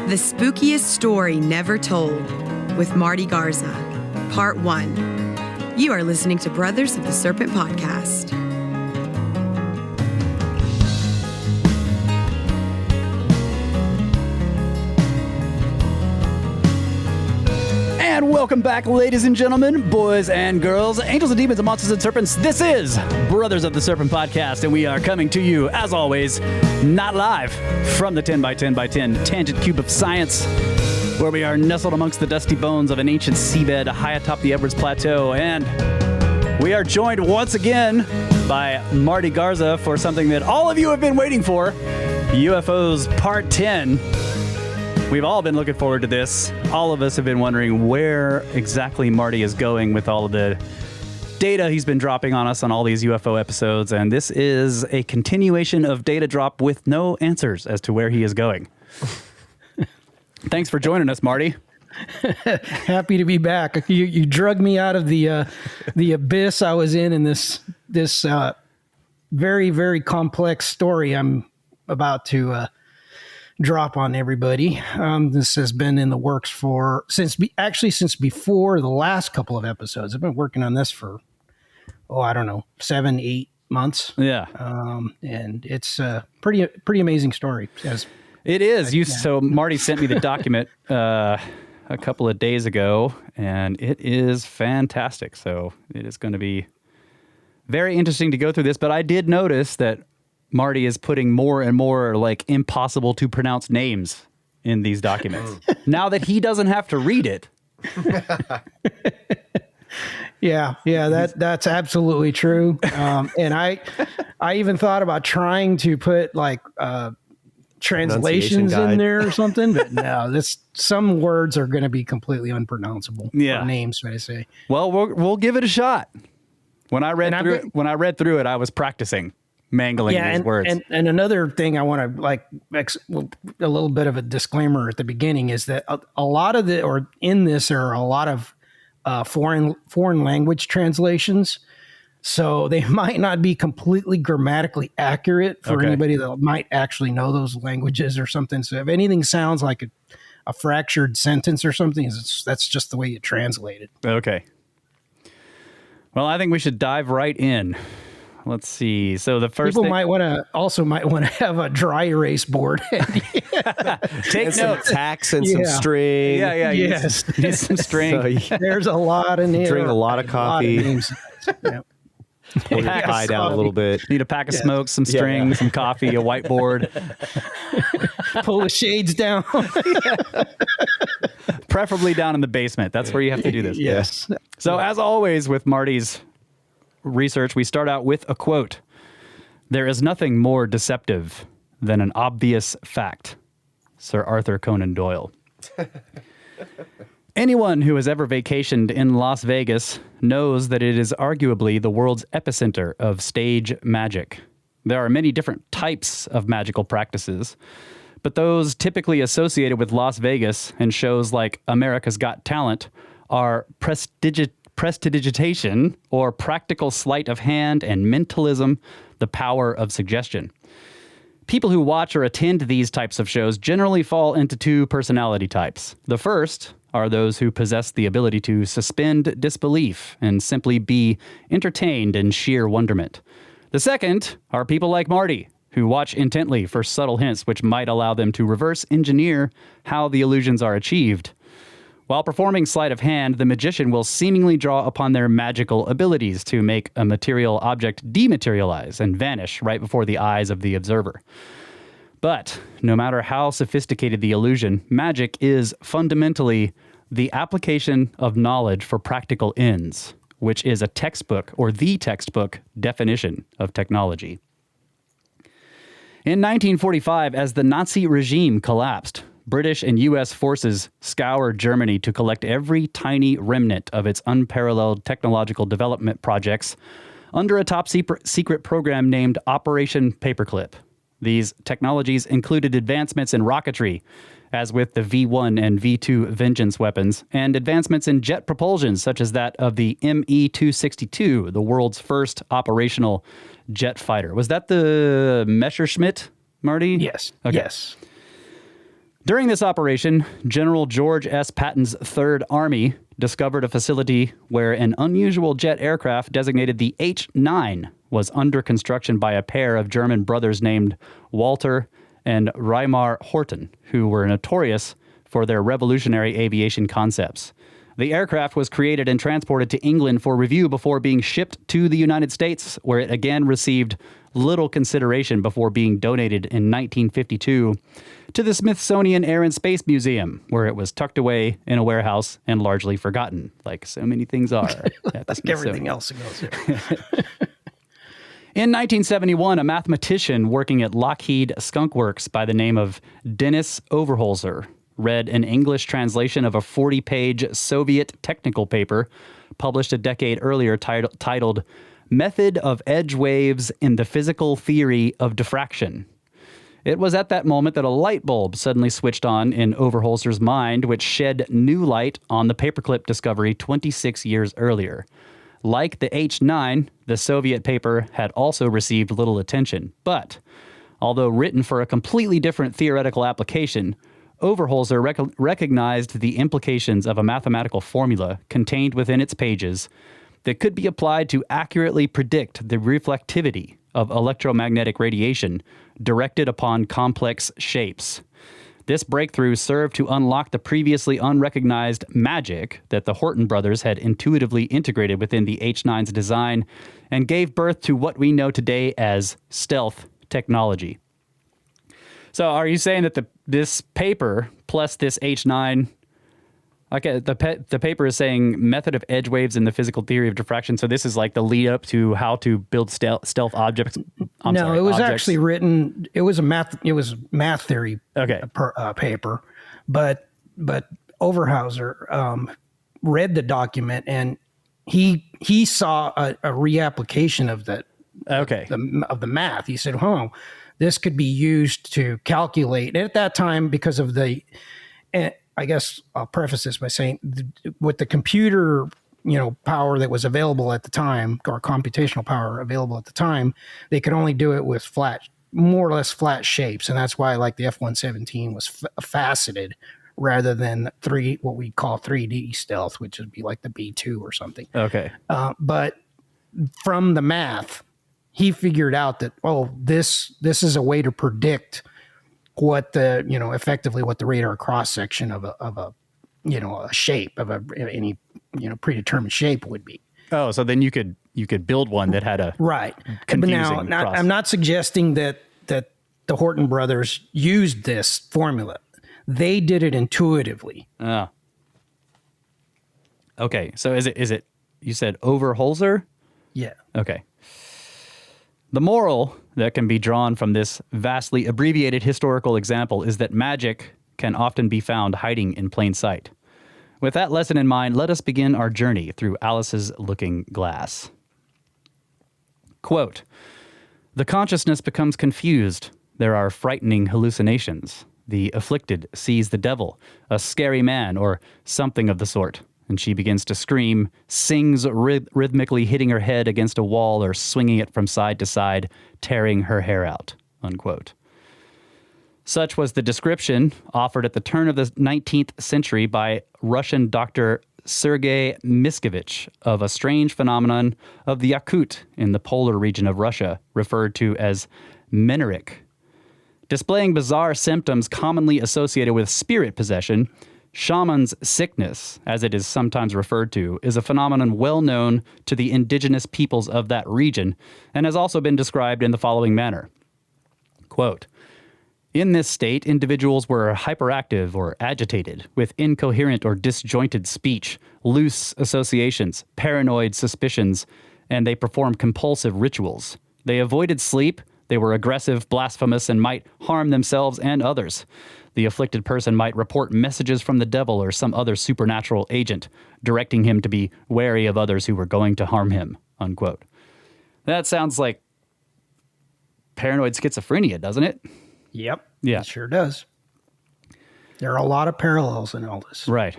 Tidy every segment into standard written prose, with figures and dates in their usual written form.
The Spookiest Story Never Told with Marty Garza, Part 1. You are listening to Brothers of the Serpent Podcast. And welcome back, ladies and gentlemen, boys and girls, angels and demons and monsters and serpents. This is Brothers of the Serpent Podcast, and we are coming to you, as always, not live, from the 10x10x10 tangent cube of science, where we are nestled amongst the dusty bones of an ancient seabed high atop the Edwards Plateau. And we are joined once again by Marty Garza for something that all of you have been waiting for, UFOs Part 10. We've all been looking forward to this. All of us have been wondering where exactly Marty is going with all of the data he's been dropping on us on all these UFO episodes. And this is a continuation of data drop with no answers as to where he is going. Thanks for joining us, Marty. Happy to be back. You drug me out of the abyss I was in this very, very complex story I'm about to drop on everybody. This has been in the works since before the last couple of episodes. I've been working on this for, 7-8 months. Yeah. And it's a pretty amazing story. It is. So Marty sent me the document a couple of days ago, and it is fantastic. So it is going to be very interesting to go through this. But I did notice that Marty is putting more and more impossible to pronounce names in these documents. Now that he doesn't have to read it. Yeah, that's absolutely true. And I even thought about trying to put translations in there or something, but no, some words are going to be completely unpronounceable. Yeah, names, should I say? Well, we'll give it a shot. When I read through it, I was practicing mangling these words. And another thing I want to a little bit of a disclaimer at the beginning is that a lot of in this are a lot of foreign language translations. So they might not be completely grammatically accurate for anybody that might actually know those languages or something. So if anything sounds like a fractured sentence or something, that's just the way you translate it. Okay. Well, I think we should dive right in. Let's see. So the first people might want to have a dry erase board. Take some tacks and some string. Yeah. Yes. Need some string. So there's a lot in there. Drink a lot of coffee. Pull your tie down a little bit. Need a pack of smokes, some string, some coffee, a whiteboard. Pull the shades down. Preferably down in the basement. That's where you have to do this. Yes. So as always with Marty's research, we start out with a quote. "There is nothing more deceptive than an obvious fact." Sir Arthur Conan Doyle. Anyone who has ever vacationed in Las Vegas knows that it is arguably the world's epicenter of stage magic. There are many different types of magical practices, but those typically associated with Las Vegas and shows like America's Got Talent are prestidigitation, or practical sleight of hand, and mentalism, the power of suggestion. People who watch or attend these types of shows generally fall into two personality types. The first are those who possess the ability to suspend disbelief and simply be entertained in sheer wonderment. The second are people like Marty, who watch intently for subtle hints which might allow them to reverse engineer how the illusions are achieved. While performing sleight of hand, the magician will seemingly draw upon their magical abilities to make a material object dematerialize and vanish right before the eyes of the observer. But no matter how sophisticated the illusion, magic is fundamentally the application of knowledge for practical ends, which is a textbook or the textbook definition of technology. In 1945, as the Nazi regime collapsed, British and U.S. forces scoured Germany to collect every tiny remnant of its unparalleled technological development projects under a top-secret program named Operation Paperclip. These technologies included advancements in rocketry, as with the V-1 and V-2 Vengeance weapons, and advancements in jet propulsion, such as that of the Me-262, the world's first operational jet fighter. Was that the Messerschmitt, Marty? Yes. Okay. Yes. During this operation, General George S. Patton's Third Army discovered a facility where an unusual jet aircraft designated the H-9 was under construction by a pair of German brothers named Walter and Reimar Horten, who were notorious for their revolutionary aviation concepts. The aircraft was created and transported to England for review before being shipped to the United States, where it again received little consideration before being donated in 1952 to the Smithsonian Air and Space Museum, where it was tucked away in a warehouse and largely forgotten, like so many things are. Like everything else that goes here. In 1971, a mathematician working at Lockheed Skunk Works by the name of Dennis Overholzer read an English translation of a 40-page Soviet technical paper published a decade earlier titled Method of Edge Waves in the Physical Theory of Diffraction. It was at that moment that a light bulb suddenly switched on in Overholzer's mind, which shed new light on the paperclip discovery 26 years earlier. Like the H-9, the Soviet paper had also received little attention, but although written for a completely different theoretical application, Overholzer recognized the implications of a mathematical formula contained within its pages that could be applied to accurately predict the reflectivity of electromagnetic radiation directed upon complex shapes. This breakthrough served to unlock the previously unrecognized magic that the Horten brothers had intuitively integrated within the H-9's design and gave birth to what we know today as stealth technology. So are you saying that this paper plus this H-9, okay, the paper is saying method of edge waves in the physical theory of diffraction. So this is like the lead up to how to build stealth objects. It was actually written. It was math theory. Okay. Paper, but Overhauser read the document and he saw a reapplication of that. Okay. Of the math. He said, this could be used to calculate. And at that time, because of I guess I'll preface this by saying with the computer, power that was available at the time, or computational power available at the time, they could only do it with more or less flat shapes. And that's why like the F-117 was faceted rather than what we call 3D stealth, which would be like the B-2 or something. Okay. But from the math, he figured out that, this is a way to predict what effectively what the radar cross section of a shape of any predetermined shape would be. Oh, so then you could build one that had a right. confusing But now, cross. I'm not suggesting that the Horten brothers used this formula. They did it intuitively. Oh. Okay, so is it you said Overholzer? Yeah. Okay. The moral that can be drawn from this vastly abbreviated historical example is that magic can often be found hiding in plain sight. With that lesson in mind, let us begin our journey through Alice's looking glass. Quote, "The consciousness becomes confused. There are frightening hallucinations. The afflicted sees the devil, a scary man, or something of the sort. And she begins to scream, sings rhythmically hitting her head against a wall or swinging it from side to side, tearing her hair out." Unquote. Such was the description offered at the turn of the 19th century by Russian Dr. Sergei Miskovich of a strange phenomenon of the Yakut in the polar region of Russia, referred to as Menerik. Displaying bizarre symptoms commonly associated with spirit possession, shaman's sickness, as it is sometimes referred to, is a phenomenon well known to the indigenous peoples of that region and has also been described in the following manner. Quote, "In this state, individuals were hyperactive or agitated, with incoherent or disjointed speech, loose associations, paranoid suspicions, and they performed compulsive rituals. They avoided sleep, they were aggressive, blasphemous, and might harm themselves and others. The afflicted person might report messages from the devil or some other supernatural agent, directing him to be wary of others who were going to harm him." Unquote. That sounds like paranoid schizophrenia, doesn't it? Yep. Yeah. It sure does. There are a lot of parallels in all this. Right.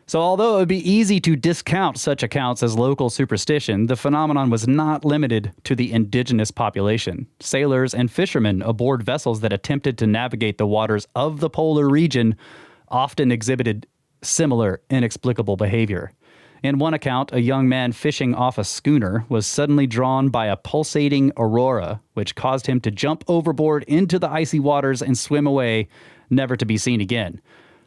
So although it would be easy to discount such accounts as local superstition, the phenomenon was not limited to the indigenous population. Sailors and fishermen aboard vessels that attempted to navigate the waters of the polar region often exhibited similar inexplicable behavior. In one account, a young man fishing off a schooner was suddenly drawn by a pulsating aurora, which caused him to jump overboard into the icy waters and swim away, never to be seen again.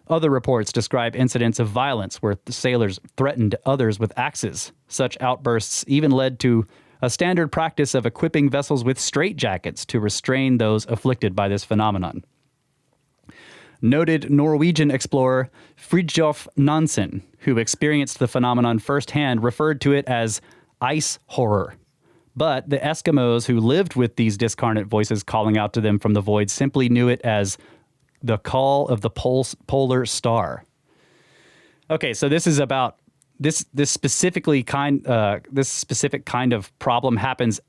Other reports describe incidents of violence where the sailors threatened others with axes. Such outbursts even led to a standard practice of equipping vessels with straitjackets to restrain those afflicted by this phenomenon. Noted Norwegian explorer Fridtjof Nansen, who experienced the phenomenon firsthand, referred to it as ice horror. But the Eskimos who lived with these discarnate voices calling out to them from the void simply knew it as the call of the polar star. Okay, so this is about this specific kind of problem happens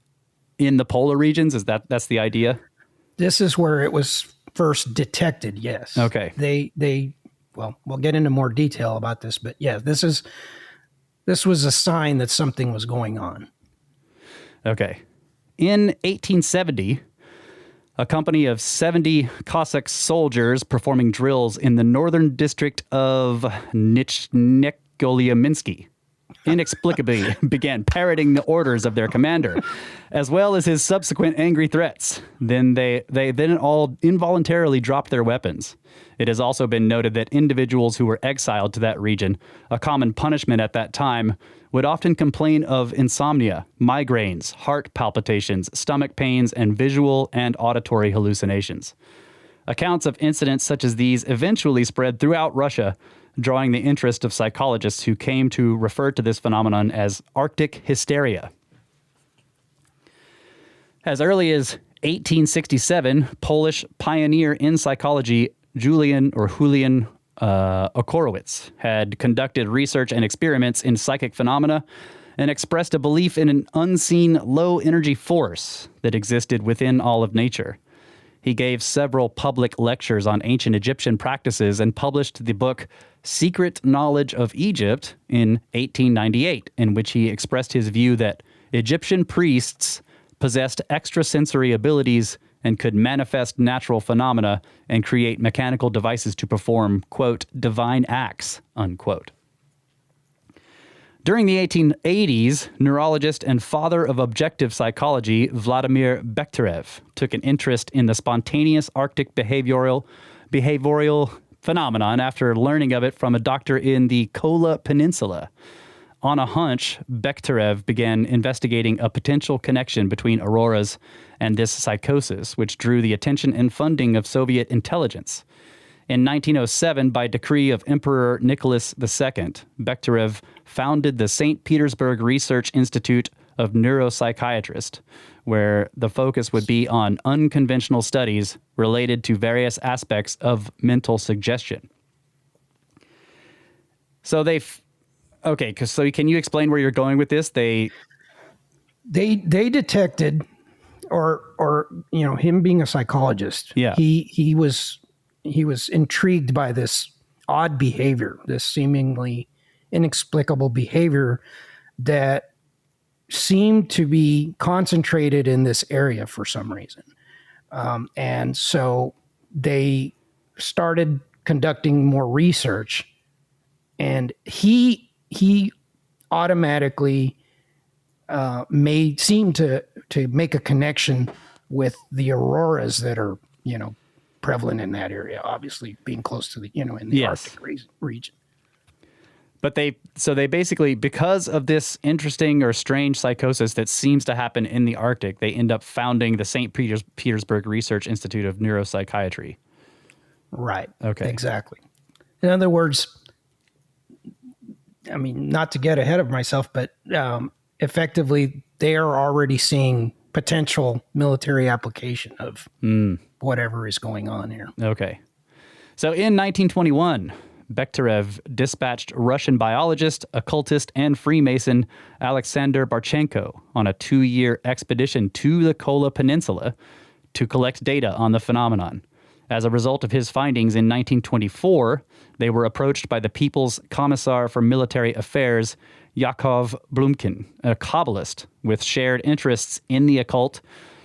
in the polar regions. That's the idea? This is where it was first detected. Yes. Okay. Well, we'll get into more detail about this, but yeah, this was a sign that something was going on. Okay. In 1870, a company of 70 Cossack soldiers performing drills in the northern district of Nizhny inexplicably began parroting the orders of their commander, as well as his subsequent angry threats. Then they all involuntarily dropped their weapons. It has also been noted that individuals who were exiled to that region, a common punishment at that time, would often complain of insomnia, migraines, heart palpitations, stomach pains, and visual and auditory hallucinations. Accounts of incidents such as these eventually spread throughout Russia, drawing the interest of psychologists who came to refer to this phenomenon as Arctic hysteria. As early as 1867, Polish pioneer in psychology Julian Occurrences had conducted research and experiments in psychic phenomena and expressed a belief in an unseen low-energy force that existed within all of nature. He gave several public lectures on ancient Egyptian practices and published the book Secret Knowledge of Egypt in 1898, in which he expressed his view that Egyptian priests possessed extrasensory abilities and could manifest natural phenomena and create mechanical devices to perform, quote, divine acts, unquote. During the 1880s, neurologist and father of objective psychology Vladimir Bekhterev took an interest in the spontaneous Arctic behavioral phenomenon after learning of it from a doctor in the Kola Peninsula. On a hunch, Bekhterev began investigating a potential connection between auroras and this psychosis, which drew the attention and funding of Soviet intelligence. In 1907, by decree of Emperor Nicholas II, Bekhterev founded the St. Petersburg Research Institute of Neuropsychiatrists, where the focus would be on unconventional studies related to various aspects of mental suggestion. So so can you explain where you're going with this? They detected, or him being a psychologist. Yeah. He was intrigued by this odd behavior, this seemingly inexplicable behavior that seemed to be concentrated in this area for some reason. And so they started conducting more research, and he automatically seem to make a connection with the auroras that are, prevalent in that area, obviously being close to the, in the Yes. Arctic region. But they basically, because of this interesting or strange psychosis that seems to happen in the Arctic, they end up founding the St. Petersburg Research Institute of Neuropsychiatry. Right. Okay. Exactly. In other words, I mean, not to get ahead of myself, but effectively, they are already seeing potential military application of whatever is going on here. Okay. So in 1921, Bekhterev dispatched Russian biologist, occultist, and Freemason Alexander Barchenko on a 2-year expedition to the Kola Peninsula to collect data on the phenomenon. As a result of his findings in 1924, they were approached by the People's Commissar for Military Affairs, Yakov Blumkin, a Kabbalist with shared interests in the occult,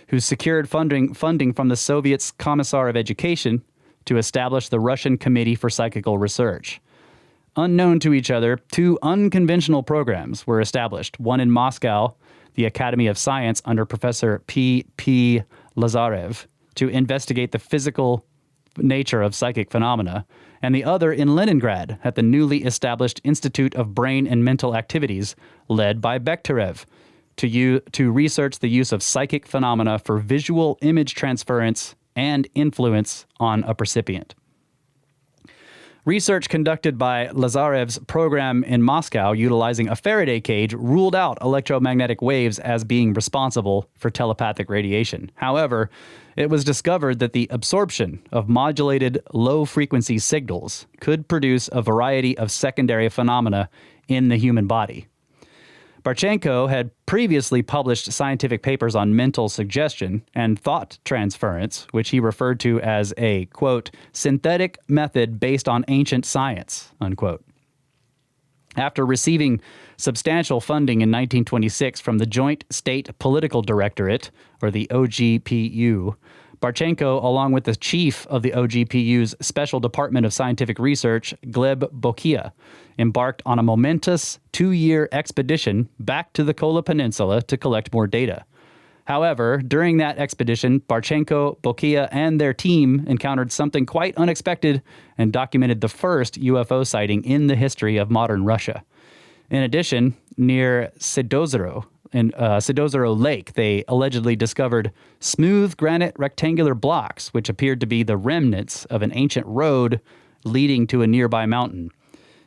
who secured funding from the Soviet's Commissar of Education to establish the Russian Committee for Psychical Research. Unknown to each other, two unconventional programs were established, one in Moscow, the Academy of Science under Professor P. Lazarev, to investigate the physical nature of psychic phenomena, and the other in Leningrad at the newly established Institute of Brain and Mental Activities, led by Bekhterev, to research the use of psychic phenomena for visual image transference and influence on a percipient. Research conducted by Lazarev's program in Moscow utilizing a Faraday cage ruled out electromagnetic waves as being responsible for telepathic radiation. However, it was discovered that the absorption of modulated low-frequency signals could produce a variety of secondary phenomena in the human body. Barchenko had previously published scientific papers on mental suggestion and thought transference, which he referred to as a, quote, synthetic method based on ancient science, unquote. After receiving substantial funding in 1926 from the Joint State Political Directorate, or the OGPU, Barchenko, along with the chief of the OGPU's Special Department of Scientific Research, Gleb Bokia, embarked on a momentous 2-year expedition back to the Kola Peninsula to collect more data. However, during that expedition, Barchenko, Bokia, and their team encountered something quite unexpected and documented the first UFO sighting in the history of modern Russia. In addition, near Sedozero Lake, they allegedly discovered smooth granite rectangular blocks, which appeared to be the remnants of an ancient road leading to a nearby mountain.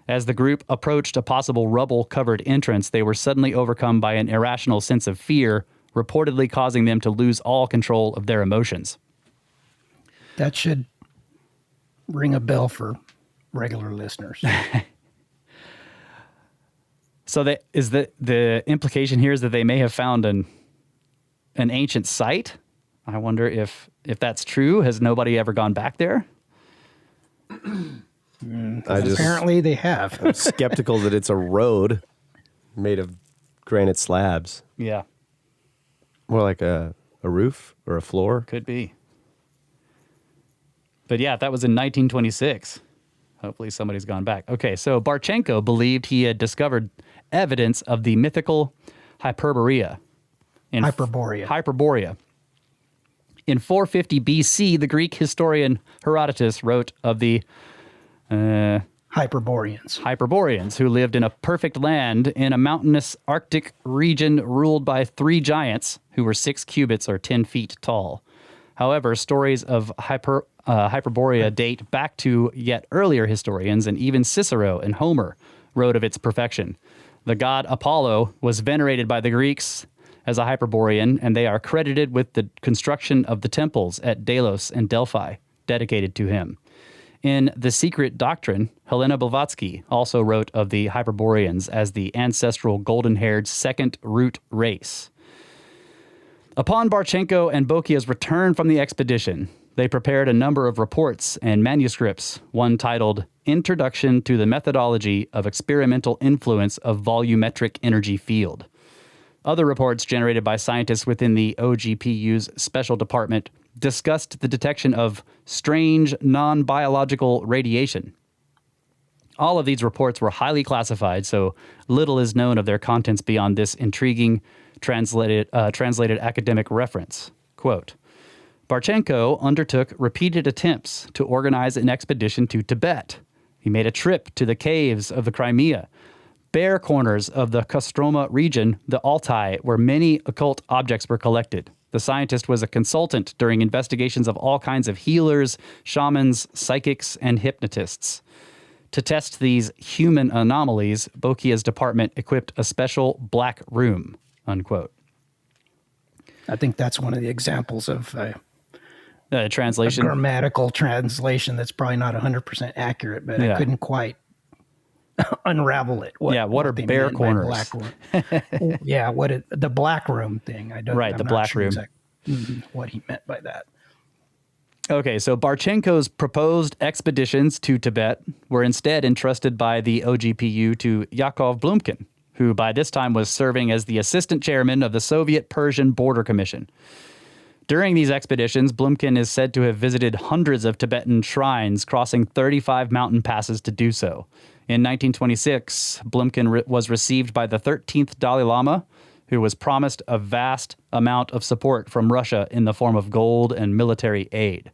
As the group approached a possible rubble-covered entrance, they were suddenly overcome by an irrational sense of fear, reportedly causing them to lose all control of their emotions. That should ring a bell for regular listeners. So the implication here is that they may have found an ancient site. I wonder if that's true. Has nobody ever gone back there? Apparently they have. I'm skeptical that it's a road made of granite slabs. Yeah. More like a roof or a floor. Could be. But yeah, that was in 1926. Hopefully somebody's gone back. Okay, so Barchenko believed he had discovered evidence of the mythical Hyperborea. Hyperborea. In 450 BC, the Greek historian Herodotus wrote of the Hyperboreans, who lived in a perfect land in a mountainous Arctic region ruled by 3 giants who were 6 cubits or 10 feet tall. However, stories of Hyperborea date back to yet earlier historians, and even Cicero and Homer wrote of its perfection. The god Apollo was venerated by the Greeks as a Hyperborean, and they are credited with the construction of the temples at Delos and Delphi, dedicated to him. In The Secret Doctrine, Helena Blavatsky also wrote of the Hyperboreans as the ancestral golden-haired second root race. Upon Barchenko and Bokia's return from the expedition, they prepared a number of reports and manuscripts, one titled Introduction to the Methodology of Experimental Influence of Volumetric Energy Field. Other reports generated by scientists within the OGPU's special department discussed the detection of strange non-biological radiation. All of these reports were highly classified, so little is known of their contents beyond this intriguing translated academic reference. Quote, Barchenko undertook repeated attempts to organize an expedition to Tibet. He made a trip to the caves of the Crimea, bare corners of the Kostroma region, the Altai, where many occult objects were collected. The scientist was a consultant during investigations of all kinds of healers, shamans, psychics, and hypnotists. To test these human anomalies, Bokia's department equipped a special black room, unquote. I think that's one of the examples of translation. A grammatical translation that's probably not 100% accurate, but I couldn't quite unravel it. What are bare corners? Black room. Yeah, the black room thing. I'm the black room. Exactly what he meant by that. Okay, so Barchenko's proposed expeditions to Tibet were instead entrusted by the OGPU to Yakov Blumkin, who by this time was serving as the assistant chairman of the Soviet-Persian Border Commission. During these expeditions, Blumkin is said to have visited hundreds of Tibetan shrines, crossing 35 mountain passes to do so. In 1926, Blumkin was received by the 13th Dalai Lama, who was promised a vast amount of support from Russia in the form of gold and military aid.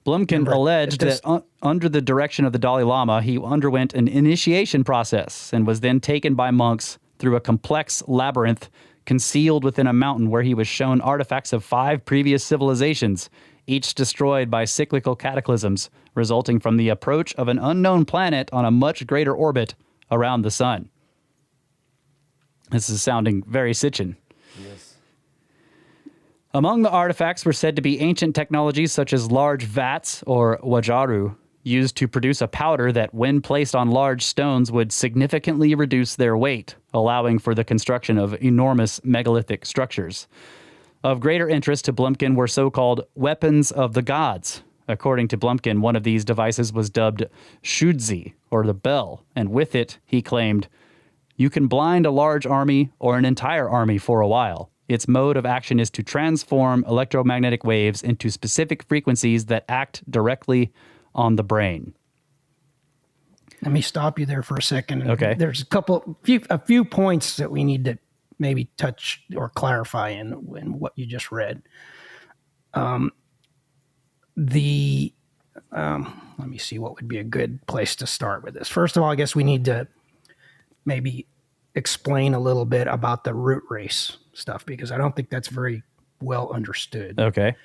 Blumkin alleged that under the direction of the Dalai Lama, he underwent an initiation process and was then taken by monks through a complex labyrinth concealed within a mountain where he was shown artifacts of 5 previous civilizations, each destroyed by cyclical cataclysms resulting from the approach of an unknown planet on a much greater orbit around the sun. This is sounding very Sitchin. Yes. Among the artifacts were said to be ancient technologies such as large vats, or wajaru, used to produce a powder that, when placed on large stones, would significantly reduce their weight, allowing for the construction of enormous megalithic structures. Of greater interest to Blumkin were so-called weapons of the gods. According to Blumkin, one of these devices was dubbed Shudzi, or the bell, and with it, he claimed, you can blind a large army or an entire army for a while. Its mode of action is to transform electromagnetic waves into specific frequencies that act directly on the brain. Let me stop you there for a second. Okay. There's a few points that we need to maybe touch or clarify in what you just read. Let me see what would be a good place to start with this. First of all, I guess we need to maybe explain a little bit about the root race stuff, because I don't think that's very well understood. Okay.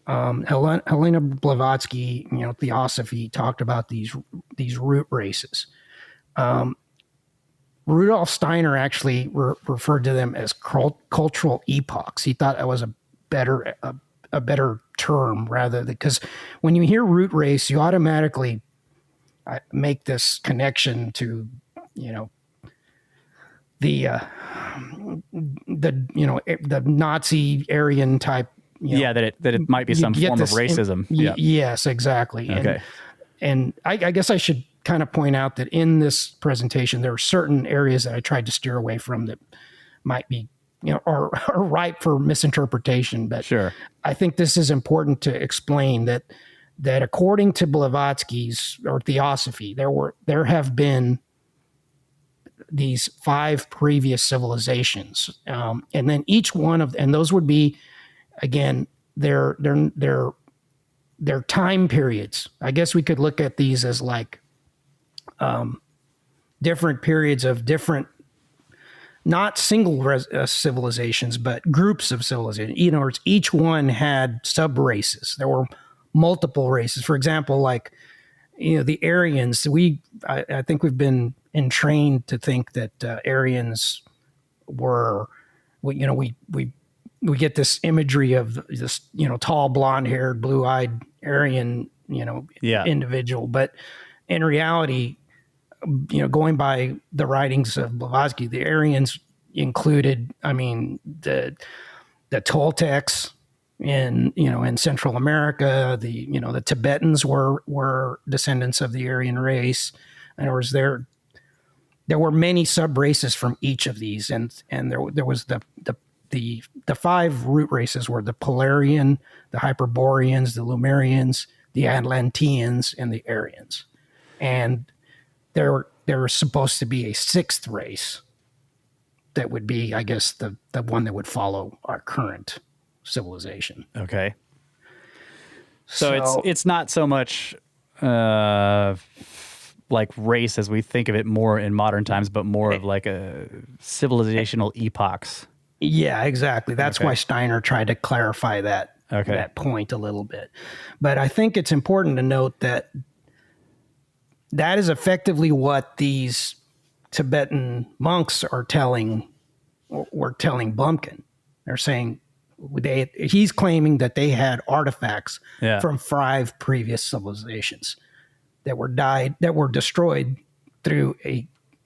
Helena Blavatsky, Theosophy, talked about these root races. Rudolf Steiner actually referred to them as cultural epochs. He thought that was a better term, rather, because when you hear root race, you automatically make this connection to the Nazi Aryan type. That it might be some form of racism. Yes, exactly. Okay. And I guess I should kind of point out that in this presentation, there are certain areas that I tried to steer away from that might be, are ripe for misinterpretation. But sure, I think this is important to explain that according to Blavatsky's or Theosophy, there have been these 5 previous civilizations, and then each one of and those would be, again, their time periods. I guess we could look at these as like different periods of different, not single civilizations, but groups of civilizations. Each one had sub races. There were multiple races. For example, like the Aryans. I think we've been entrained to think that Aryans were, we get this imagery of this, tall, blonde-haired, blue-eyed Aryan, individual. But in reality, going by the writings of Blavatsky, the Aryans included, the Toltecs in Central America. The Tibetans were descendants of the Aryan race. In other words, there were many sub races from each of these, and there was the 5 root races were the Polarian, the Hyperboreans, the Lemurians, the Atlanteans, and the Aryans. And there was supposed to be a 6th race that would be, I guess, the one that would follow our current civilization. Okay. So it's not so much like race as we think of it more in modern times, but more of like a civilizational epochs. Yeah, exactly. That's why Steiner tried to clarify that point a little bit. But I think it's important to note that is effectively what these Tibetan monks are telling Blumkin. They're saying he's claiming that they had artifacts from 5 previous civilizations that were destroyed through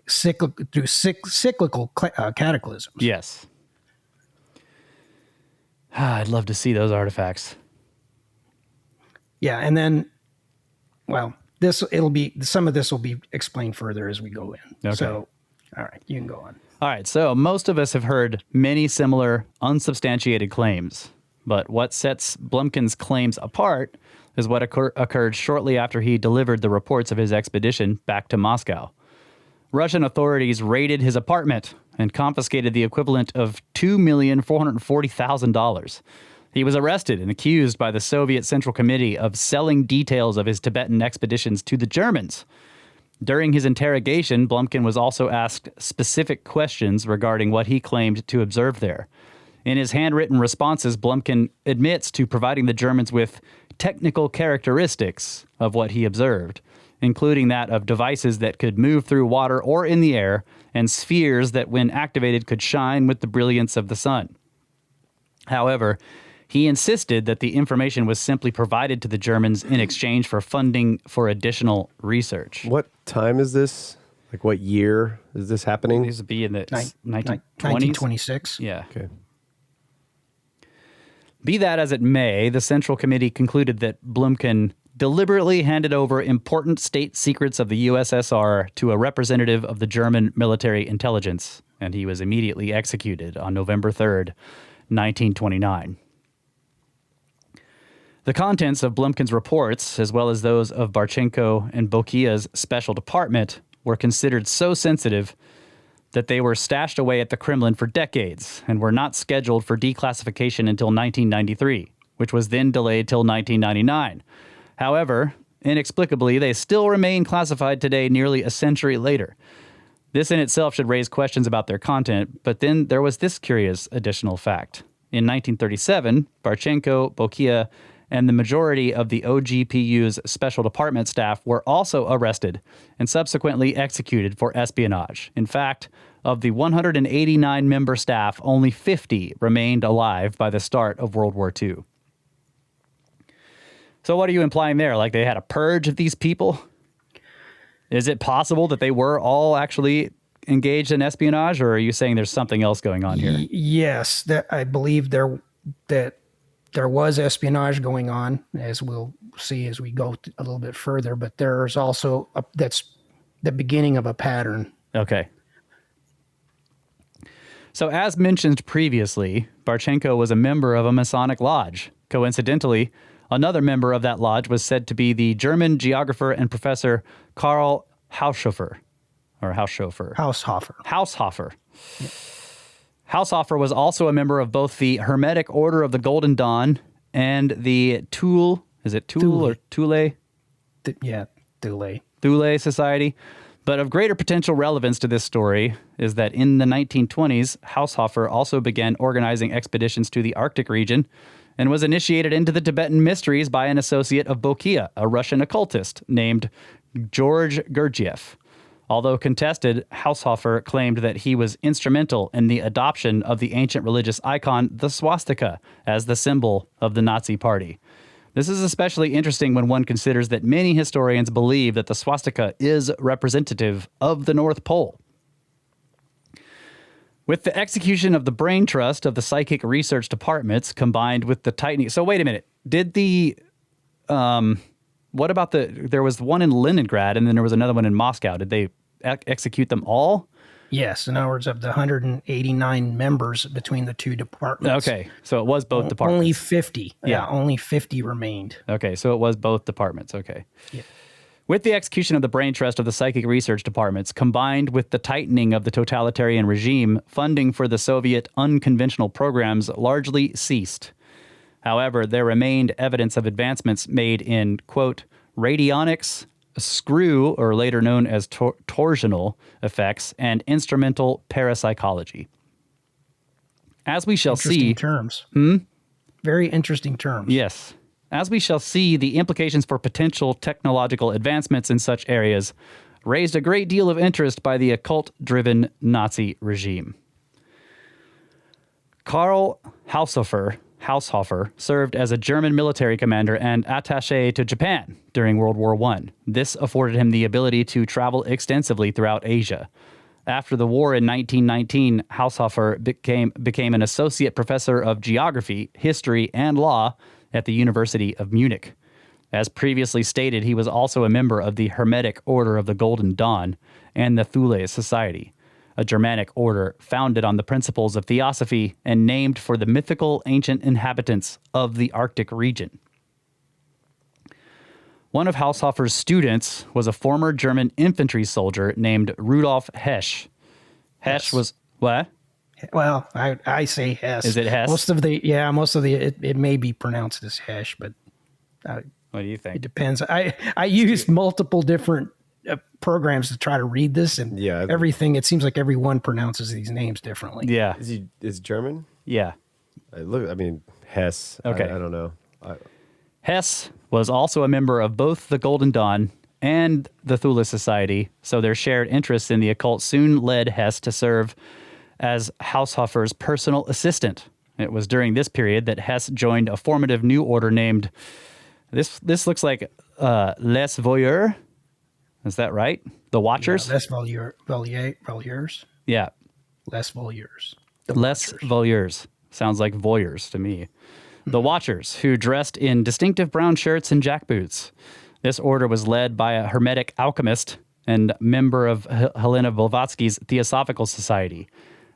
cyclical cataclysms. Yes. I'd love to see those artifacts. Yeah, and then, well, some of this will be explained further as we go in. Okay. So, all right, you can go on. All right, so most of us have heard many similar unsubstantiated claims, but what sets Blumkin's claims apart is what occurred shortly after he delivered the reports of his expedition back to Moscow. Russian authorities raided his apartment and confiscated the equivalent of $2,440,000. He was arrested and accused by the Soviet Central Committee of selling details of his Tibetan expeditions to the Germans. During his interrogation, Blumkin was also asked specific questions regarding what he claimed to observe there. In his handwritten responses, Blumkin admits to providing the Germans with technical characteristics of what he observed, including that of devices that could move through water or in the air, and spheres that, when activated, could shine with the brilliance of the sun. However, he insisted that the information was simply provided to the Germans in exchange for funding for additional research. What time is this? Like, what year is this happening? These would be in the 1920s? 1926. Yeah. Okay. Be that as it may, the Central Committee concluded that Blumkin deliberately handed over important state secrets of the USSR to a representative of the German military intelligence, and he was immediately executed on November 3rd, 1929. The contents of Blumkin's reports, as well as those of Barchenko and Bokia's special department, were considered so sensitive that they were stashed away at the Kremlin for decades and were not scheduled for declassification until 1993, which was then delayed till 1999. However, inexplicably, they still remain classified today nearly a century later. This in itself should raise questions about their content, but then there was this curious additional fact. In 1937, Barchenko, Bokia, and the majority of the OGPU's special department staff were also arrested and subsequently executed for espionage. In fact, of the 189-member staff, only 50 remained alive by the start of World War II. So what are you implying there? Like they had a purge of these people? Is it possible that they were all actually engaged in espionage, or are you saying there's something else going on here? Yes, I believe there was espionage going on, as we'll see as we go a little bit further, but there's also that's the beginning of a pattern. Okay. So as mentioned previously, Barchenko was a member of a Masonic lodge. Coincidentally, another member of that lodge was said to be the German geographer and professor Karl Haushofer. Haushofer. Yeah. Haushofer was also a member of both the Hermetic Order of the Golden Dawn and the Thule Society. But of greater potential relevance to this story is that in the 1920s, Haushofer also began organizing expeditions to the Arctic region and was initiated into the Tibetan mysteries by an associate of Bokia, a Russian occultist named George Gurdjieff. Although contested, Haushofer claimed that he was instrumental in the adoption of the ancient religious icon, the swastika, as the symbol of the Nazi Party. This is especially interesting when one considers that many historians believe that the swastika is representative of the North Pole. With the execution of the brain trust of the psychic research departments combined with the tightening... So wait a minute. Did the... what about there was one in Leningrad and then there was another one in Moscow. Did they execute them all? Yes. In other words, of the 189 members between the two departments. Okay. So it was both departments. Only 50. Yeah, only 50 remained. Okay. So it was both departments. Okay. Yeah. With the execution of the brain trust of the psychic research departments, combined with the tightening of the totalitarian regime, funding for the Soviet unconventional programs largely ceased. However, there remained evidence of advancements made in, quote, radionics, screw, or later known as torsional effects, and instrumental parapsychology. As we shall see... Interesting terms. Very interesting terms. Yes. As we shall see, the implications for potential technological advancements in such areas raised a great deal of interest by the occult-driven Nazi regime. Karl Haushofer served as a German military commander and attaché to Japan during World War I. This afforded him the ability to travel extensively throughout Asia. After the war in 1919, Haushofer became an associate professor of geography, history, and law at the University of Munich. As previously stated, he was also a member of the Hermetic Order of the Golden Dawn and the Thule Society, a Germanic order founded on the principles of theosophy and named for the mythical ancient inhabitants of the Arctic region. One of Haushofer's students was a former German infantry soldier named Rudolf Hess. Hess was what? Well, I say Hess. Is it Hess? Most of the it may be pronounced as Hess, but What do you think? it depends. I used multiple different programs to try to read this, and everything. It seems like everyone pronounces these names differently. Yeah. Is German? Yeah. Hess. Okay. I don't know. Hess was also a member of both the Golden Dawn and the Thule Society, so their shared interest in the occult soon led Hess to serve as Haushofer's personal assistant. It was during this period that Hess joined a formative new order named, this looks like Les Voyeurs. Is that right? The Watchers? Yeah, Les Voyeurs. Yeah. Les Voyeurs. Les Voyeurs. Sounds like voyeurs to me. The Watchers, who dressed in distinctive brown shirts and jackboots. This order was led by a Hermetic alchemist and member of Helena Blavatsky's Theosophical Society.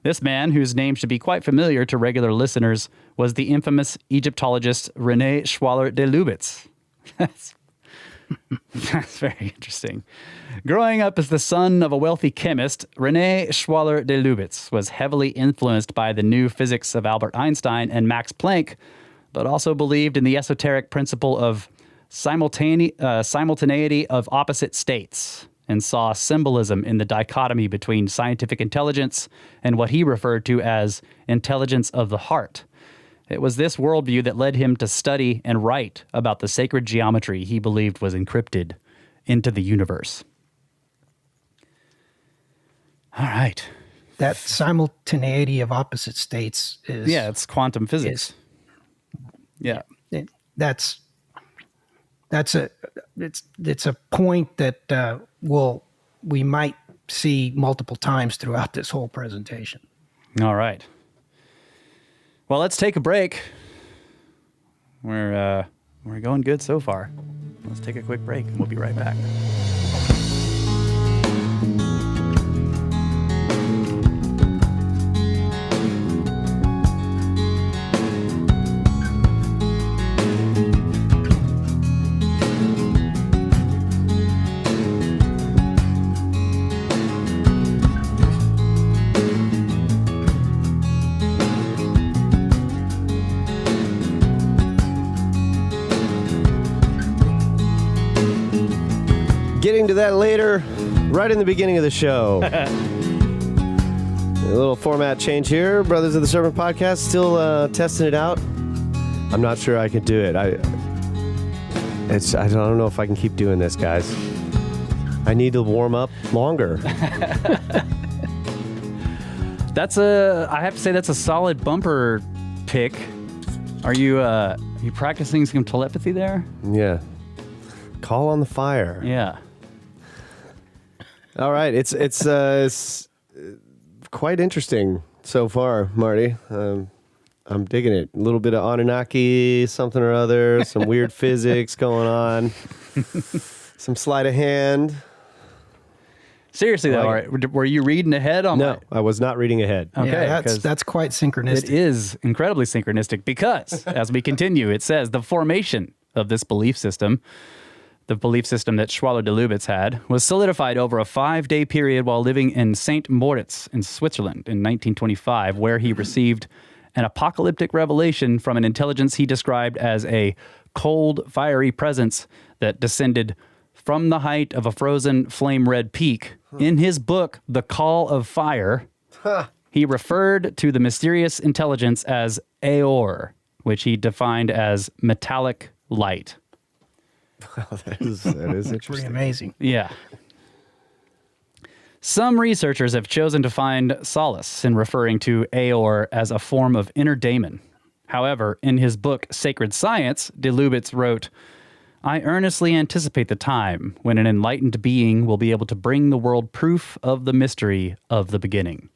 This man, whose name should be quite familiar to regular listeners, was the infamous Egyptologist René Schwaller de Lubitz. That's very interesting. Growing up as the son of a wealthy chemist, René Schwaller de Lubitz was heavily influenced by the new physics of Albert Einstein and Max Planck, but also believed in the esoteric principle of simultaneity of opposite states, and saw symbolism in the dichotomy between scientific intelligence and what he referred to as intelligence of the heart. It was this worldview that led him to study and write about the sacred geometry he believed was encrypted into the universe. All right. That simultaneity of opposite states is... Yeah, it's quantum physics. It's a point that we might see multiple times throughout this whole presentation. All right. Well, let's take a break. We're going good so far. Let's take a quick break and we'll be right back. Getting to that later, right in the beginning of the show. A little format change here. Brothers of the Serpent Podcast, still testing it out. I'm not sure I can do it. I don't know if I can keep doing this, guys. I need to warm up longer. I have to say that's a solid bumper pick. Are you practicing some telepathy there? Yeah. Call on the fire. Yeah. All right. It's quite interesting so far, Marty. I'm digging it. A little bit of Anunnaki, something or other, some weird physics going on, some sleight of hand. Seriously, though, were you reading ahead on No, I was not reading ahead. Okay, yeah, that's quite synchronistic. It is incredibly synchronistic because, as we continue, it says the formation of this belief system, the belief system that Schwaller de Lubitz had, was solidified over a 5-day period while living in St. Moritz in Switzerland in 1925, where he received an apocalyptic revelation from an intelligence he described as a cold, fiery presence that descended from the height of a frozen flame-red peak. In his book, The Call of Fire, he referred to the mysterious intelligence as Aor, which he defined as metallic light. Wow, that is interesting. Pretty amazing. Yeah. Some researchers have chosen to find solace in referring to Aor as a form of inner daemon. However, in his book, Sacred Science, de Lubitz wrote, I earnestly anticipate the time when an enlightened being will be able to bring the world proof of the mystery of the beginning.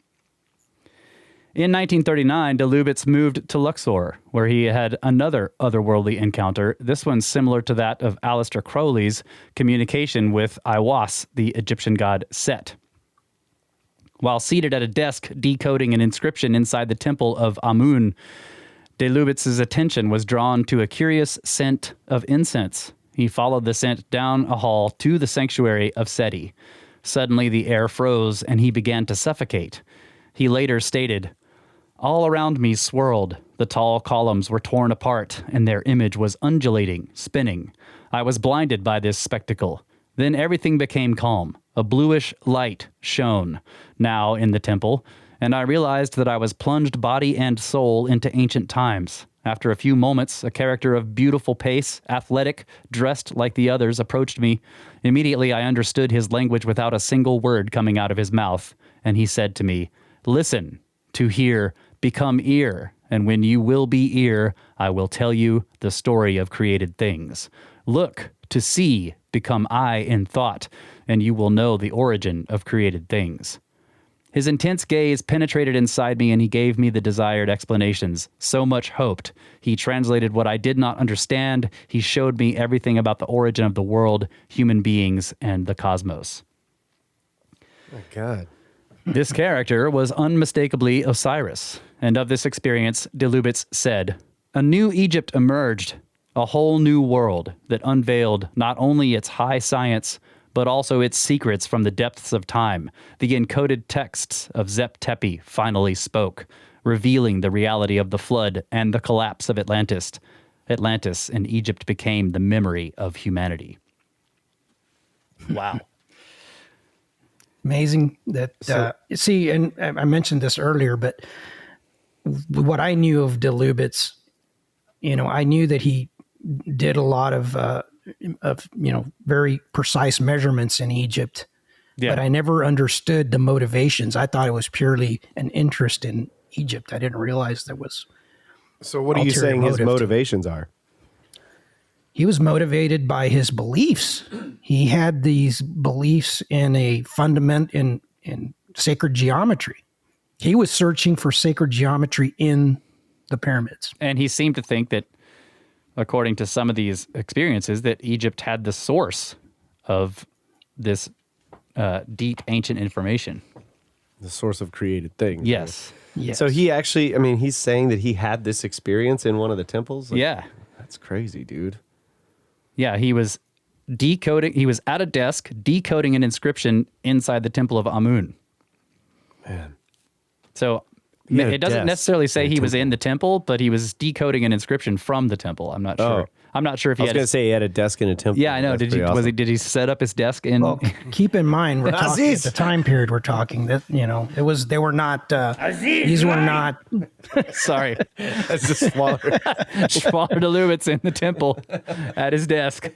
In 1939, de Lubitz moved to Luxor, where he had another otherworldly encounter, this one similar to that of Aleister Crowley's communication with Aiwass, the Egyptian god Set. While seated at a desk decoding an inscription inside the temple of Amun, de Lubitz's attention was drawn to a curious scent of incense. He followed the scent down a hall to the sanctuary of Seti. Suddenly, the air froze and he began to suffocate. He later stated, "All around me swirled. The tall columns were torn apart, and their image was undulating, spinning. I was blinded by this spectacle. Then everything became calm. A bluish light shone, now in the temple, and I realized that I was plunged body and soul into ancient times. After a few moments, a character of beautiful pace, athletic, dressed like the others, approached me. Immediately I understood his language without a single word coming out of his mouth, and he said to me, 'Listen, to hear, become ear, and when you will be ear, I will tell you the story of created things. Look, to see, become eye in thought, and you will know the origin of created things.' His intense gaze penetrated inside me, and he gave me the desired explanations. So much hoped. He translated what I did not understand. He showed me everything about the origin of the world, human beings, and the cosmos." Oh, my God. This character was unmistakably Osiris, and of this experience, de Lubitz said, "A new Egypt emerged, a whole new world that unveiled not only its high science, but also its secrets from the depths of time. The encoded texts of Zep Tepi finally spoke, revealing the reality of the flood and the collapse of Atlantis. Atlantis and Egypt became the memory of humanity." Wow. Amazing that, see, and I mentioned this earlier, but what I knew of de Lubitz, I knew that he did a lot of very precise measurements in Egypt, but I never understood the motivations. I thought it was purely an interest in Egypt. I didn't realize there was. So what are you saying his motivations are? He was motivated by his beliefs. He had these beliefs in a in sacred geometry. He was searching for sacred geometry in the pyramids. And he seemed to think that, according to some of these experiences, that Egypt had the source of this deep ancient information. The source of created things. Yes. Yes. So he actually, he's saying that he had this experience in one of the temples? Yeah. That's crazy, dude. Yeah, he was decoding. He was at a desk decoding an inscription inside the temple of Amun. Man. So it doesn't necessarily say he was in the temple, but he was decoding an inscription from the temple. I'm not sure. I'm not sure if he had. I was going to say he had a desk in a temple. Yeah, I know. Awesome. Did he set up his desk in? Well, keep in mind we're talking at the time period we're talking that they were not these were not. Sorry, That's just smaller. Schwaller de Lubitz in the temple at his desk.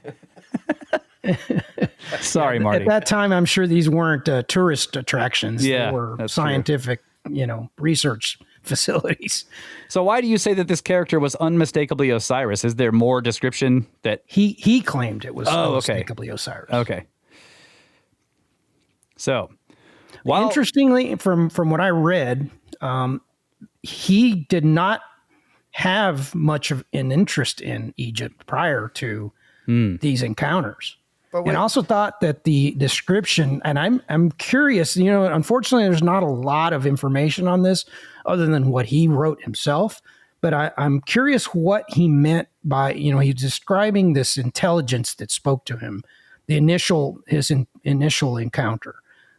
Sorry, Marty. At that time, I'm sure these weren't tourist attractions. Yeah, they were that's scientific, research facilities. So why do you say that this character was unmistakably Osiris? Is there more description that He claimed it was unmistakably Osiris. Okay. So, interestingly, from what I read, he did not have much of an interest in Egypt prior to these encounters. And also thought that the description, and I'm curious, unfortunately, there's not a lot of information on this other than what he wrote himself. But I'm curious what he meant by, he's describing this intelligence that spoke to him. His initial encounter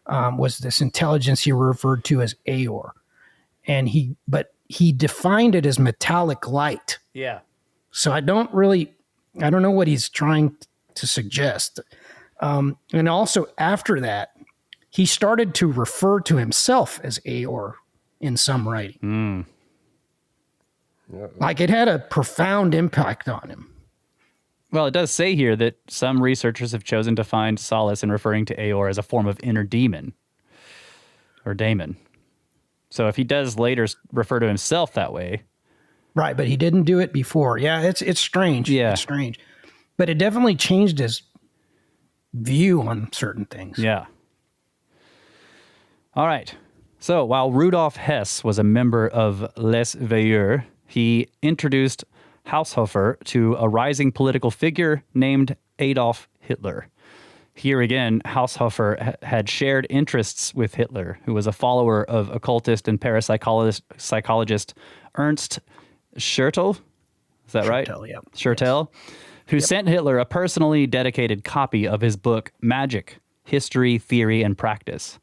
was this intelligence he referred to as Aor, and he defined it as metallic light. yeah. So I don't know what he's trying to suggest. And also after that, he started to refer to himself as Aor in some writing. Like it had a profound impact on him. Well, it does say here that some researchers have chosen to find solace in referring to Aor as a form of inner demon or daemon. So if he does later refer to himself that way. Right, but he didn't do it before. Yeah, it's strange. Yeah. It's strange. But it definitely changed his view on certain things. Yeah. All right. So while Rudolf Hess was a member of Les Veilleurs, he introduced Haushofer to a rising political figure named Adolf Hitler. Here again, Haushofer had shared interests with Hitler, who was a follower of occultist and parapsychologist Ernst Schertel. Is that right? Schertel, yeah. Schertel, who sent Hitler a personally dedicated copy of his book, Magic, History, Theory, and Practice.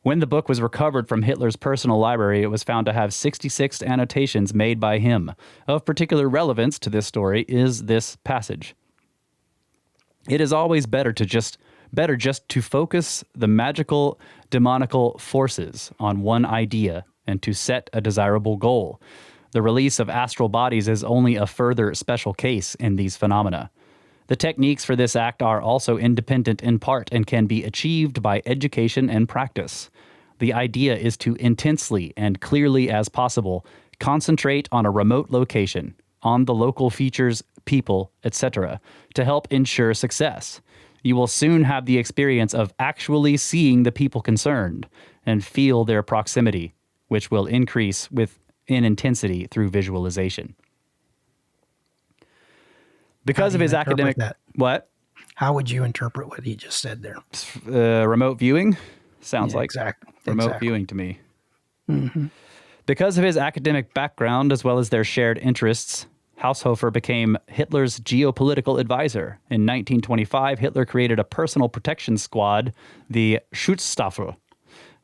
When the book was recovered from Hitler's personal library, it was found to have 66 annotations made by him. Of particular relevance to this story is this passage. It is always better just to focus the magical, demonical forces on one idea and to set a desirable goal. The release of astral bodies is only a further special case in these phenomena. The techniques for this act are also independent in part and can be achieved by education and practice. The idea is to intensely and clearly as possible concentrate on a remote location, on the local features, people, etc., to help ensure success. You will soon have the experience of actually seeing the people concerned and feel their proximity, which will increase in intensity through visualization. Because of his academic... What? How would you interpret what he just said there? Remote viewing? Sounds like remote exactly. viewing to me. Mm-hmm. Because of his academic background, as well as their shared interests, Haushofer became Hitler's geopolitical advisor. In 1925, Hitler created a personal protection squad, the Schutzstaffel,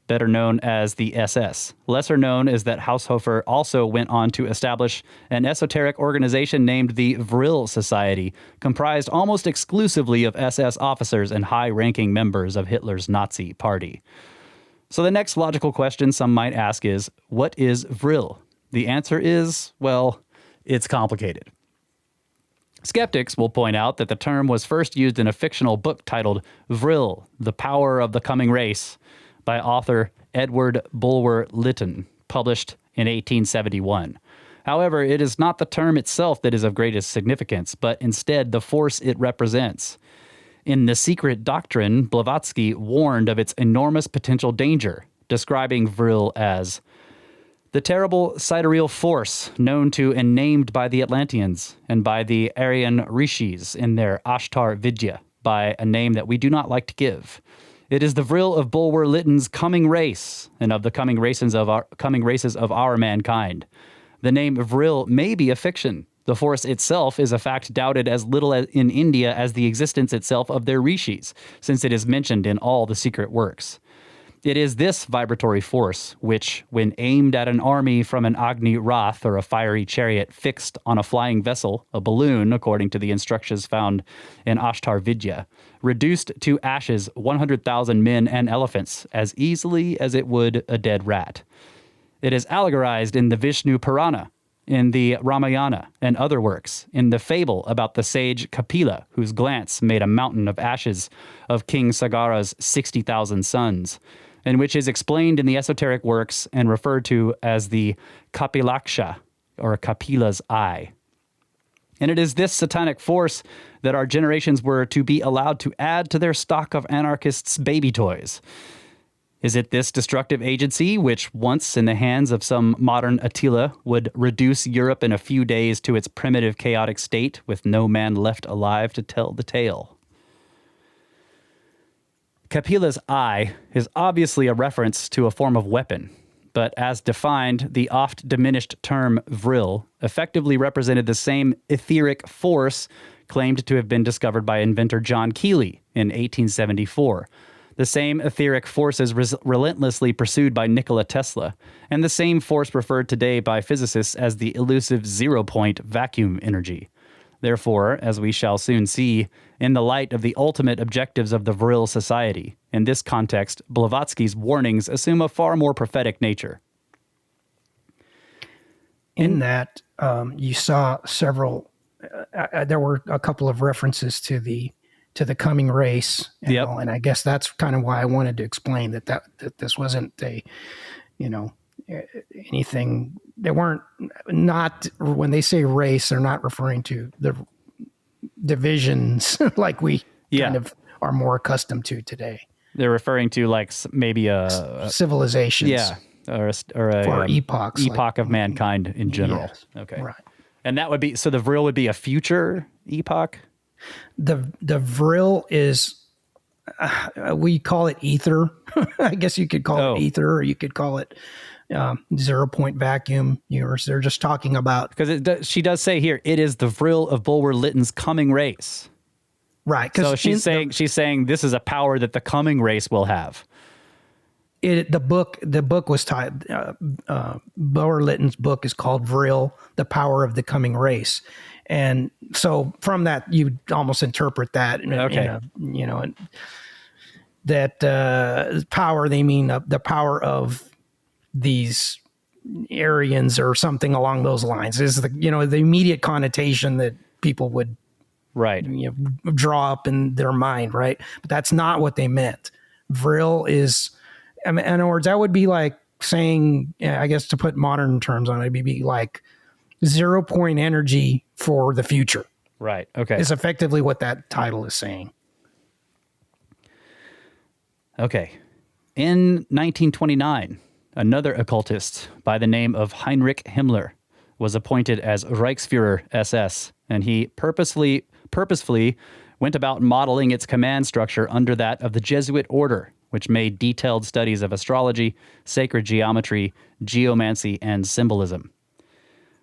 better known as the SS. Lesser known is that Haushofer also went on to establish an esoteric organization named the Vril Society, comprised almost exclusively of SS officers and high-ranking members of Hitler's Nazi party. So the next logical question some might ask is, what is Vril? The answer is, well, it's complicated. Skeptics will point out that the term was first used in a fictional book titled Vril, The Power of the Coming Race, by author Edward Bulwer Lytton, published in 1871. However, it is not the term itself that is of greatest significance, but instead the force it represents. In The Secret Doctrine, Blavatsky warned of its enormous potential danger, describing Vril as the terrible sidereal force known to and named by the Atlanteans and by the Aryan Rishis in their Ashtar Vidya by a name that we do not like to give. It is the Vril of Bulwer Lytton's coming race and of the coming races of our mankind. The name Vril may be a fiction. The force itself is a fact doubted as little in India as the existence itself of their rishis, since it is mentioned in all the secret works. It is this vibratory force which, when aimed at an army from an Agni Rath or a fiery chariot fixed on a flying vessel, a balloon, according to the instructions found in Ashtar Vidya, reduced to ashes 100,000 men and elephants as easily as it would a dead rat. It is allegorized in the Vishnu Purana, in the Ramayana and other works, in the fable about the sage Kapila, whose glance made a mountain of ashes of King Sagara's 60,000 sons, and which is explained in the esoteric works and referred to as the Kapilaksha, or Kapila's eye. And it is this satanic force that our generations were to be allowed to add to their stock of anarchists' baby toys. Is it this destructive agency which, once in the hands of some modern Attila, would reduce Europe in a few days to its primitive chaotic state with no man left alive to tell the tale? Kapila's eye is obviously a reference to a form of weapon, but as defined, the oft diminished term vril effectively represented the same etheric force claimed to have been discovered by inventor John Keely in 1874, the same etheric forces relentlessly pursued by Nikola Tesla, and the same force referred today by physicists as the elusive zero-point vacuum energy. Therefore, as we shall soon see, in the light of the ultimate objectives of the Vril Society, in this context, Blavatsky's warnings assume a far more prophetic nature. In that, you saw several, there were a couple of references to the coming race. And I guess that's kind of why I wanted to explain that this wasn't anything. They weren't, not when they say race, they're not referring to the divisions like we kind of are more accustomed to today. They're referring to like maybe a civilizations. yeah, or or epochs, epoch of mankind in general. Yes, Okay, right. And that would be so. The Vril would be a future epoch. The Vril is, we call it ether. I guess you could call it ether, or you could call it 0 point vacuum universe. They're just talking about, because she does say here it is the Vril of Bulwer Lytton's coming race. right? So she's saying this is a power that the coming race will have. The book was titled, Bulwer Lytton's book is called Vril, The Power of the Coming Race. And so from that, you almost interpret that, that power, they mean the power of these Aryans or something along those lines is the immediate connotation that people would Right. draw up in their mind. Right. But that's not what they meant. Vril is, in other words, that would be like saying, I guess to put modern terms on it, it'd be like 0 point energy for the future. Right. Okay. Is effectively what that title is saying. Okay. In 1929, another occultist by the name of Heinrich Himmler was appointed as Reichsführer SS, and he purposefully went about modeling its command structure under that of the Jesuit order, which made detailed studies of astrology, sacred geometry, geomancy, and symbolism.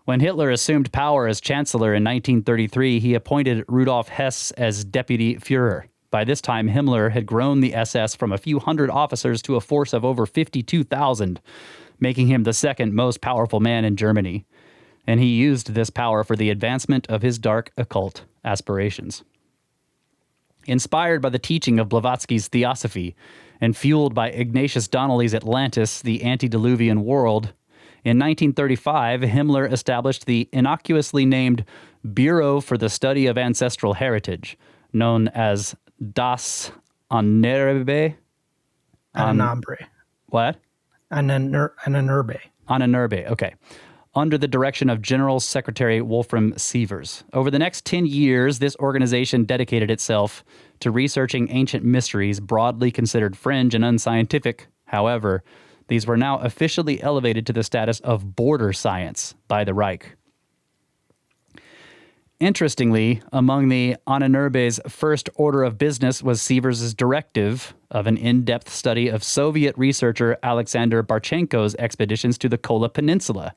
When Hitler assumed power as chancellor in 1933, he appointed Rudolf Hess as deputy Führer. By this time, Himmler had grown the SS from a few hundred officers to a force of over 52,000, making him the second most powerful man in Germany. And he used this power for the advancement of his dark occult aspirations. Inspired by the teaching of Blavatsky's Theosophy and fueled by Ignatius Donnelly's Atlantis, the Antediluvian World, in 1935, Himmler established the innocuously named Bureau for the Study of Ancestral Heritage, known as Das Anerbe. Anambre. What? Ananerbe. Ananerbe, okay. Under the direction of General Secretary Wolfram Sievers. Over the next 10 years, this organization dedicated itself to researching ancient mysteries broadly considered fringe and unscientific. However, these were now officially elevated to the status of border science by the Reich. Interestingly, among the Ananerbe's first order of business was Sievers' directive of an in-depth study of Soviet researcher Alexander Barchenko's expeditions to the Kola Peninsula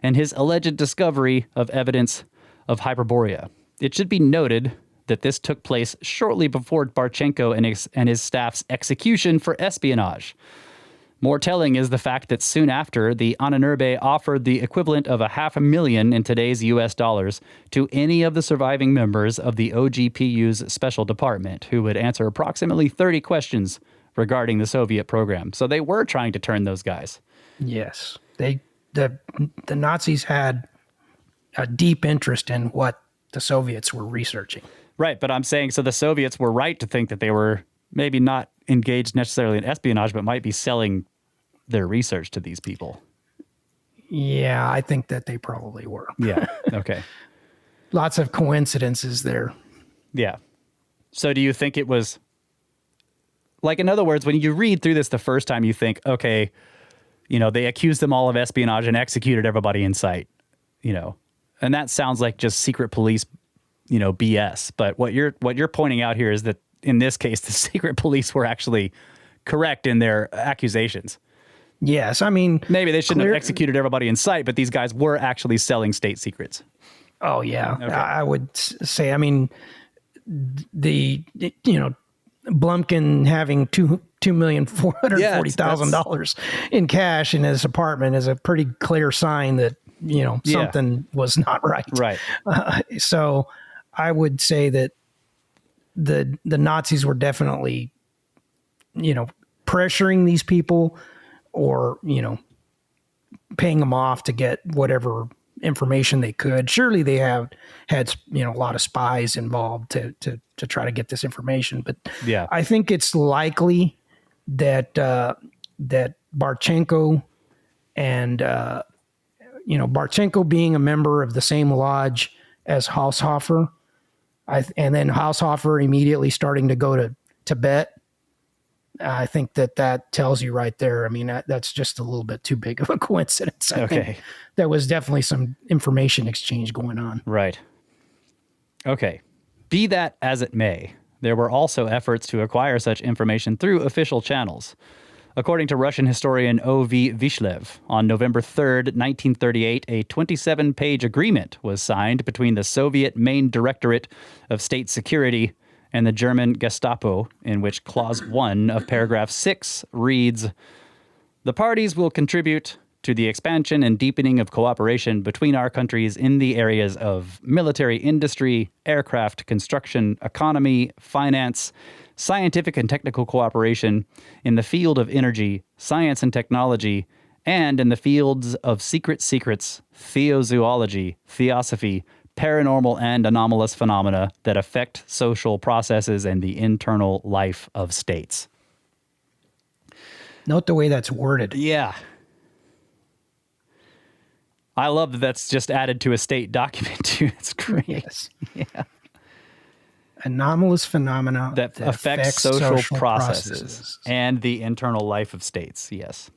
and his alleged discovery of evidence of Hyperborea. It should be noted that this took place shortly before Barchenko and his staff's execution for espionage. More telling is the fact that soon after, the Ananerbe offered the equivalent of $500,000 in today's U.S. dollars to any of the surviving members of the OGPU's special department who would answer approximately 30 questions regarding the Soviet program. So they were trying to turn those guys. Yes. The Nazis had a deep interest in what the Soviets were researching. Right, but I'm saying so the Soviets were right to think that they were maybe not engaged necessarily in espionage, but might be selling their research to these people. Yeah, I think that they probably were. Yeah, okay. Lots of coincidences there. Yeah. So do you think it was, like, in other words, when you read through this the first time, you think, okay, they accused them all of espionage and executed everybody in sight, and that sounds like just secret police, BS. But what you're pointing out here is that in this case, the secret police were actually correct in their accusations. Yes, I mean... Maybe they shouldn't have executed everybody in sight, but these guys were actually selling state secrets. Oh, yeah. Okay. I would say, the Blumkin having $2,440,000 in cash in his apartment is a pretty clear sign that, something was not right. Right. So I would say that the Nazis were definitely, pressuring these people or, paying them off to get whatever information they could. Surely they had, a lot of spies involved to try to get this information. But yeah, I think it's likely that, that Barchenko and, Barchenko being a member of the same lodge as Haushofer, and then Haushofer immediately starting to go to Tibet I think that tells you right there. I mean, that's just a little bit too big of a coincidence. I think there was definitely some information exchange going on. Right. Okay. Be that as it may, there were also efforts to acquire such information through official channels. According to Russian historian O.V. Vishlev, on November 3rd, 1938, a 27-page agreement was signed between the Soviet Main Directorate of State Security and the German Gestapo, in which Clause 1 of Paragraph 6 reads, "The parties will contribute to the expansion and deepening of cooperation between our countries in the areas of military industry, aircraft construction, economy, finance, scientific and technical cooperation, in the field of energy, science and technology, and in the fields of secrets, theozoology, theosophy, paranormal and anomalous phenomena that affect social processes and the internal life of states." Note the way that's worded. Yeah. I love that that's just added to a state document, too. It's great. Yes. Yeah. Anomalous phenomena That affects social processes and the internal life of states, yes.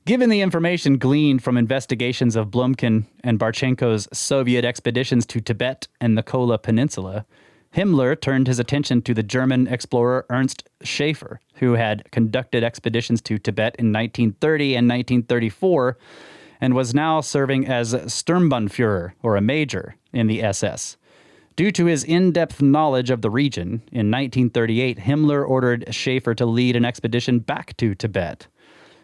Given the information gleaned from investigations of Blumkin and Barchenko's Soviet expeditions to Tibet and the Kola Peninsula, Himmler turned his attention to the German explorer Ernst Schaefer, who had conducted expeditions to Tibet in 1930 and 1934 and was now serving as Sturmbannführer, or a major, in the SS. Due to his in-depth knowledge of the region, in 1938, Himmler ordered Schaefer to lead an expedition back to Tibet.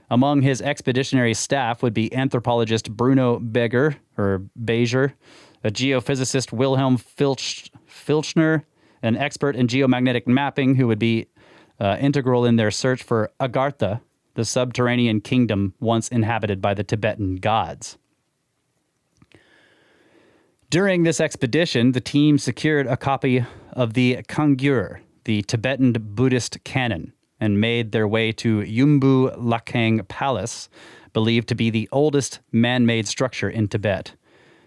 Among his expeditionary staff would be anthropologist Bruno Beger, a geophysicist Wilhelm Filchner, an expert in geomagnetic mapping who would be integral in their search for Agartha, the subterranean kingdom once inhabited by the Tibetan gods. During this expedition, the team secured a copy of the Kangyur, the Tibetan Buddhist canon, and made their way to Yumbu Lakang Palace, believed to be the oldest man-made structure in Tibet.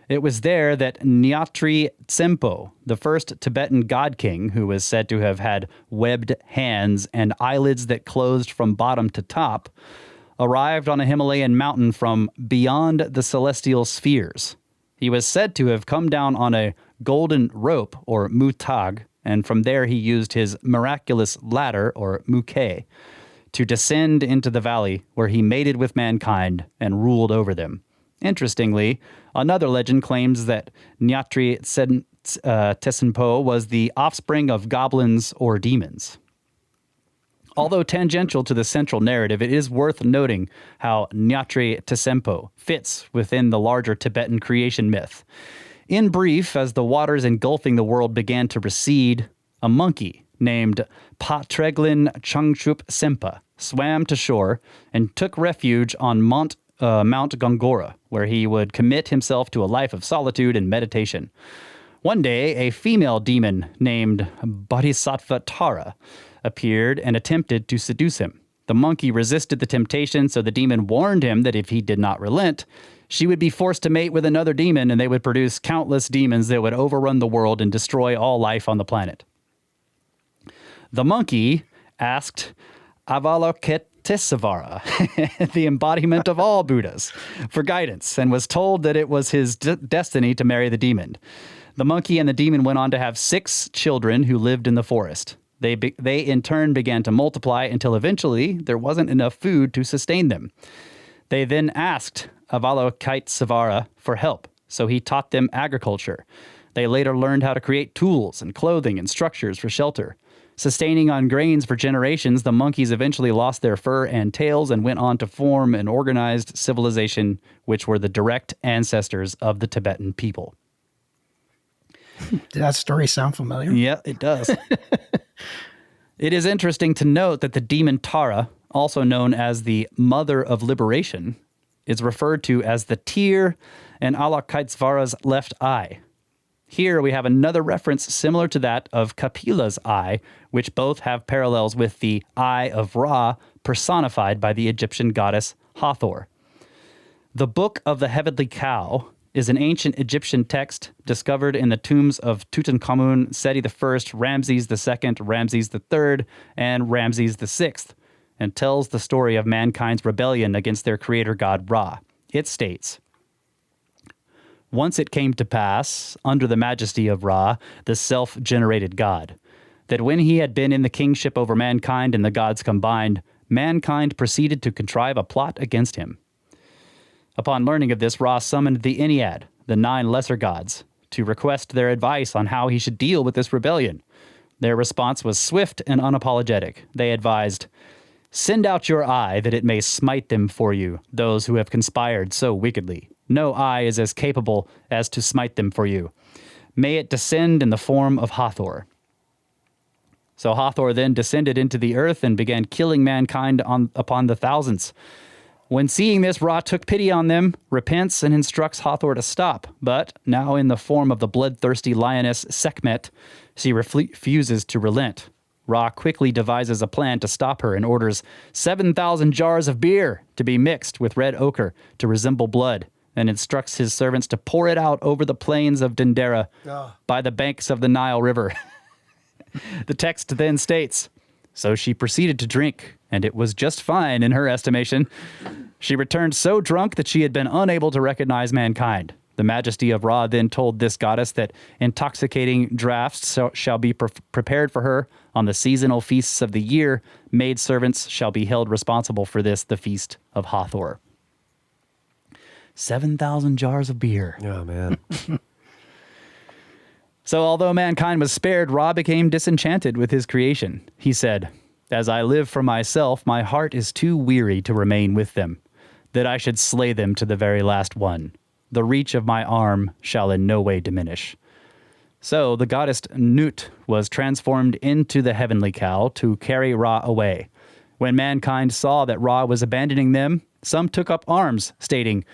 It was there that Nyatri Tsempo, the first Tibetan god king, who was said to have had webbed hands and eyelids that closed from bottom to top, arrived on a Himalayan mountain from beyond the celestial spheres. He was said to have come down on a golden rope, or mutag, and from there he used his miraculous ladder, or muke, to descend into the valley where he mated with mankind and ruled over them. Interestingly, another legend claims that Nyatri Tsempo was the offspring of goblins or demons. Although tangential to the central narrative, it is worth noting how Nyatri Tsempo fits within the larger Tibetan creation myth. In brief, as the waters engulfing the world began to recede, a monkey named Patreglin Changchup Sempa swam to shore and took refuge on Mount Gongora, where he would commit himself to a life of solitude and meditation. One day, a female demon named Bodhisattva Tara appeared and attempted to seduce him. The monkey resisted the temptation, so the demon warned him that if he did not relent, she would be forced to mate with another demon, and they would produce countless demons that would overrun the world and destroy all life on the planet. The monkey asked Avalokitesvara, the embodiment of all Buddhas, for guidance, and was told that it was his destiny to marry the demon. The monkey and the demon went on to have 6 children who lived in the forest. They in turn began to multiply until eventually there wasn't enough food to sustain them. They then asked Avalokitesvara for help, so he taught them agriculture. They later learned how to create tools and clothing and structures for shelter. Sustaining on grains for generations, the monkeys eventually lost their fur and tails and went on to form an organized civilization, which were the direct ancestors of the Tibetan people. Did that story sound familiar? Yeah, it does. It is interesting to note that the demon Tara, also known as the Mother of Liberation, is referred to as the tear in Avalokitesvara's left eye. Here we have another reference similar to that of Kapila's eye, which both have parallels with the Eye of Ra personified by the Egyptian goddess Hathor. The Book of the Heavenly Cow is an ancient Egyptian text discovered in the tombs of Tutankhamun, Seti I, Ramses II, Ramses III, and Ramses VI, and tells the story of mankind's rebellion against their creator god Ra. It states, "Once it came to pass, under the majesty of Ra, the self-generated god, that when he had been in the kingship over mankind and the gods combined, mankind proceeded to contrive a plot against him. Upon learning of this, Ra summoned the Ennead, the 9 lesser gods, to request their advice on how he should deal with this rebellion. Their response was swift and unapologetic. They advised, 'Send out your eye that it may smite them for you, those who have conspired so wickedly. No eye is as capable as to smite them for you. May it descend in the form of Hathor.' So Hathor then descended into the earth and began killing mankind upon the thousands. When seeing this, Ra took pity on them, repents, and instructs Hathor to stop. But now in the form of the bloodthirsty lioness Sekhmet, she refuses to relent. Ra quickly devises a plan to stop her and orders 7,000 jars of beer to be mixed with red ochre to resemble blood, and instructs his servants to pour it out over the plains of Dendera by the banks of the Nile River." The text then states, "So she proceeded to drink, and it was just fine in her estimation. She returned so drunk that she had been unable to recognize mankind. The majesty of Ra then told this goddess that intoxicating draughts shall be prepared for her on the seasonal feasts of the year. Maid servants shall be held responsible for this, the feast of Hathor." 7,000 jars of beer. Oh, man. So although mankind was spared, Ra became disenchanted with his creation. He said, "As I live for myself, my heart is too weary to remain with them, that I should slay them to the very last one. The reach of my arm shall in no way diminish." So the goddess Nut was transformed into the heavenly cow to carry Ra away. When mankind saw that Ra was abandoning them, some took up arms, stating,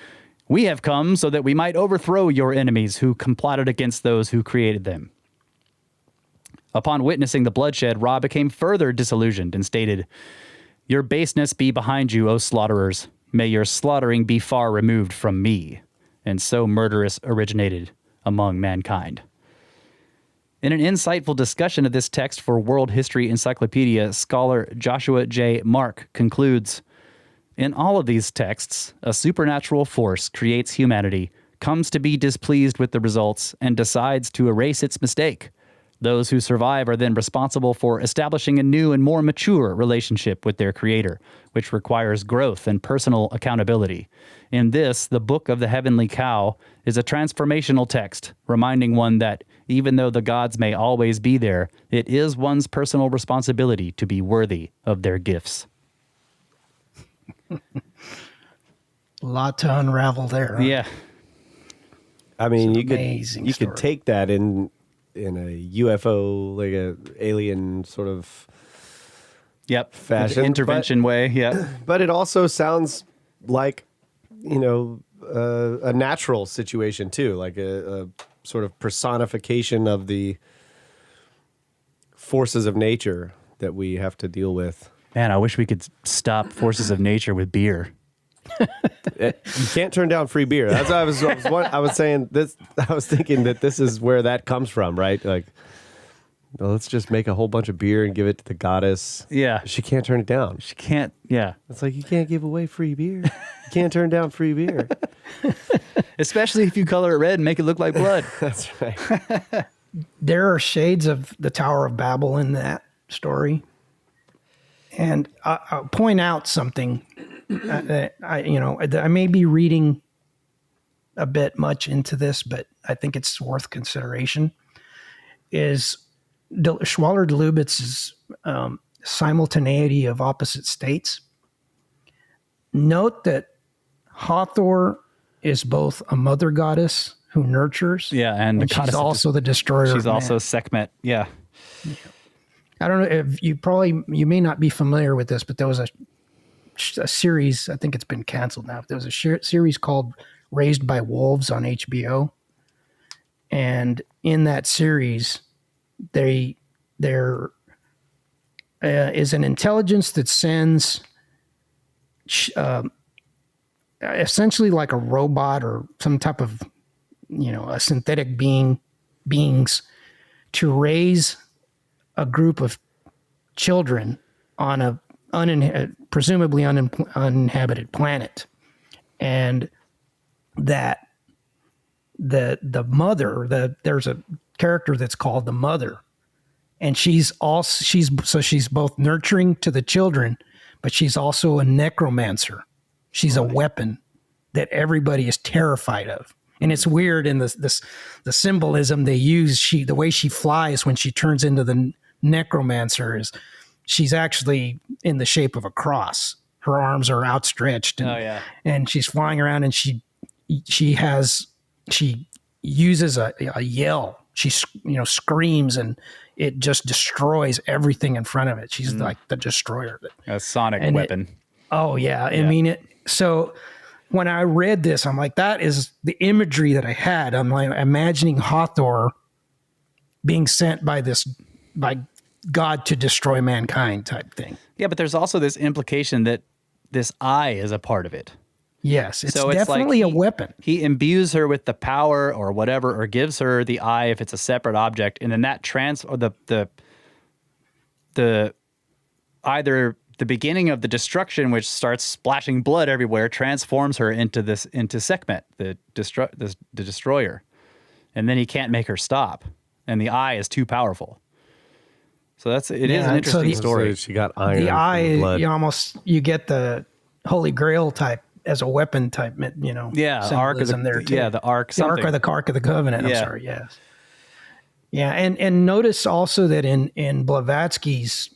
"We have come so that we might overthrow your enemies who plotted against those who created them." Upon witnessing the bloodshed, Ra became further disillusioned and stated, "Your baseness be behind you, O slaughterers. May your slaughtering be far removed from me." And so murderous originated among mankind. In an insightful discussion of this text for World History Encyclopedia, scholar Joshua J. Mark concludes, "In all of these texts, a supernatural force creates humanity, comes to be displeased with the results, and decides to erase its mistake. Those who survive are then responsible for establishing a new and more mature relationship with their creator, which requires growth and personal accountability. In this, the Book of the Heavenly Cow is a transformational text, reminding one that even though the gods may always be there, it is one's personal responsibility to be worthy of their gifts." A lot to unravel there. Huh? Yeah. I mean, you amazing could story. take that in a UFO, like a alien sort of Yep. fashion, The intervention way. Yeah. but it also sounds like, a natural situation too, like a sort of personification of the forces of nature that we have to deal with. Man, I wish we could stop forces of nature with beer. You can't turn down free beer. That's what I was saying. This, I was thinking that this is where that comes from, right? Like, well, let's just make a whole bunch of beer and give it to the goddess. Yeah. She can't turn it down. She can't. Yeah. It's like, you can't give away free beer. You can't turn down free beer. Especially if you color it red and make it look like blood. That's right. There are shades of the Tower of Babel in that story. And I'll point out something that I may be reading a bit much into this, but I think it's worth consideration. Is Schwaller de Lubitz's simultaneity of opposite states. Note that Hathor is both a mother goddess who nurtures, and she's also the destroyer. She's of also man. Sekhmet. Yeah. I don't know if you may not be familiar with this, but there was a series. I think it's been canceled now. There was a series called Raised by Wolves on HBO, and in that series, there is an intelligence that sends essentially like a robot or some type of a synthetic beings to raise a group of children on a presumably uninhabited planet, and that the mother, there's a character that's called the mother, and she's both nurturing to the children, but she's also a necromancer. She's a weapon that everybody is terrified of. And it's weird in the symbolism they use. The way she flies when she turns into the necromancer is she's actually in the shape of a cross. Her arms are outstretched, and she's flying around, and she uses a yell. She screams, and it just destroys everything in front of it. She's like the destroyer. A sonic weapon. I mean, so when I read this, I'm like, that is the imagery that I had. I'm like imagining Hathor being sent by God to destroy mankind type thing. Yeah, but there's also this implication that this eye is a part of it. Yes, it's definitely a weapon. He imbues her with the power or whatever, or gives her the eye if it's a separate object, and then that either the beginning of the destruction, which starts splashing blood everywhere, transforms her into Sekhmet, the destroyer, and then he can't make her stop, and the eye is too powerful. So it is an interesting story. So she got iron. The eye, blood. you get the Holy Grail type as a weapon type, Ark of the the Ark, something. The Ark of the Covenant. I'm sorry, yes. Yeah, and notice also that in Blavatsky's,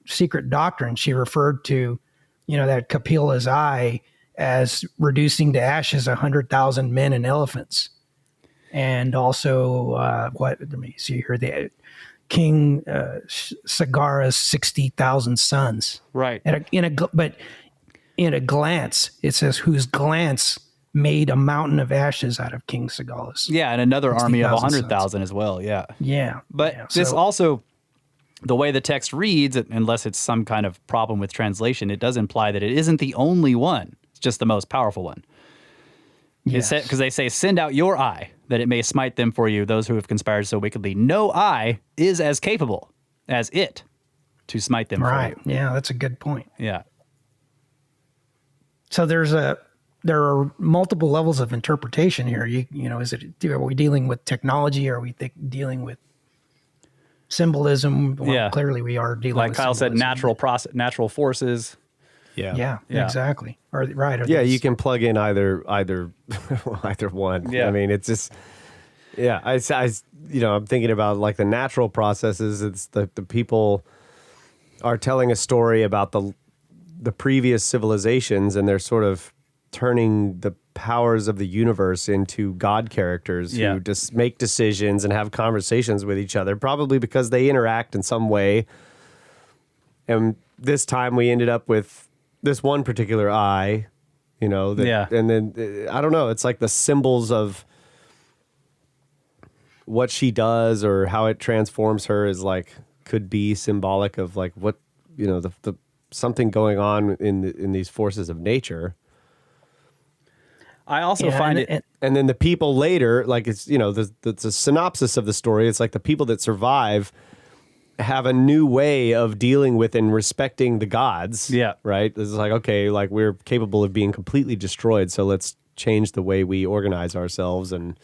Secret Doctrine, she referred to, that Kapila's eye as reducing to ashes 100,000 men and elephants, and also let me see here, the King Sagara's 60,000 sons. Right. But in a glance, it says whose glance made a mountain of ashes out of King Sagala's. Yeah, and another army of 100,000 as well. Yeah. Yeah. But this also, the way the text reads, unless it's some kind of problem with translation, it does imply that it isn't the only one. It's just the most powerful one. Yes. Because they say, send out your eye, that it may smite them for you, those who have conspired so wickedly. No eye is as capable as it to smite them for you. Right. Yeah, that's a good point. Yeah. So there are multiple levels of interpretation here. Are we dealing with technology? Or are we dealing with symbolism? Well, clearly we are dealing with, like Kyle said, natural forces. Yeah, exactly. You can plug in either one. Yeah. I mean, it's just, I'm thinking about like the natural processes. It's the people are telling a story about the previous civilizations, and they're sort of turning the powers of the universe into God characters who just make decisions and have conversations with each other, probably because they interact in some way. And this time we ended up with this one particular eye, and then I don't know, it's like the symbols of what she does or how it transforms her is like, could be symbolic of like what, the something going on in these forces of nature. I also find it, and then the people later, like it's, the synopsis of the story. It's like the people that survive have a new way of dealing with and respecting the gods. Yeah. Right. It's like, okay, like we're capable of being completely destroyed. So let's change the way we organize ourselves and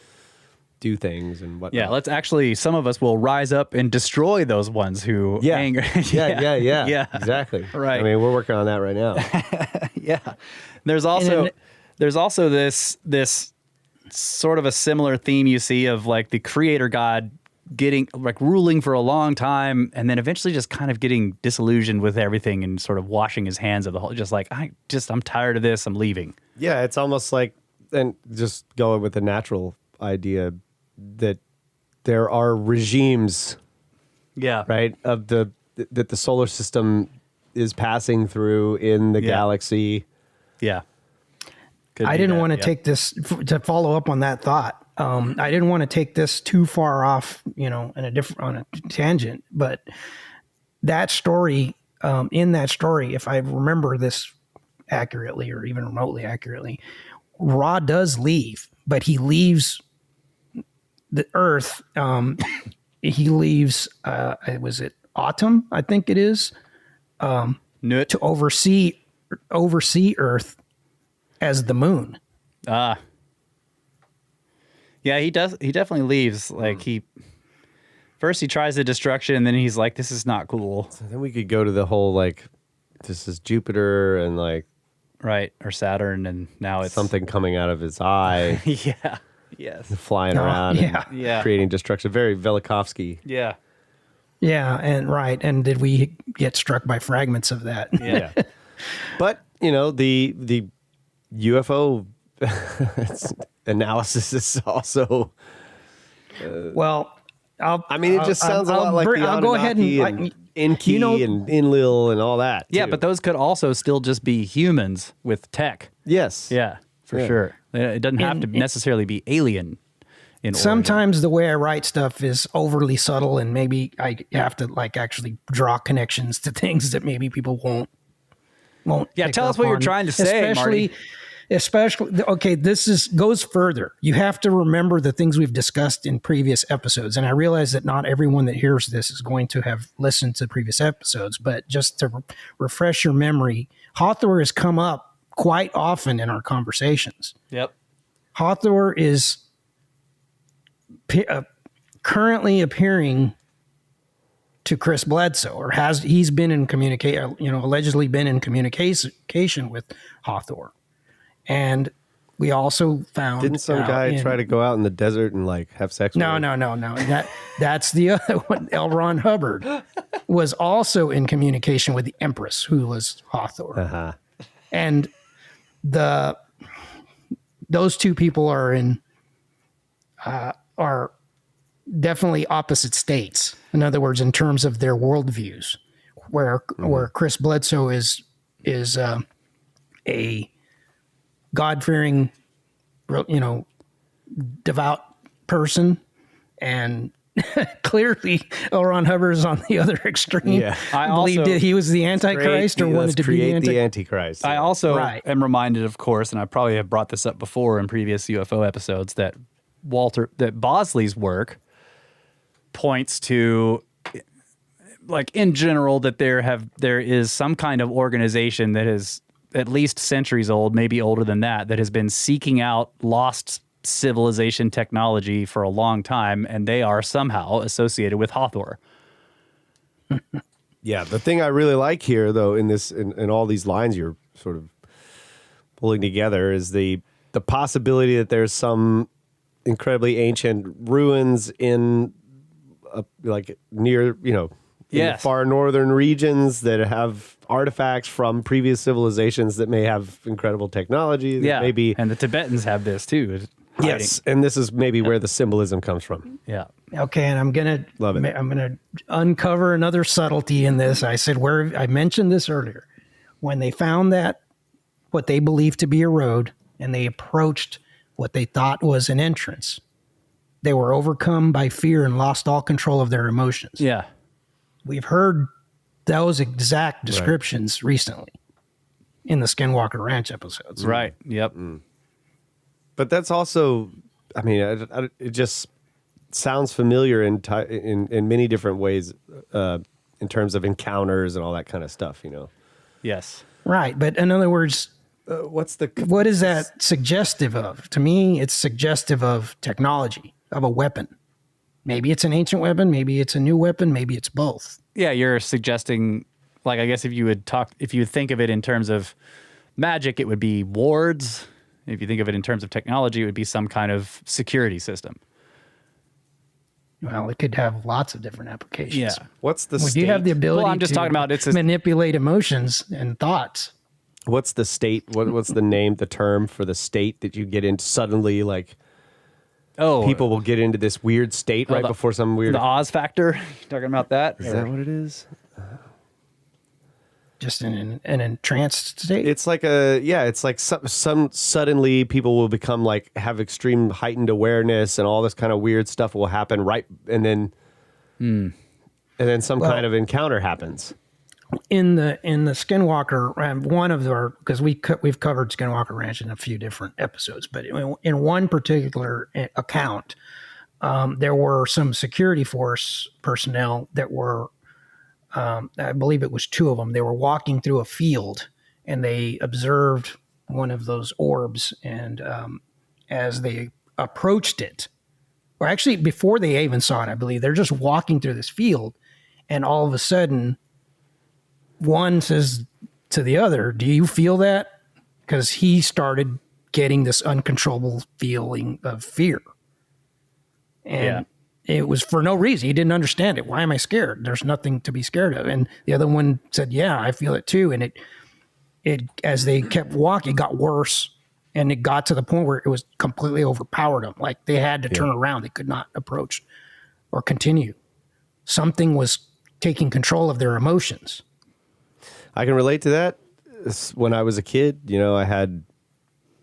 do things and whatnot. Yeah. Let's actually, some of us will rise up and destroy those ones who anger. Yeah. Exactly. Right. I mean, we're working on that right now. Yeah. There's also this sort of a similar theme you see of like the creator God getting like ruling for a long time and then eventually just kind of getting disillusioned with everything and sort of washing his hands of the whole, just like, I'm tired of this. I'm leaving. Yeah. It's almost like, and just going with the natural idea that there are regimes. Yeah. Right. Of that the solar system is passing through in the galaxy. Yeah. I didn't want to take this to follow up on that thought. I didn't want to take this too far off, on a tangent, but that story, in that story, if I remember this accurately or even remotely accurately, Ra does leave, but he leaves the Earth. He leaves. Was it autumn? I think it is to oversee Earth as the moon. Yeah, he does. He definitely leaves. Like first he tries the destruction, and then he's like, "This is not cool." So then we could go to the whole like, this is Jupiter and like, right, or Saturn, and now it's something coming out of his eye, yeah, yes, flying around, yeah, creating destruction. Very Velikovsky. yeah, yeah, and right. And did we get struck by fragments of that? yeah. But the UFO analysis is also. Well, it just sounds a lot like the I'll go ahead and Enki and Enlil and all that. Yeah, too. but those could also still just be humans with tech. Yes. Yeah, for sure. It doesn't have to necessarily be alien. Sometimes the way I write stuff is overly subtle, and maybe I have to actually draw connections to things that maybe people won't. Yeah, tell us what you're trying to say, Marty. Especially, okay, goes further. You have to remember the things we've discussed in previous episodes. And I realize that not everyone that hears this is going to have listened to previous episodes, but just to refresh your memory, Hathor has come up quite often in our conversations. Yep. Hathor is currently appearing to Chris Bledsoe, or he's been in allegedly been in communication with Hathor. And we also found... Didn't some guy try to go out in the desert and have sex with her? No. That's the other one. L. Ron Hubbard was also in communication with the Empress, who was Hathor. Uh-huh. And those two people are definitely opposite states. In other words, in terms of their worldviews, where Chris Bledsoe is a God-fearing, devout person, and clearly L. Ron Hubbard is on the other extreme. Yeah. I believed also he was the Antichrist, or wanted to be the Antichrist. I also am reminded, of course, and I probably have brought this up before in previous UFO episodes, that Bosley's work points to, in general, that there is some kind of organization that is at least centuries old, maybe older than that has been seeking out lost civilization technology for a long time, and they are somehow associated with Hathor. Yeah, the thing I really like here, though, in all these lines you're sort of pulling together, is the possibility that there's some incredibly ancient ruins in near, in the far northern regions that have artifacts from previous civilizations that may have incredible technology. Yeah, maybe, and the Tibetans have this too. Yes, and this is maybe where the symbolism comes from. Yeah. Okay, and I'm gonna uncover another subtlety in this. I mentioned this earlier. When they found what they believed to be a road, and they approached what they thought was an entrance, they were overcome by fear and lost all control of their emotions. Yeah. We've heard those exact descriptions recently in the Skinwalker Ranch episodes. Right. Yep. But that's also, it just sounds familiar in many different ways in terms of encounters and all that kind of stuff, Yes. Right. But in other words, what is that suggestive of? To me, it's suggestive of technology, of a weapon. Maybe it's an ancient weapon, maybe it's a new weapon, maybe it's both. Yeah, you're suggesting, I guess if you would think of it in terms of magic, it would be wards. If you think of it in terms of technology, it would be some kind of security system. Well, it could have lots of different applications. Yeah. What's the state? You have the ability I'm just talking about manipulate emotions and thoughts. What's the state? What's the term for the state that you get into suddenly, people will get into this weird state before some weird... The Oz factor? You talking about that? Is that what it is? Just in an entranced state? It's some suddenly people will become have extreme heightened awareness, and all this kind of weird stuff will happen and then some kind of encounter happens. In the Skinwalker, one of because we've covered Skinwalker Ranch in a few different episodes, but in one particular account, there were some security force personnel that were, I believe it was 2 of them. They were walking through a field and they observed one of those orbs. And as they approached it, or actually before they even saw it, I believe, they're just walking through this field. And all of a sudden, one says to the other, "Do you feel that?" Because he started getting this uncontrollable feeling of fear. And it was for no reason. He didn't understand it. Why am I scared? There's nothing to be scared of. And the other one said, "Yeah, I feel it too." And it as they kept walking, it got worse. And it got to the point where it was completely overpowered them. Like they had to turn around. They could not approach or continue. Something was taking control of their emotions. I can relate to that. When I was a kid, I had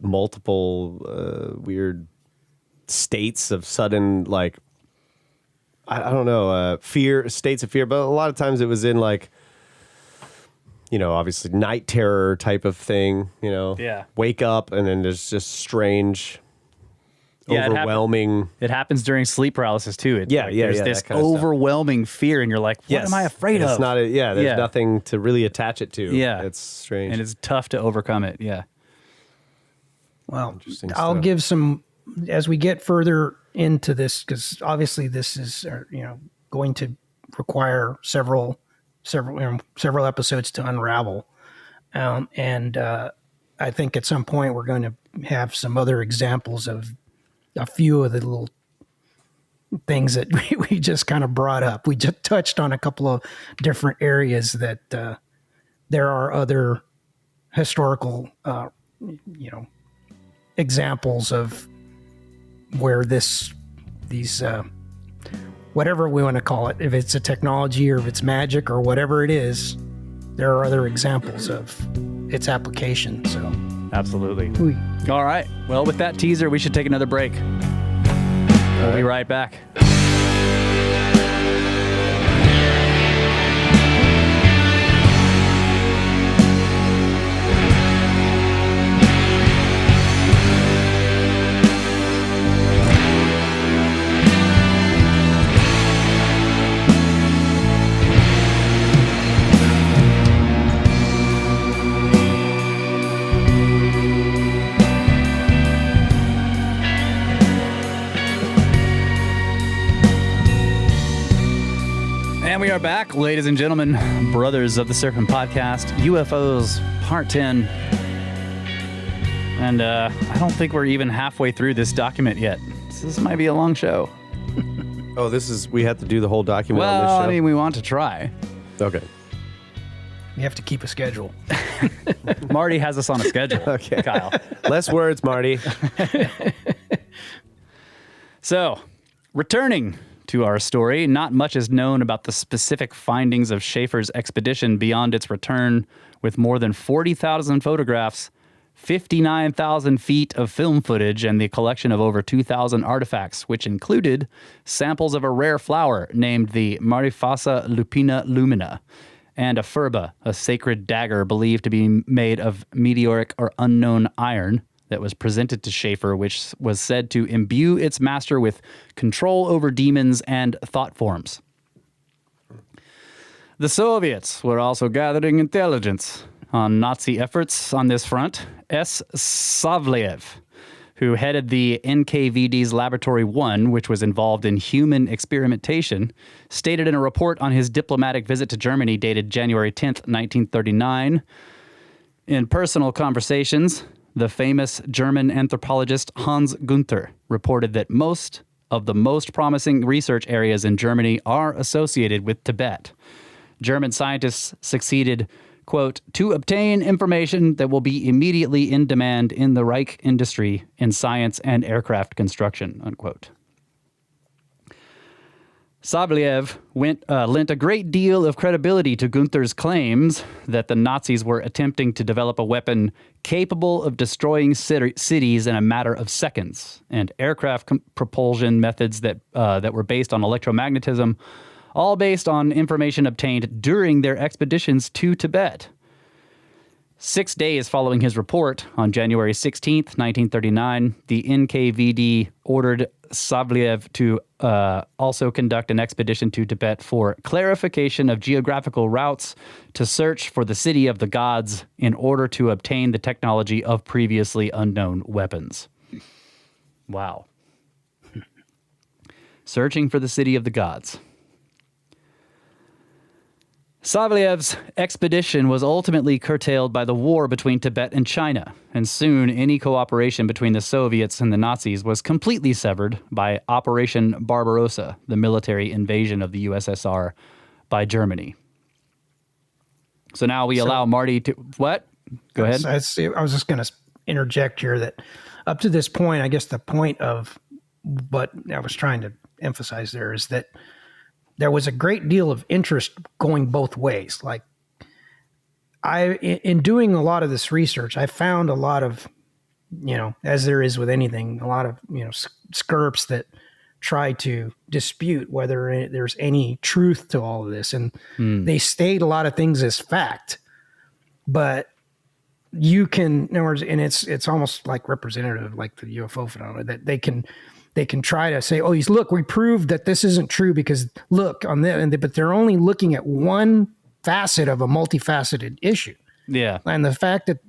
multiple weird states of sudden, like, I don't know, states of fear. But a lot of times it was in like, obviously night terror type of thing, wake up and then there's just strange, overwhelming. It happens during sleep paralysis too. There's this overwhelming fear and you're like, what am I afraid of? It's not there's nothing to really attach it to. Yeah. It's strange. And it's tough to overcome it. Yeah. Well, I'll give some, as we get further into this, because obviously this is, going to require several episodes to unravel. And I think at some point we're going to have some other examples of a few of the little things that we just kind of brought up. We just touched on a couple of different areas that there are other historical, examples of where these whatever we want to call it, if it's a technology or if it's magic or whatever it is, there are other examples of its application. So, absolutely. All right. Well, with that teaser, we should take another break. We'll be right back. And we are back, ladies and gentlemen, brothers of the Serpent Podcast, UFOs, Part 10. And I don't think we're even halfway through this document yet. This might be a long show. Oh, we have to do the whole document on this show? Well, I mean, we want to try. Okay. You have to keep a schedule. Marty has us on a schedule. Okay. Kyle. Less words, Marty. So, returning to our story, not much is known about the specific findings of Schaefer's expedition beyond its return with more than 40,000 photographs, 59,000 feet of film footage, and the collection of over 2,000 artifacts, which included samples of a rare flower named the Marifasa lupina lumina, and a furba, a sacred dagger believed to be made of meteoric or unknown iron, that was presented to Schaefer, which was said to imbue its master with control over demons and thought forms. The Soviets were also gathering intelligence on Nazi efforts on this front. S. Savliev, who headed the NKVD's Laboratory 1, which was involved in human experimentation, stated in a report on his diplomatic visit to Germany dated January 10th, 1939, in personal conversations, the famous German anthropologist Hans Gunther reported that most of the most promising research areas in Germany are associated with Tibet. German scientists succeeded, quote, to obtain information that will be immediately in demand in the Reich industry in science and aircraft construction, unquote. Savliev lent a great deal of credibility to Gunther's claims that the Nazis were attempting to develop a weapon capable of destroying cities in a matter of seconds, and aircraft propulsion methods that were based on electromagnetism, all based on information obtained during their expeditions to Tibet. 6 days following his report, on January 16th, 1939, the NKVD ordered Saveliev to also conduct an expedition to Tibet for clarification of geographical routes to search for the city of the gods in order to obtain the technology of previously unknown weapons. Wow. Searching for the city of the gods. Savaliev's expedition was ultimately curtailed by the war between Tibet and China, and soon any cooperation between the Soviets and the Nazis was completely severed by Operation Barbarossa, the military invasion of the USSR by Germany. So now we allow Marty to... What? Go ahead. I was just going to interject here that up to this point, I guess the point of what I was trying to emphasize there is that there was a great deal of interest going both ways. Like in doing a lot of this research, I found a lot of, as there is with anything, a lot of, skirps that try to dispute whether there's any truth to all of this. And they state a lot of things as fact, but you can, in other words, and it's almost like representative, like the UFO phenomenon, that they can try to say, look, we proved that this isn't true because look on that, but they're only looking at one facet of a multifaceted issue. Yeah. And the fact that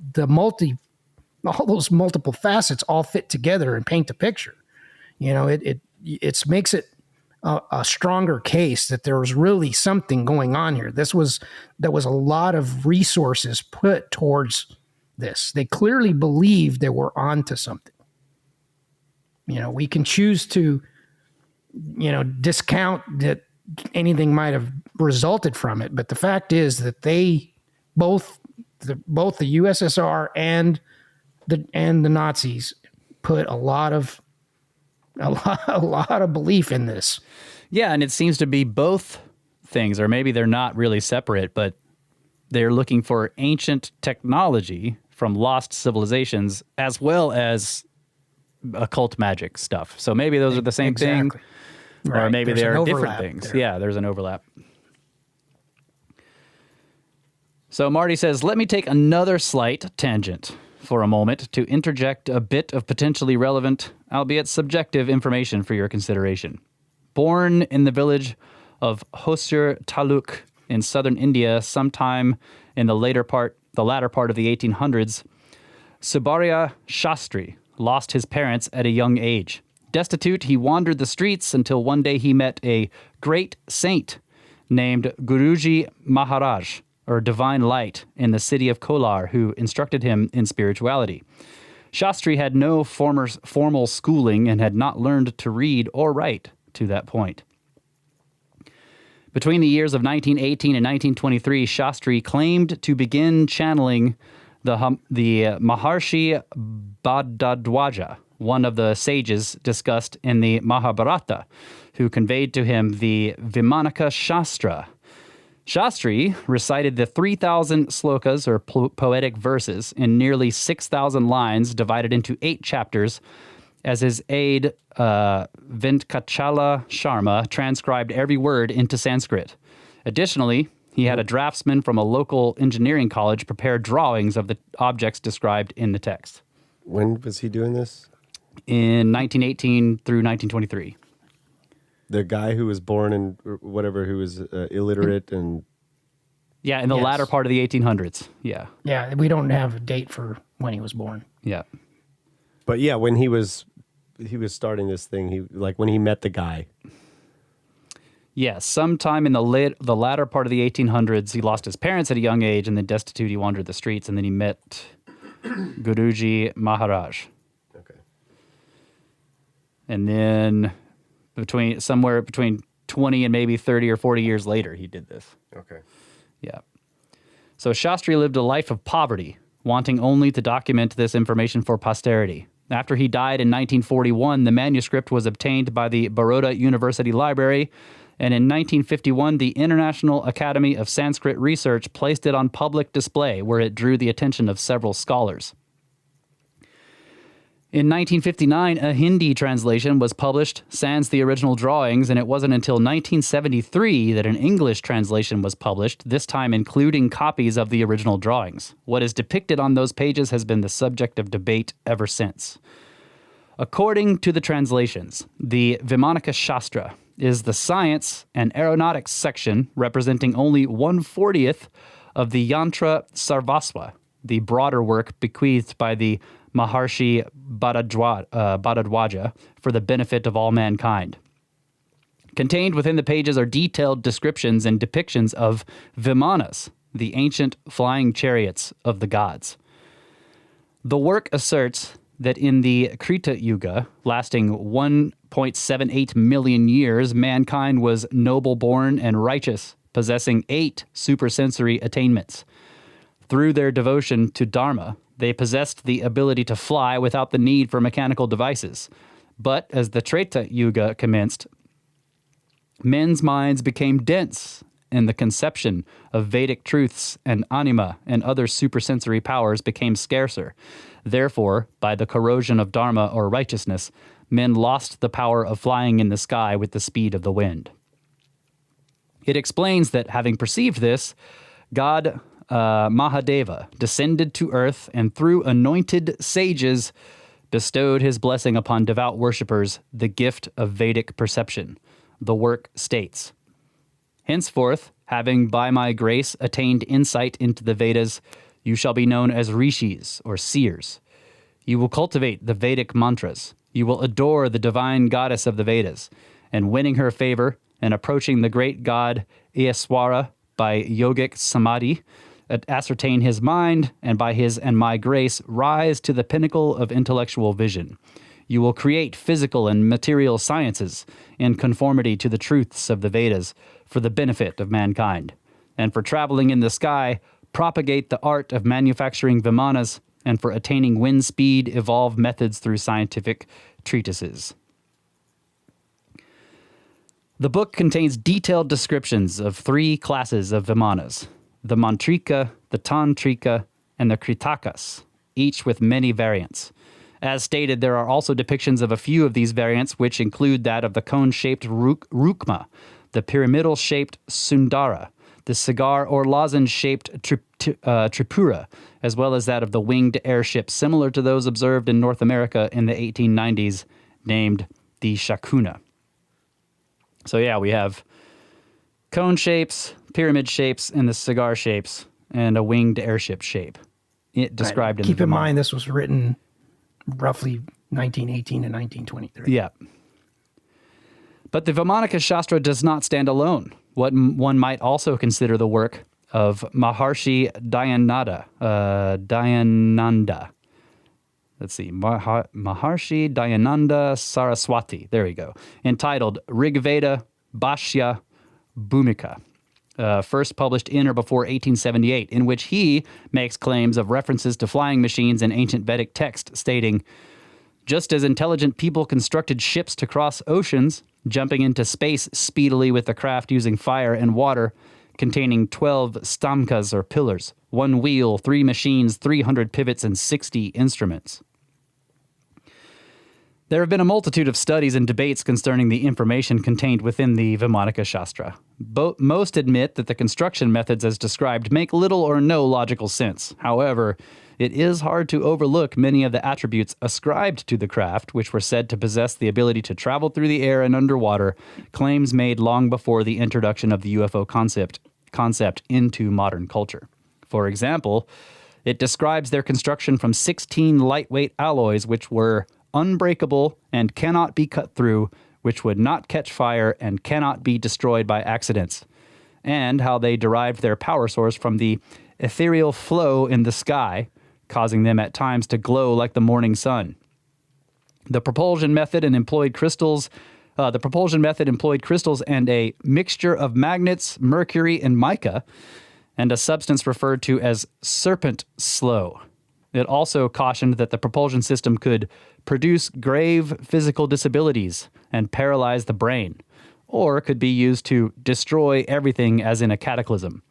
all those multiple facets all fit together and paint a picture, it makes it a stronger case that there was really something going on here. There was a lot of resources put towards this. They clearly believed they were onto something. We can choose to, discount that anything might have resulted from it. But the fact is that they both the USSR and the Nazis put a lot of belief in this. Yeah, and it seems to be both things, or maybe they're not really separate, but they're looking for ancient technology from lost civilizations as well as occult magic stuff. So maybe those are the same thing, right. Or maybe There's they're different things. there. Yeah, there's an overlap. So Marty says, let me take another slight tangent for a moment to interject a bit of potentially relevant, albeit subjective information for your consideration. Born in the village of Hosur Taluk in southern India sometime in the latter part of the 1800s, Subbarya Shastri lost his parents at a young age. Destitute, he wandered the streets until one day he met a great saint named Guruji Maharaj, or Divine Light, in the city of Kolar, who instructed him in spirituality. Shastri had no formal schooling and had not learned to read or write to that point. Between the years of 1918 and 1923, Shastri claimed to begin channeling the Maharshi Bharadwaja, one of the sages discussed in the Mahabharata, who conveyed to him the Vimanaka Shastra. Shastri recited the 3,000 slokas, or poetic verses, in nearly 6,000 lines divided into 8 chapters, as his aide, Venkachala Sharma, transcribed every word into Sanskrit. Additionally, he had a draftsman from a local engineering college prepare drawings of the objects described in the text. When was he doing this? In 1918 through 1923. The guy who was born in whatever, who was illiterate and... Yeah, in the latter part of the 1800s. Yeah. Yeah, we don't have a date for when he was born. Yeah. But yeah, when he was starting this thing, when he met the guy. Yeah, sometime in the latter part of the 1800s, he lost his parents at a young age, and then destitute, he wandered the streets, and then he met Guruji Maharaj. Okay. And then somewhere between 20 and maybe 30 or 40 years later, he did this. Okay. Yeah. So Shastri lived a life of poverty, wanting only to document this information for posterity. After he died in 1941, the manuscript was obtained by the Baroda University Library, and in 1951, the International Academy of Sanskrit Research placed it on public display, where it drew the attention of several scholars. In 1959, a Hindi translation was published sans the original drawings, and it wasn't until 1973 that an English translation was published, this time including copies of the original drawings. What is depicted on those pages has been the subject of debate ever since. According to the translations, the Grimerica Shastra is the science and aeronautics section representing only 1/40th of the Yantra Sarvasva, the broader work bequeathed by the Maharshi Bharadwaja for the benefit of all mankind. Contained within the pages are detailed descriptions and depictions of Vimanas, the ancient flying chariots of the gods. The work asserts that in the Krita Yuga, lasting 1.78 million years, mankind was noble-born and righteous, possessing 8 supersensory attainments. Through their devotion to Dharma, they possessed the ability to fly without the need for mechanical devices. But as the Treta Yuga commenced, men's minds became dense, and the conception of Vedic truths and anima and other supersensory powers became scarcer. Therefore, by the corrosion of Dharma or righteousness, men lost the power of flying in the sky with the speed of the wind. It explains that, having perceived this, God Mahadeva descended to earth and through anointed sages bestowed his blessing upon devout worshippers, the gift of Vedic perception. The work states, henceforth, having by my grace attained insight into the Vedas, you shall be known as rishis or seers. You will cultivate the Vedic mantras. You will adore the divine goddess of the Vedas, and winning her favor and approaching the great god Iyaswara by yogic samadhi, ascertain his mind, and by his and my grace rise to the pinnacle of intellectual vision. You will create physical and material sciences in conformity to the truths of the Vedas for the benefit of mankind. And for traveling in the sky, propagate the art of manufacturing vimanas, and for attaining wind speed, evolve methods through scientific treatises. The book contains detailed descriptions of 3 classes of vimanas: the mantrika, the tantrika, and the kritakas, each with many variants. As stated, there are also depictions of a few of these variants, which include that of the cone-shaped rukma, the pyramidal-shaped sundara, the cigar or lozenge-shaped tripura, as well as that of the winged airship similar to those observed in North America in the 1890s, named the shakuna. So yeah, we have cone shapes, pyramid shapes, and the cigar shapes, and a winged airship shape. It described in the Keep in mind, this was written roughly 1918 and 1923. Yeah. But the Grimerica Shastra does not stand alone. What one might also consider the work of Maharshi Dayananda. Let's see, Maharshi Dayananda Saraswati. There we go. Entitled Rigveda Bhashya Bhumika. First published in or before 1878, in which he makes claims of references to flying machines in ancient Vedic text, stating, just as intelligent people constructed ships to cross oceans, jumping into space speedily with the craft using fire and water, containing 12 stamkas or pillars, 1 wheel, 3 machines, 300 pivots, and 60 instruments. There have been a multitude of studies and debates concerning the information contained within the Grimerica Shastra. Most admit that the construction methods as described make little or no logical sense. However, it is hard to overlook many of the attributes ascribed to the craft, which were said to possess the ability to travel through the air and underwater, claims made long before the introduction of the UFO concept into modern culture. For example, it describes their construction from 16 lightweight alloys which were unbreakable and cannot be cut through, which would not catch fire and cannot be destroyed by accidents, and how they derived their power source from the ethereal flow in the sky, causing them at times to glow like the morning sun. The propulsion method employed crystals and a mixture of magnets, mercury, and mica, and a substance referred to as serpent slow. It also cautioned that the propulsion system could produce grave physical disabilities and paralyze the brain, or could be used to destroy everything as in a cataclysm.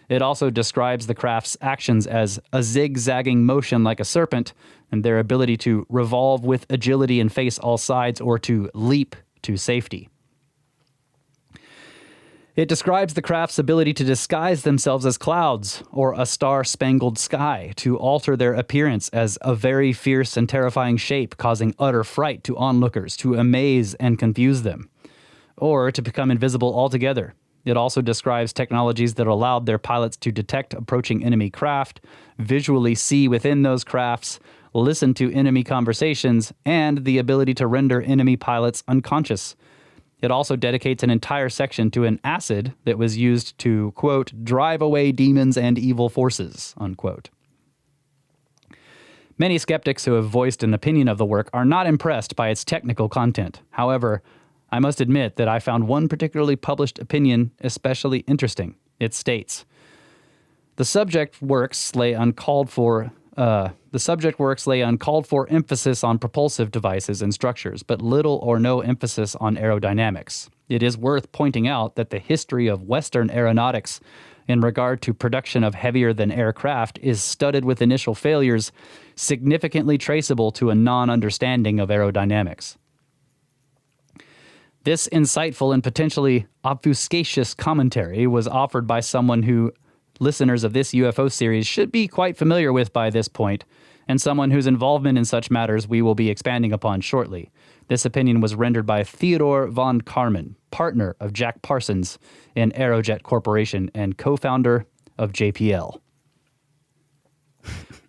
It also describes the craft's actions as a zigzagging motion like a serpent, and their ability to revolve with agility and face all sides, or to leap to safety. It describes the craft's ability to disguise themselves as clouds or a star-spangled sky, to alter their appearance as a very fierce and terrifying shape, causing utter fright to onlookers, to amaze and confuse them, or to become invisible altogether. It also describes technologies that allowed their pilots to detect approaching enemy craft, visually see within those crafts, listen to enemy conversations, and the ability to render enemy pilots unconscious. It also dedicates an entire section to an acid that was used to, quote, drive away demons and evil forces, unquote. Many skeptics who have voiced an opinion of the work are not impressed by its technical content. However, I must admit that I found one particularly published opinion especially interesting. It states, the subject works lay uncalled for emphasis on propulsive devices and structures, but little or no emphasis on aerodynamics. It is worth pointing out that the history of Western aeronautics in regard to production of heavier-than-air craft is studded with initial failures significantly traceable to a non-understanding of aerodynamics. This insightful and potentially obfuscatious commentary was offered by someone who listeners of this UFO series should be quite familiar with by this point, and someone whose involvement in such matters we will be expanding upon shortly. This opinion was rendered by Theodore von Karman, partner of Jack Parsons in Aerojet Corporation and co-founder of JPL.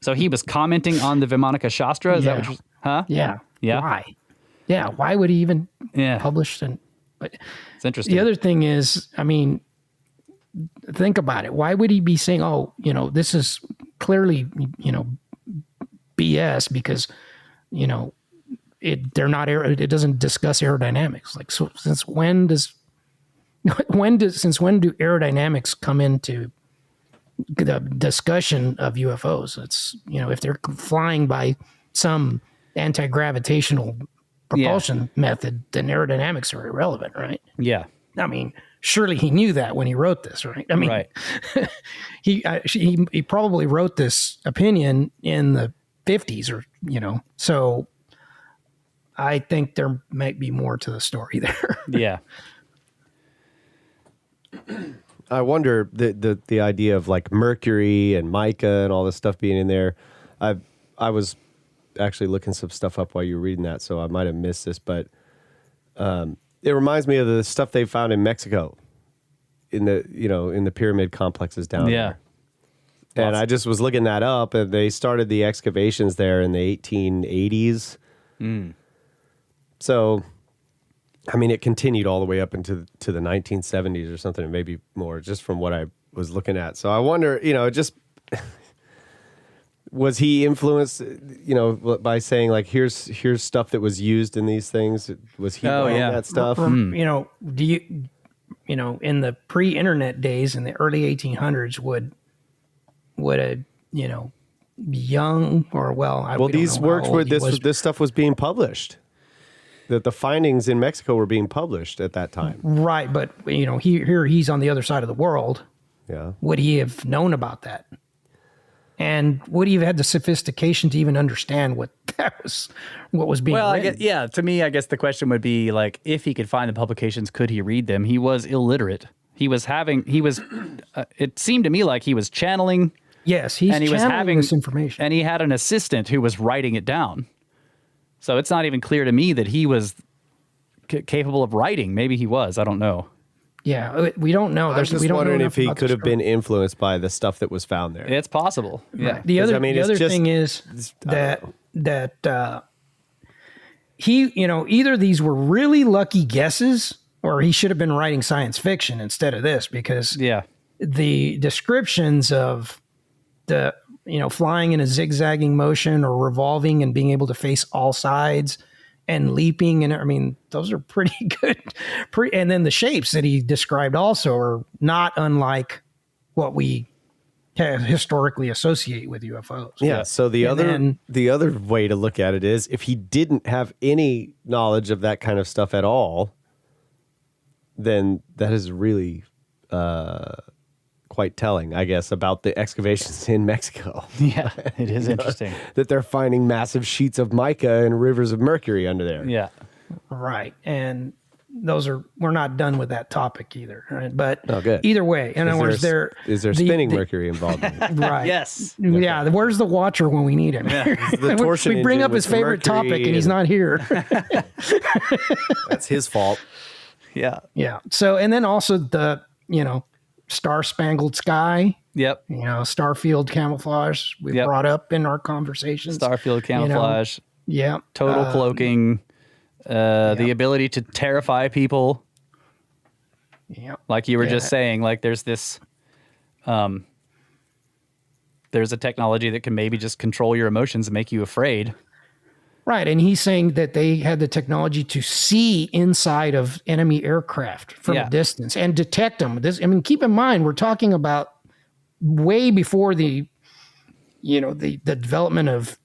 So he was commenting on the Vimana Shastra? Is that what you're... Huh? Yeah. Yeah. Why? Yeah, why would he even publish? But it's interesting. The other thing is, I mean, think about it. Why would he be saying, "Oh, this is clearly, BS," because, it doesn't discuss aerodynamics. Like, so since when do aerodynamics come into the discussion of UFOs? It's if they're flying by some anti-gravitational propulsion method, then aerodynamics are irrelevant, right? Yeah. I mean, surely he knew that when he wrote this, right? I mean, right. he probably wrote this opinion in the 50s or, so I think there might be more to the story there. Yeah. I wonder the idea of like mercury and mica and all this stuff being in there. I was actually looking some stuff up while you were reading that, so I might have missed this, but it reminds me of the stuff they found in Mexico in the pyramid complexes down there. And I just was looking that up, and they started the excavations there in the 1880s. So, I mean, it continued all the way up into the 1970s or something, maybe more, just from what I was looking at. So I wonder, just... Was he influenced, by saying like, here's stuff that was used in these things? Was he writing that stuff? Do you, in the pre-internet days in the early 1800s, would a young or these works where this stuff was being published. That the findings in Mexico were being published at that time, right? But he's on the other side of the world. Yeah, would he have known about that? And would he have had the sophistication to even understand what was being written? To me, I guess the question would be like, if he could find the publications, could he read them? He was illiterate. It seemed to me like he was channeling. Yes, he was having this information. And he had an assistant who was writing it down. So it's not even clear to me that he was capable of writing. Maybe he was. I don't know. Yeah, we don't know. I was just wondering if he could have been influenced by the stuff that was found there. It's possible. Yeah. Right. The other thing is that he, either these were really lucky guesses, or he should have been writing science fiction instead of this, because the descriptions of the flying in a zigzagging motion or revolving and being able to face all sides and leaping, and I mean, those are pretty good. And then the shapes that he described also are not unlike what we historically associate with UFOs. Yeah. So the other way to look at it is, if he didn't have any knowledge of that kind of stuff at all, then that is really quite quite telling, I guess, about the excavations in Mexico. Yeah, it is interesting. That they're finding massive sheets of mica and rivers of mercury under there. Yeah. Right. And we're not done with that topic either. Right? But good. either way, in other words, is there spinning mercury involved in it? Right. Yes. Yeah. Where's the watcher when we need him? The torsion we bring engine up his with the favorite mercury topic and he's not here. That's his fault. Yeah. Yeah. So, and then also the, Star Spangled Sky, Yep. Starfield camouflage we brought up in our conversations. Starfield camouflage. Yeah. Total cloaking. The ability to terrify people. Yeah. Like you were just saying, like there's this, there's a technology that can maybe just control your emotions and make you afraid. Right. And he's saying that they had the technology to see inside of enemy aircraft from a distance and detect them. Keep in mind, we're talking about way before the development of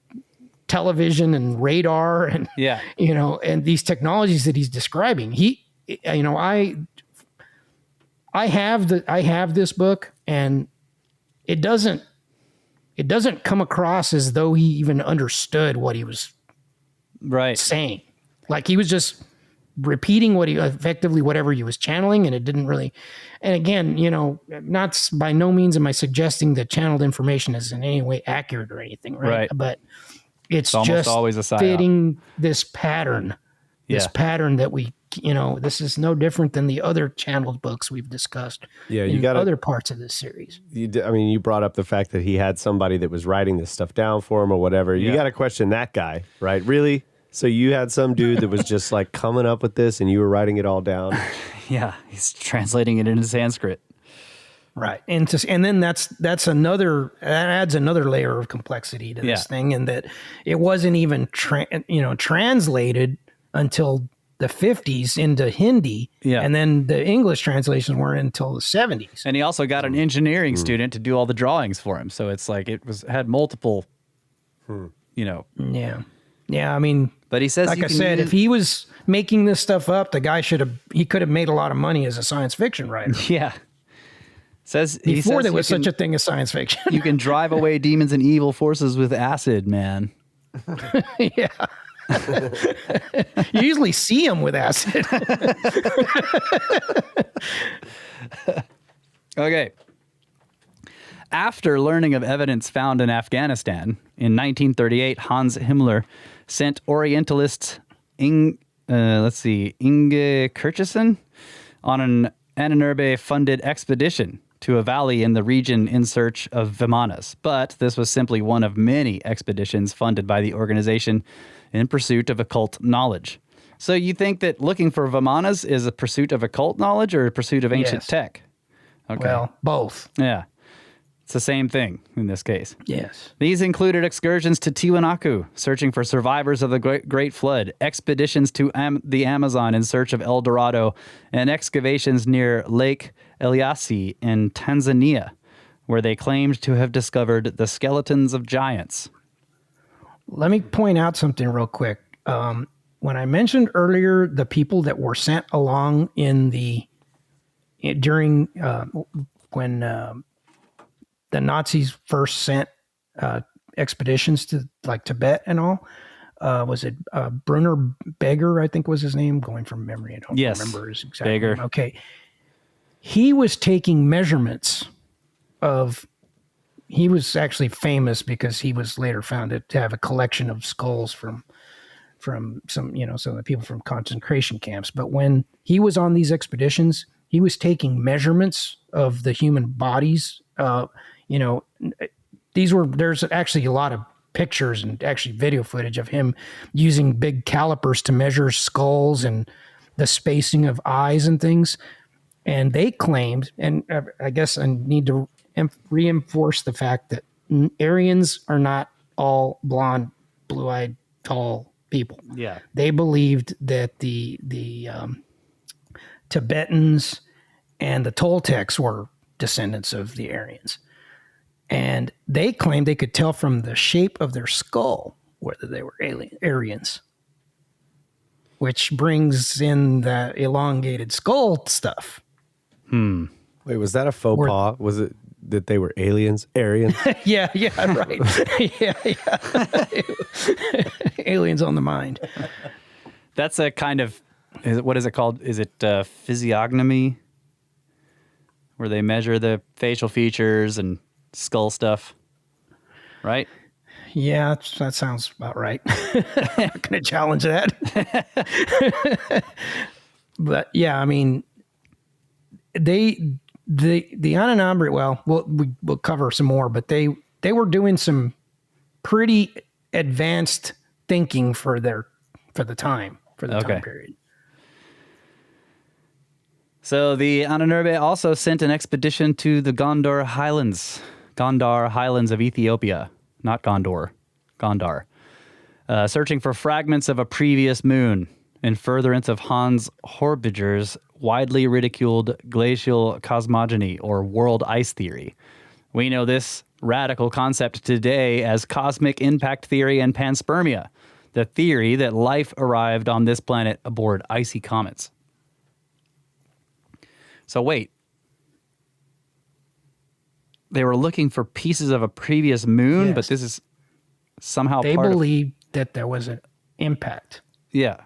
television and radar and, and these technologies that he's describing. I have this book, and it doesn't come across as though he even understood what he was saying. Like he was just repeating whatever he was channeling, and it didn't really. And again, not by no means am I suggesting that channeled information is in any way accurate or anything, right? But it's almost just always a psyop. fitting this pattern. This pattern that we, this is no different than the other channeled books we've discussed. Yeah, in other parts of this series. You brought up the fact that he had somebody that was writing this stuff down for him or whatever. You got to question that guy, right? Really? So you had some dude that was just like coming up with this, and you were writing it all down. Yeah, he's translating it into Sanskrit. Right, and then that adds another layer of complexity to this thing, and that it wasn't even translated until the 50s into Hindi, and then the English translations weren't until the 70s. And he also got an engineering student to do all the drawings for him, so it's like had multiple, Yeah. I mean, but he says, like I said, if he was making this stuff up, the guy could have made a lot of money as a science fiction writer. Yeah. Before there was such a thing as science fiction. You can drive away demons and evil forces with acid, man. Yeah. You usually see them with acid. Okay. After learning of evidence found in Afghanistan, in 1938, Hans Himmler sent Orientalist Inge Kirchison on an Ahnenerbe-funded expedition to a valley in the region in search of Vimanas. But this was simply one of many expeditions funded by the organization in pursuit of occult knowledge. So you think that looking for Vimanas is a pursuit of occult knowledge or a pursuit of ancient tech? Okay. Well, both. Yeah. It's the same thing in this case. Yes. These included excursions to Tiwanaku, searching for survivors of the Great Flood, expeditions to the Amazon in search of El Dorado, and excavations near Lake Eliasi in Tanzania, where they claimed to have discovered the skeletons of giants. Let me point out something real quick. When I mentioned earlier the people that were sent along when the Nazis first sent expeditions to like Tibet and all, was it Brunner Beger, I think was his name, going from memory. I don't remember his exact name. Okay. He was taking measurements he was actually famous because he was later found to have a collection of skulls from some of the people from concentration camps. But when he was on these expeditions, he was taking measurements of the human bodies. There's actually a lot of pictures and actually video footage of him using big calipers to measure skulls and the spacing of eyes and things. And they claimed, and I guess I need to reinforce the fact that Aryans are not all blonde, blue-eyed, tall people. Yeah. They believed that the Tibetans and the Toltecs were descendants of the Aryans. And they claimed they could tell from the shape of their skull whether they were Aryans, which brings in the elongated skull stuff. Wait, was that a faux pas? Was it that they were aliens, Aryans. Yeah, right. yeah. Aliens on the mind. That's a kind of, what is it called? Is it physiognomy? Where they measure the facial features and skull stuff, right? Yeah, that sounds about right. I'm not going to challenge that. But yeah, I mean, the Anunnaki, we'll cover some more, but they were doing some pretty advanced thinking for the time period. So the Anunnaki also sent an expedition to the Gondar Highlands of Ethiopia, not Gondor, searching for fragments of a previous moon in furtherance of Hans Horbiger's widely ridiculed glacial cosmogony or world ice theory. We know this radical concept today as cosmic impact theory and panspermia, the theory that life arrived on this planet aboard icy comets. So wait, they were looking for pieces of a previous moon, Yes. but this is somehow They part believed that there was an impact. Yeah.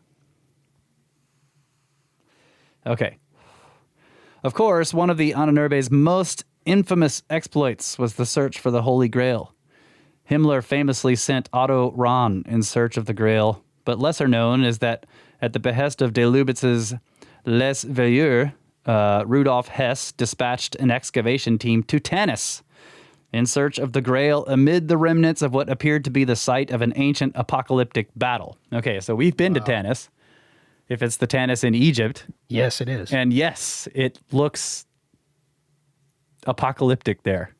Okay. Of course, one of the Anunnabi's most infamous exploits was the search for the Holy Grail. Himmler famously sent Otto Rahn in search of the Grail, but lesser known is that at the behest of de Lubitz's Les Veilleurs, Rudolf Hess dispatched an excavation team to Tanis in search of the Grail amid the remnants of what appeared to be the site of an ancient apocalyptic battle. Okay, so we've been to Tanis. If it's the Tanis in Egypt. Yes, it is. And yes, it looks apocalyptic there.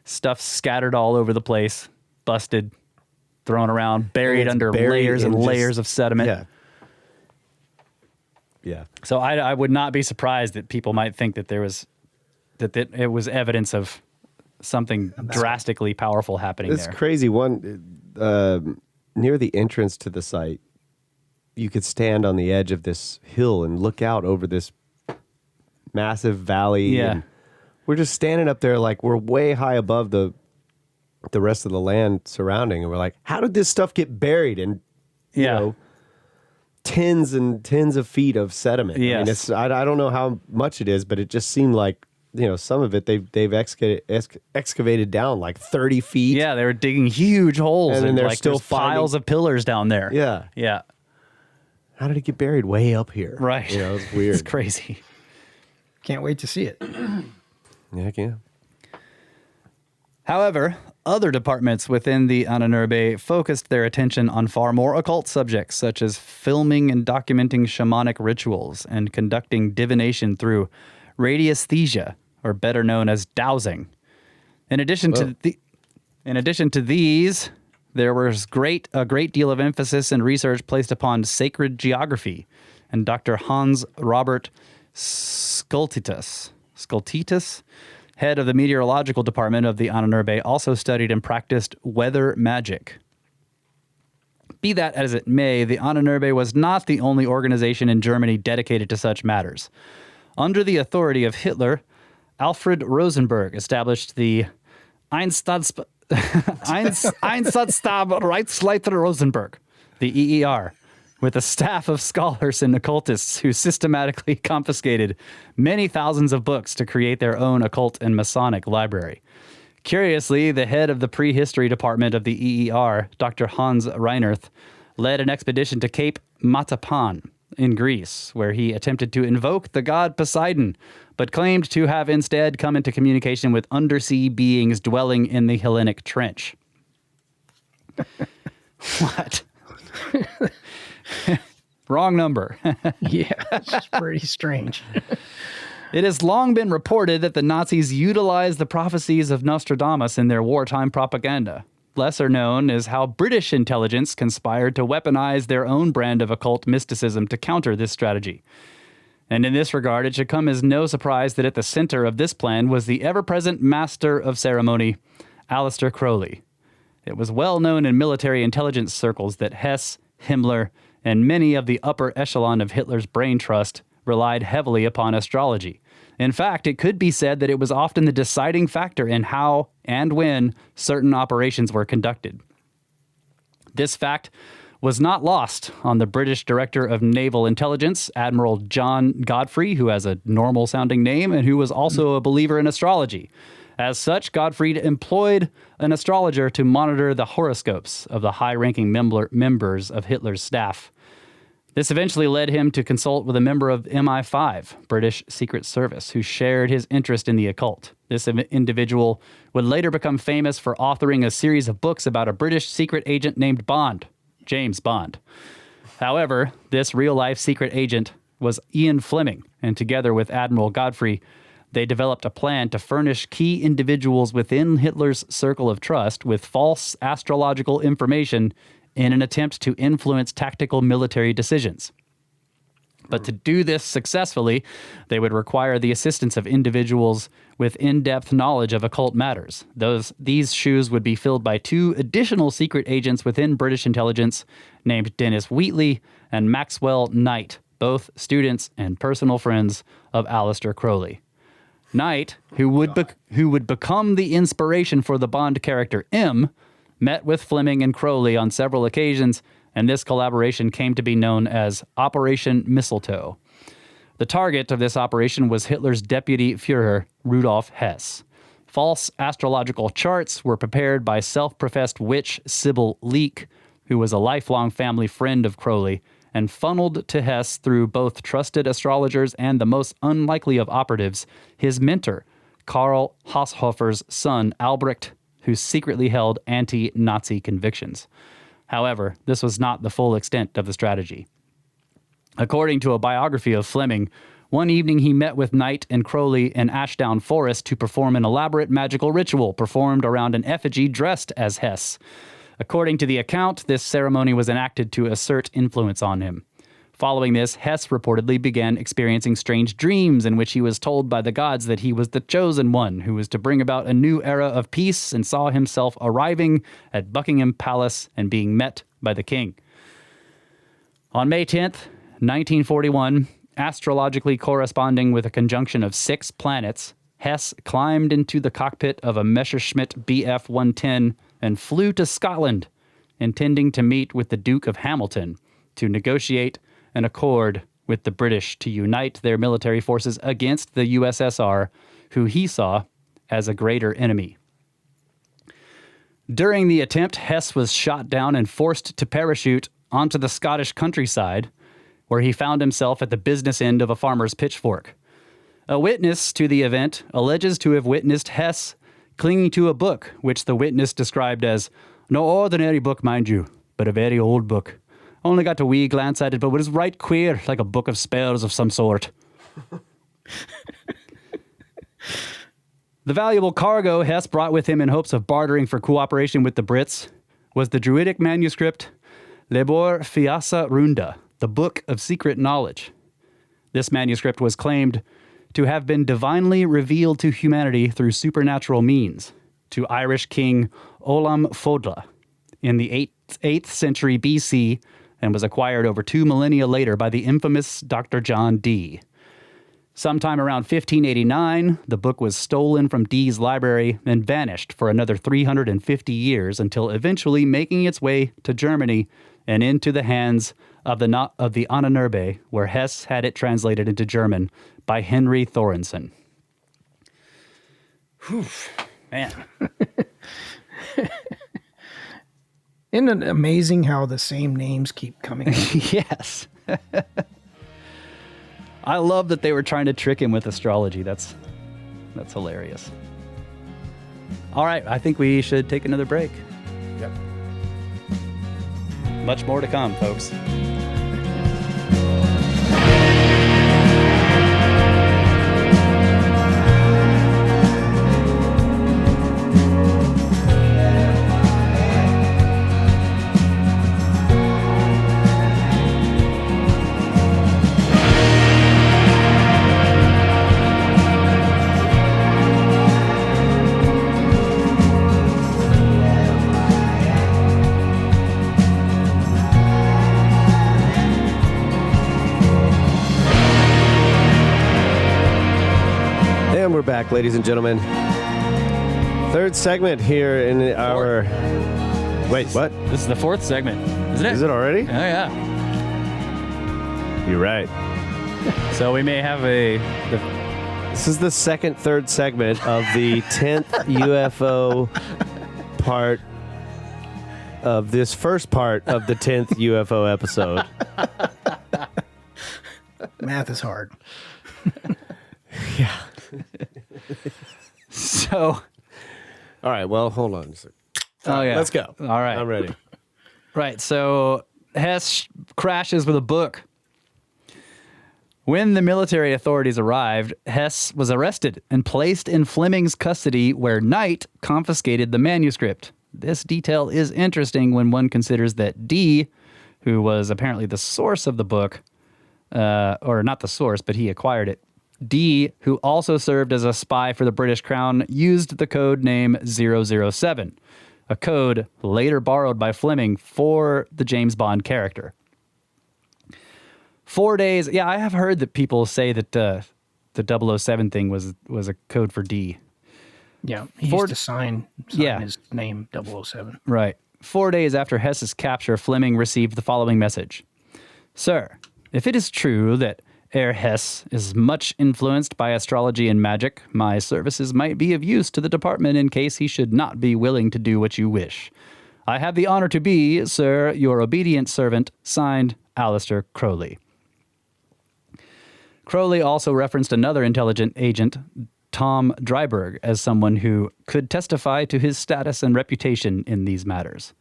Stuff scattered all over the place, busted, thrown around, buried under layers and layers of sediment. Yeah. Yeah. So I would not be surprised that people might think that it was evidence of something drastically powerful happening there. It's crazy. Near the entrance to the site, you could stand on the edge of this hill and look out over this massive valley. Yeah. And we're just standing up there like we're way high above the rest of the land surrounding. And we're like, how did this stuff get buried in, you know, tens and tens of feet of sediment? Yes. I mean, I don't know how much it is, but it just seemed like, you know, some of it they've excavated down like 30 feet. Yeah, they were digging huge holes, and then they're like still there's piles of pillars down there. Yeah. Yeah. How did it get buried way up here? Right. You know, it's weird. It's crazy. Can't wait to see it. Yeah, I can. However, other departments within the Anunnaki focused their attention on far more occult subjects, such as filming and documenting shamanic rituals and conducting divination through radiesthesia, or better known as dowsing. In addition to these, there was a great deal of emphasis and research placed upon sacred geography, and Dr. Hans Robert Skultitus, head of the meteorological department of the Anunnaki, also studied and practiced weather magic. Be that as it may, the Anunnaki was not the only organization in Germany dedicated to such matters. Under the authority of Hitler, Alfred Rosenberg established the Einsatzstab Reichsleiter Rosenberg, the EER, with a staff of scholars and occultists who systematically confiscated many thousands of books to create their own occult and Masonic library. Curiously, the head of the prehistory department of the EER, Dr. Hans Reinerth, led an expedition to Cape Matapan in Greece, where he attempted to invoke the god Poseidon, but claimed to have instead come into communication with undersea beings dwelling in the Hellenic Trench. What? Wrong number. Yeah, it's pretty strange. It has long been reported that the Nazis utilized the prophecies of Nostradamus in their wartime propaganda. Lesser known is how British intelligence conspired to weaponize their own brand of occult mysticism to counter this strategy. And in this regard, it should come as no surprise that at the center of this plan was the ever-present master of ceremony, Aleister Crowley. It was well known in military intelligence circles that Hess, Himmler, and many of the upper echelon of Hitler's brain trust relied heavily upon astrology, In fact, it could be said that it was often the deciding factor in how and when certain operations were conducted. This fact was not lost on the British Director of Naval Intelligence, Admiral John Godfrey, who has a normal-sounding name and who was also a believer in astrology. As such, Godfrey employed an astrologer to monitor the horoscopes of the high-ranking members of Hitler's staff. This eventually led him to consult with a member of MI5, British Secret Service, who shared his interest in the occult. This individual would later become famous for authoring a series of books about a British secret agent named Bond, James Bond. However, this real-life secret agent was Ian Fleming, and together with Admiral Godfrey, they developed a plan to furnish key individuals within Hitler's circle of trust with false astrological information in an attempt to influence tactical military decisions. But to do this successfully, they would require the assistance of individuals with in-depth knowledge of occult matters. These shoes would be filled by two additional secret agents within British intelligence named Dennis Wheatley and Maxwell Knight, both students and personal friends of Aleister Crowley. Knight, who would become the inspiration for the Bond character M, met with Fleming and Crowley on several occasions, and this collaboration came to be known as Operation Mistletoe. The target of this operation was Hitler's deputy Führer, Rudolf Hess. False astrological charts were prepared by self-professed witch Sybil Leek, who was a lifelong family friend of Crowley, and funneled to Hess through both trusted astrologers and the most unlikely of operatives, his mentor, Karl Haushofer's son, Albrecht, who secretly held anti-Nazi convictions. However, this was not the full extent of the strategy. According to a biography of Fleming, one evening he met with Knight and Crowley in Ashdown Forest to perform an elaborate magical ritual performed around an effigy dressed as Hess. According to the account, this ceremony was enacted to assert influence on him. Following this, Hess reportedly began experiencing strange dreams in which he was told by the gods that he was the chosen one who was to bring about a new era of peace, and saw himself arriving at Buckingham Palace and being met by the king. On May 10th, 1941, astrologically corresponding with a conjunction of 6 planets, Hess climbed into the cockpit of a Messerschmitt Bf-110 and flew to Scotland, intending to meet with the Duke of Hamilton to negotiate an accord with the British to unite their military forces against the USSR, who he saw as a greater enemy. During the attempt, Hess was shot down and forced to parachute onto the Scottish countryside, where he found himself at the business end of a farmer's pitchfork. A witness to the event alleges to have witnessed Hess clinging to a book, which the witness described as no ordinary book, mind you, but a very old book. Only got a wee glance at it, but it was right queer, like a book of spells of some sort. The valuable cargo Hess brought with him in hopes of bartering for cooperation with the Brits was the Druidic manuscript Lebor Fiasa Runda, the Book of Secret Knowledge. This manuscript was claimed to have been divinely revealed to humanity through supernatural means to Irish King Olam Fodla in the 8th century BC, and was acquired over 2 millennia later by the infamous Dr. John Dee. Sometime around 1589, the book was stolen from Dee's library and vanished for another 350 years until eventually making its way to Germany and into the hands of the Ahnenerbe, where Hess had it translated into German by Henry Thorensen. Whew, man. Isn't it amazing how the same names keep coming up? Yes. I love that they were trying to trick him with astrology. That's hilarious. All right, I think we should take another break. Yep. Much more to come, folks. back, ladies and gentlemen. Third segment here in our... Wait, what? This is the fourth segment, isn't it? Is it already? Oh, yeah. You're right. So we may have This is the third segment of the 10th UFO part of this first part of the 10th UFO episode. Math is hard. Yeah. So... All right, well, hold on a second. Oh, yeah. Let's go. All right. I'm ready. Right, so Hess crashes with a book. When the military authorities arrived, Hess was arrested and placed in Fleming's custody, where Knight confiscated the manuscript. This detail is interesting when one considers that D, who was apparently the source of the book, or not the source, but he acquired it, D, who also served as a spy for the British Crown, used the code name 007, a code later borrowed by Fleming for the James Bond character. 4 days. Yeah, I have heard that people say that the 007 thing was a code for D. Yeah, he used to sign his name 007. Right. 4 days after Hess's capture, Fleming received the following message. Sir, if it is true that Herr Hess is much influenced by astrology and magic, my services might be of use to the department in case he should not be willing to do what you wish. I have the honor to be, sir, your obedient servant, signed, Alistair Crowley. Crowley also referenced another intelligent agent, Tom Dryberg, as someone who could testify to his status and reputation in these matters.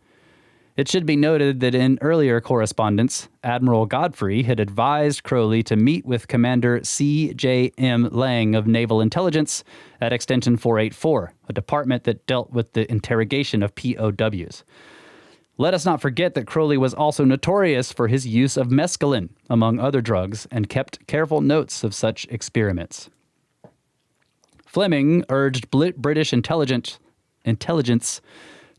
It should be noted that in earlier correspondence, Admiral Godfrey had advised Crowley to meet with Commander C.J.M. Lang of Naval Intelligence at Extension 484, a department that dealt with the interrogation of POWs. Let us not forget that Crowley was also notorious for his use of mescaline, among other drugs, and kept careful notes of such experiments. Fleming urged British intelligence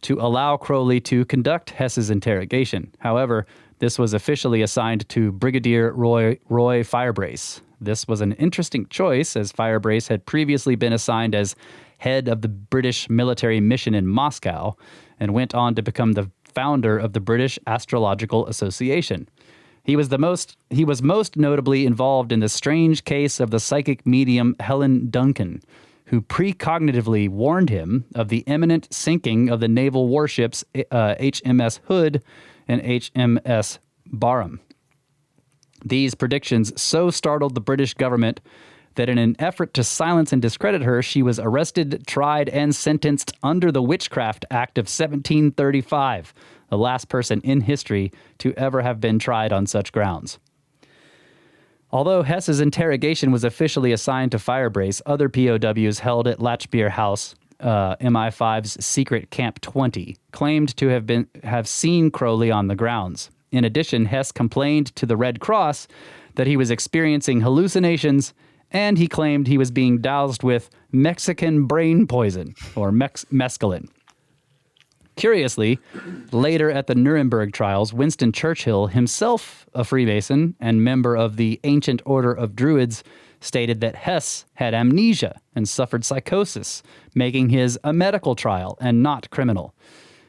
to allow Crowley to conduct Hess's interrogation. However, this was officially assigned to Brigadier Roy Firebrace. This was an interesting choice, as Firebrace had previously been assigned as head of the British military mission in Moscow and went on to become the founder of the British Astrological Association. He was most notably involved in the strange case of the psychic medium Helen Duncan, who precognitively warned him of the imminent sinking of the naval warships HMS Hood and HMS Barham. These predictions so startled the British government that in an effort to silence and discredit her, she was arrested, tried, and sentenced under the Witchcraft Act of 1735, the last person in history to ever have been tried on such grounds. Although Hess's interrogation was officially assigned to Firebrace, other POWs held at Latchbeer House, MI5's secret Camp 20, claimed to have seen Crowley on the grounds. In addition, Hess complained to the Red Cross that he was experiencing hallucinations, and he claimed he was being doused with Mexican brain poison, or mescaline. Curiously, later at the Nuremberg trials, Winston Churchill, himself a Freemason and member of the Ancient Order of Druids, stated that Hess had amnesia and suffered psychosis, making his a medical trial and not criminal.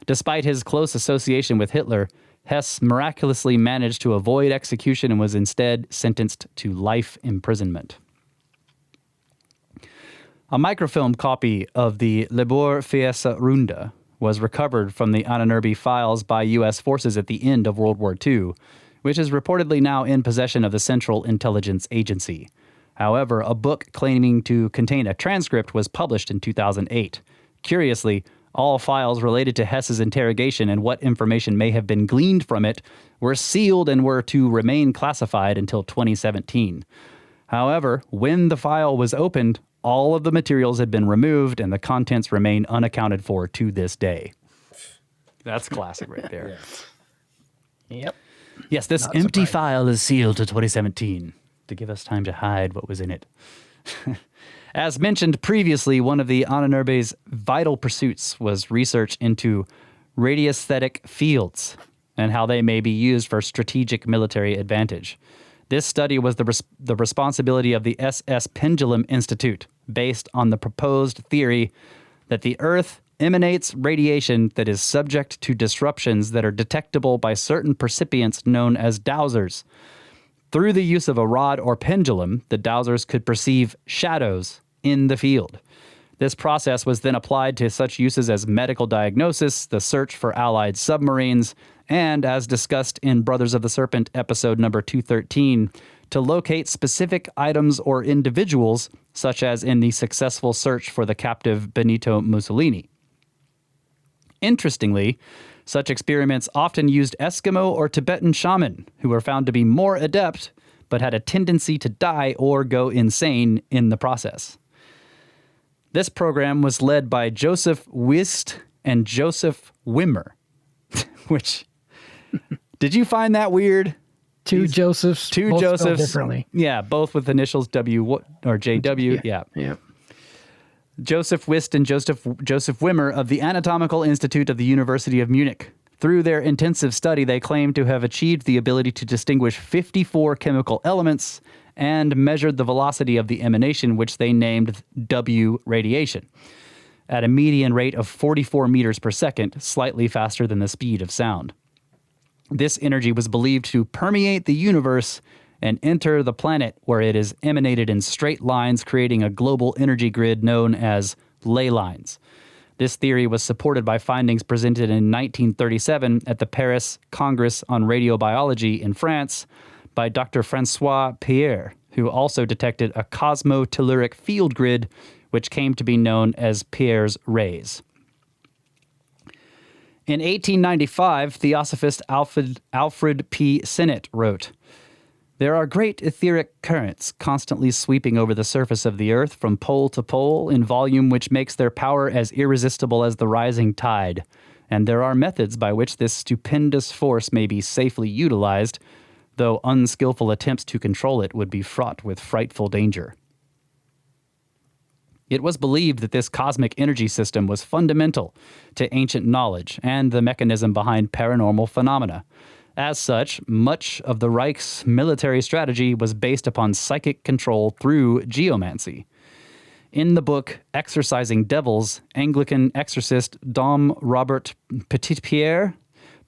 Despite his close association with Hitler, Hess miraculously managed to avoid execution and was instead sentenced to life imprisonment. A microfilm copy of the Lebor Fiesa Runda was recovered from the Ahnenerbe files by U.S. forces at the end of World War II, which is reportedly now in possession of the Central Intelligence Agency. However, a book claiming to contain a transcript was published in 2008. Curiously, all files related to Hess's interrogation and what information may have been gleaned from it were sealed and were to remain classified until 2017. However, when the file was opened, all of the materials had been removed and the contents remain unaccounted for to this day. That's classic right there. Yep. Yes, this empty file is sealed to 2017 to give us time to hide what was in it. As mentioned previously, one of the Ahnenerbe's vital pursuits was research into radiesthetic fields and how they may be used for strategic military advantage. This study was the responsibility of the SS Pendulum Institute, based on the proposed theory that the Earth emanates radiation that is subject to disruptions that are detectable by certain percipients known as dowsers. Through the use of a rod or pendulum, the dowsers could perceive shadows in the field. This process was then applied to such uses as medical diagnosis, the search for Allied submarines, and, as discussed in Brothers of the Serpent episode number 213, to locate specific items or individuals, such as in the successful search for the captive Benito Mussolini. Interestingly, such experiments often used Eskimo or Tibetan shaman, who were found to be more adept, but had a tendency to die or go insane in the process. This program was led by Joseph Wist and Joseph Wimmer, which, did you find that weird? Two Josephs. Two both spelled Josephs. differently. Yeah, both with initials W or JW. Yeah. Joseph Wist and Joseph Wimmer of the Anatomical Institute of the University of Munich. Through their intensive study, they claim to have achieved the ability to distinguish 54 chemical elements and measured the velocity of the emanation, which they named W radiation, at a median rate of 44 meters per second, slightly faster than the speed of sound. This energy was believed to permeate the universe and enter the planet, where it is emanated in straight lines, creating a global energy grid known as ley lines. This theory was supported by findings presented in 1937 at the Paris Congress on Radiobiology in France by Dr. Francois Pierre, who also detected a cosmotelluric field grid, which came to be known as Pierre's rays. In 1895, Theosophist Alfred P. Sinnett wrote, "There are great etheric currents constantly sweeping over the surface of the earth from pole to pole in volume which makes their power as irresistible as the rising tide, and there are methods by which this stupendous force may be safely utilized, though unskillful attempts to control it would be fraught with frightful danger." It was believed that this cosmic energy system was fundamental to ancient knowledge and the mechanism behind paranormal phenomena. As such, much of the Reich's military strategy was based upon psychic control through geomancy. In the book Exorcising Devils, Anglican exorcist Dom Robert Petitpierre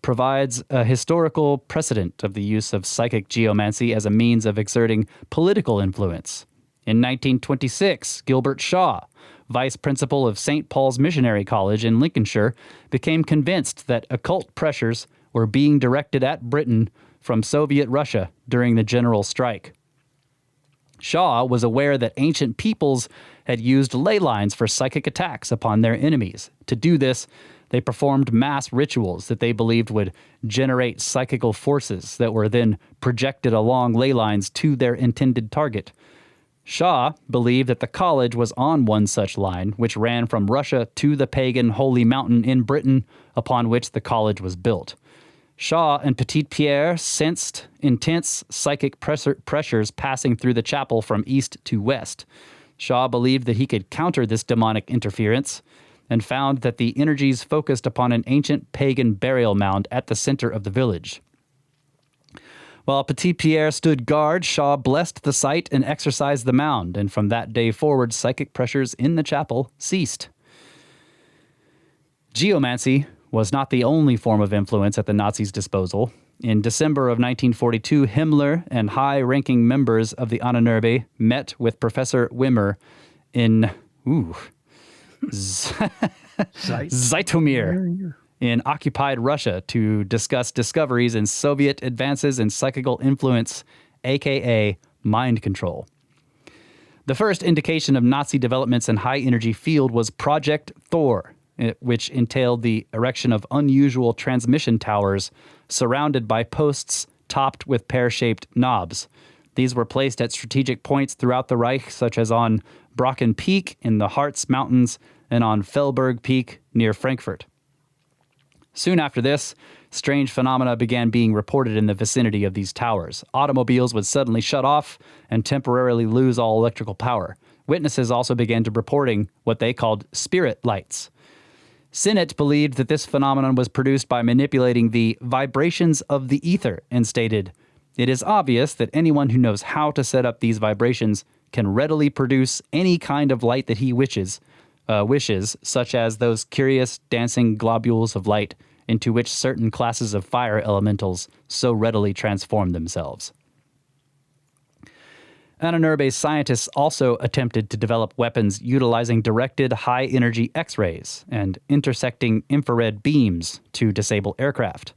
provides a historical precedent of the use of psychic geomancy as a means of exerting political influence. In 1926, Gilbert Shaw, vice principal of St. Paul's Missionary College in Lincolnshire, became convinced that occult pressures were being directed at Britain from Soviet Russia during the general strike. Shaw was aware that ancient peoples had used ley lines for psychic attacks upon their enemies. To do this, they performed mass rituals that they believed would generate psychical forces that were then projected along ley lines to their intended target. Shaw believed that the college was on one such line, which ran from Russia to the pagan Holy Mountain in Britain, upon which the college was built. Shaw and Petitpierre sensed intense psychic pressures passing through the chapel from east to west. Shaw believed that he could counter this demonic interference and found that the energies focused upon an ancient pagan burial mound at the center of the village. While Petitpierre stood guard, Shaw blessed the site and exorcised the mound, and from that day forward, psychic pressures in the chapel ceased. Geomancy was not the only form of influence at the Nazis' disposal. In December of 1942, Himmler and high-ranking members of the Ahnenerbe met with Professor Wimmer in Zhytomyr in occupied Russia to discuss discoveries in Soviet advances in psychical influence, aka mind control. The first indication of Nazi developments in high-energy field was Project Thor, which entailed the erection of unusual transmission towers surrounded by posts topped with pear-shaped knobs. These were placed at strategic points throughout the Reich, such as on Brocken Peak in the Harz Mountains and on Fellberg Peak near Frankfurt. Soon after this, strange phenomena began being reported in the vicinity of these towers. Automobiles would suddenly shut off and temporarily lose all electrical power. Witnesses also began to reporting what they called spirit lights. Sinnett believed that this phenomenon was produced by manipulating the vibrations of the ether and stated, "It is obvious that anyone who knows how to set up these vibrations can readily produce any kind of light that he wishes, such as those curious dancing globules of light into which certain classes of fire elementals so readily transform themselves. Ananurbe's scientists also attempted to develop weapons utilizing directed high-energy X-rays and intersecting infrared beams to disable aircraft.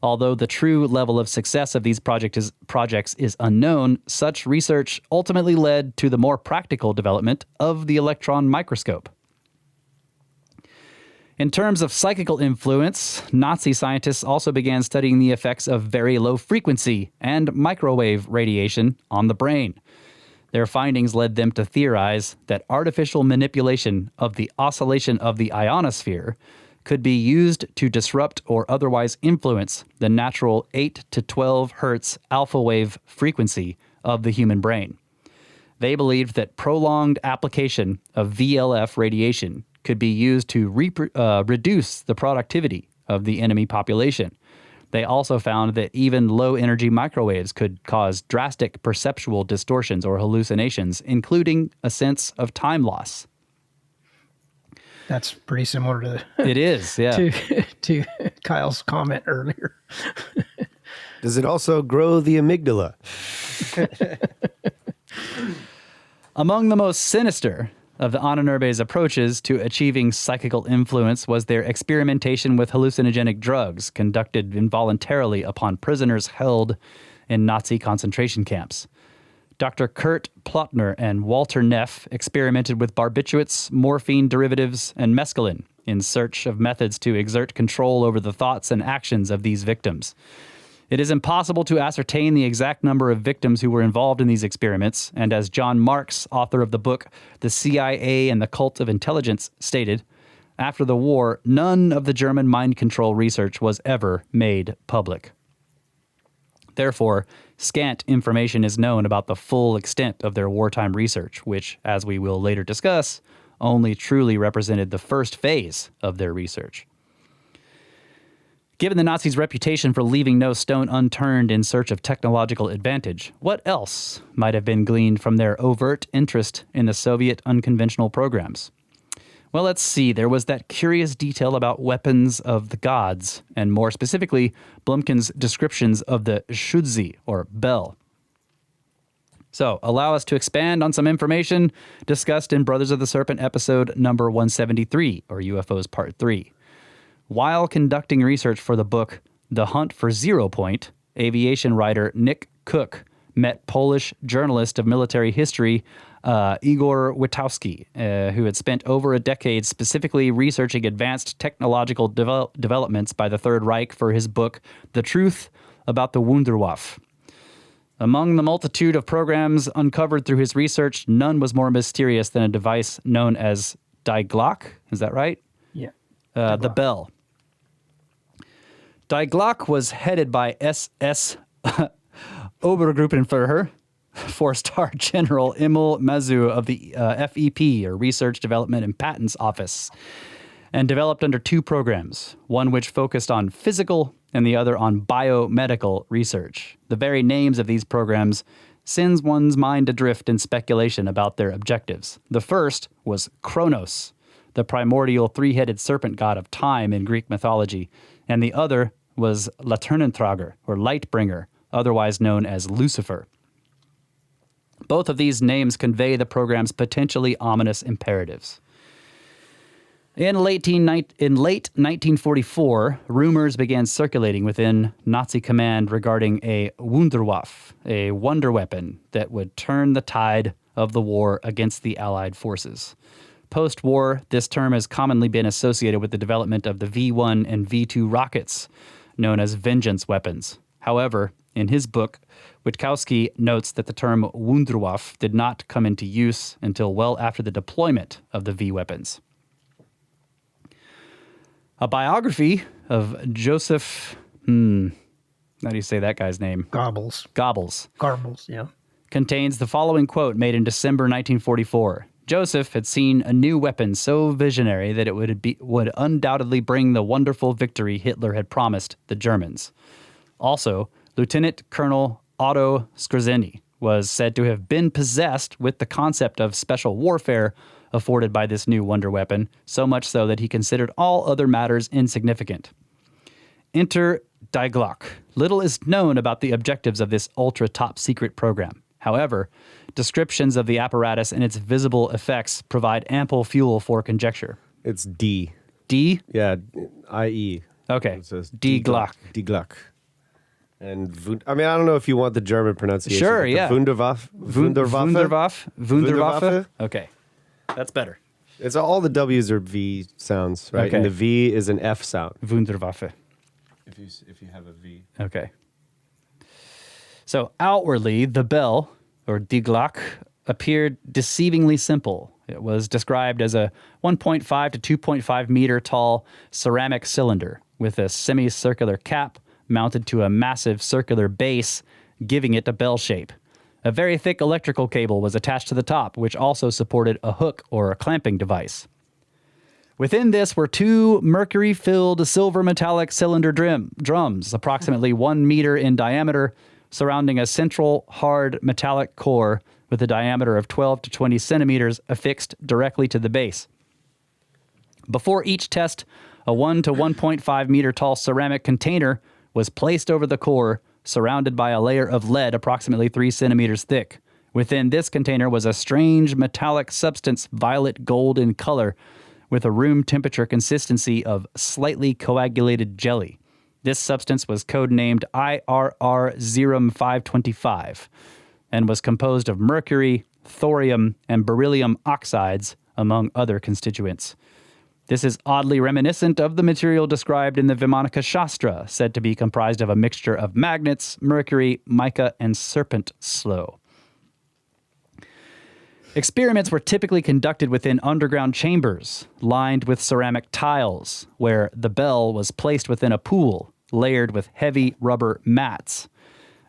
Although the true level of success of these projects is unknown, such research ultimately led to the more practical development of the electron microscope. In terms of psychical influence, Nazi scientists also began studying the effects of very low frequency and microwave radiation on the brain. Their findings led them to theorize that artificial manipulation of the oscillation of the ionosphere could be used to disrupt or otherwise influence the natural 8 to 12 hertz alpha wave frequency of the human brain. They believed that prolonged application of VLF radiation could be used to reduce the productivity of the enemy population. They also found that even low-energy microwaves could cause drastic perceptual distortions or hallucinations, including a sense of time loss. That's pretty similar to it is, yeah. to Kyle's comment earlier. Does it also grow the amygdala? Among the most sinister of the Ananurbe's approaches to achieving psychical influence was their experimentation with hallucinogenic drugs conducted involuntarily upon prisoners held in Nazi concentration camps. Dr. Kurt Plotner and Walter Neff experimented with barbiturates, morphine derivatives, and mescaline in search of methods to exert control over the thoughts and actions of these victims. It is impossible to ascertain the exact number of victims who were involved in these experiments, and as John Marks, author of the book The CIA and the Cult of Intelligence, stated, after the war, none of the German mind control research was ever made public. Therefore, scant information is known about the full extent of their wartime research, which, as we will later discuss, only truly represented the first phase of their research. Given the Nazis' reputation for leaving no stone unturned in search of technological advantage, what else might have been gleaned from their overt interest in the Soviet unconventional programs? Well, let's see. There was that curious detail about weapons of the gods, and more specifically, Blumkin's descriptions of the Schütze, or bell. So, allow us to expand on some information discussed in Brothers of the Serpent episode number 173, or UFOs Part 3. While conducting research for the book The Hunt for Zero Point, aviation writer Nick Cook met Polish journalist of military history Igor Witowski, who had spent over a decade specifically researching advanced technological developments by the Third Reich for his book The Truth About the Wunderwaffe. Among the multitude of programs uncovered through his research, none was more mysterious than a device known as Die Glock. Is that right? Yeah. The bell. Die Glock was headed by SS Obergruppenführer, 4-star General Emil Mazu of the FEP, or Research, Development, and Patents Office, and developed under two programs, one which focused on physical and the other on biomedical research. The very names of these programs sends one's mind adrift in speculation about their objectives. The first was Kronos, the primordial three-headed serpent god of time in Greek mythology, and the other was Laternentrager, or Lightbringer, otherwise known as Lucifer. Both of these names convey the program's potentially ominous imperatives. In late 1944, rumors began circulating within Nazi command regarding a Wunderwaffe, a wonder weapon that would turn the tide of the war against the Allied forces. Post-war, this term has commonly been associated with the development of the V-1 and V-2 rockets, known as vengeance weapons. However, in his book, Witkowski notes that the term Wunderwaffe did not come into use until well after the deployment of the V-weapons. A biography of Joseph, how do you say that guy's name? Goebbels, yeah. Contains the following quote made in December 1944. Joseph had seen a new weapon so visionary that it would undoubtedly bring the wonderful victory Hitler had promised the Germans. Also, Lieutenant Colonel Otto Skorzeny was said to have been possessed with the concept of special warfare afforded by this new wonder weapon, so much so that he considered all other matters insignificant. Enter Die Glock. Little is known about the objectives of this ultra top secret program. However, descriptions of the apparatus and its visible effects provide ample fuel for conjecture. It's D. D? Yeah, I-E. Okay. It says Die Glock. Die Glock. And I mean, I don't know if you want the German pronunciation. Sure, but yeah. Wunderwaffe. Wunderwaffe. Okay. That's better. It's all the W's are V sounds, right? Okay. And the V is an F sound. Wunderwaffe. If you have a V. Okay. So outwardly, the bell, or Die Glock, appeared deceivingly simple. It was described as a 1.5 to 2.5 meter tall ceramic cylinder with a semicircular cap mounted to a massive circular base, giving it a bell shape. A very thick electrical cable was attached to the top, which also supported a hook or a clamping device. Within this were two mercury-filled silver metallic cylinder drums, approximately 1 meter in diameter, surrounding a central hard metallic core with a diameter of 12 to 20 centimeters affixed directly to the base. Before each test, a 1 to 1.5 meter tall ceramic container was placed over the core, surrounded by a layer of lead approximately 3 centimeters thick. Within this container was a strange metallic substance, violet gold in color, with a room temperature consistency of slightly coagulated jelly. This substance was codenamed IRR 525 and was composed of mercury, thorium, and beryllium oxides, among other constituents. This is oddly reminiscent of the material described in the Grimerica Show, said to be comprised of a mixture of magnets, mercury, mica, and serpent sloe. Experiments were typically conducted within underground chambers, lined with ceramic tiles, where the bell was placed within a pool, layered with heavy rubber mats.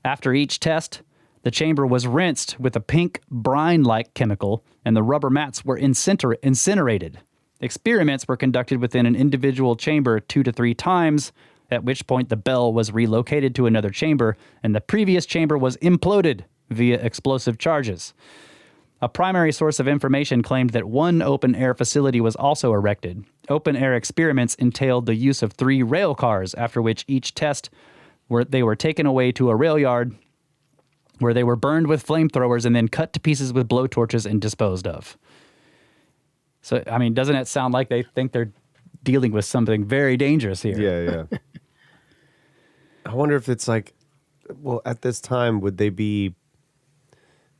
After each test, the chamber was rinsed with a pink brine-like chemical, and the rubber mats were incinerated. Experiments were conducted within an individual chamber 2 to 3 times, at which point the bell was relocated to another chamber, and the previous chamber was imploded via explosive charges. A primary source of information claimed that one open-air facility was also erected. Open-air experiments entailed the use of 3 rail cars, after which each test they were taken away to a rail yard where they were burned with flamethrowers and then cut to pieces with blowtorches and disposed of. So, I mean, doesn't it sound like they think they're dealing with something very dangerous here? Yeah. I wonder if it's like, well, at this time, would they be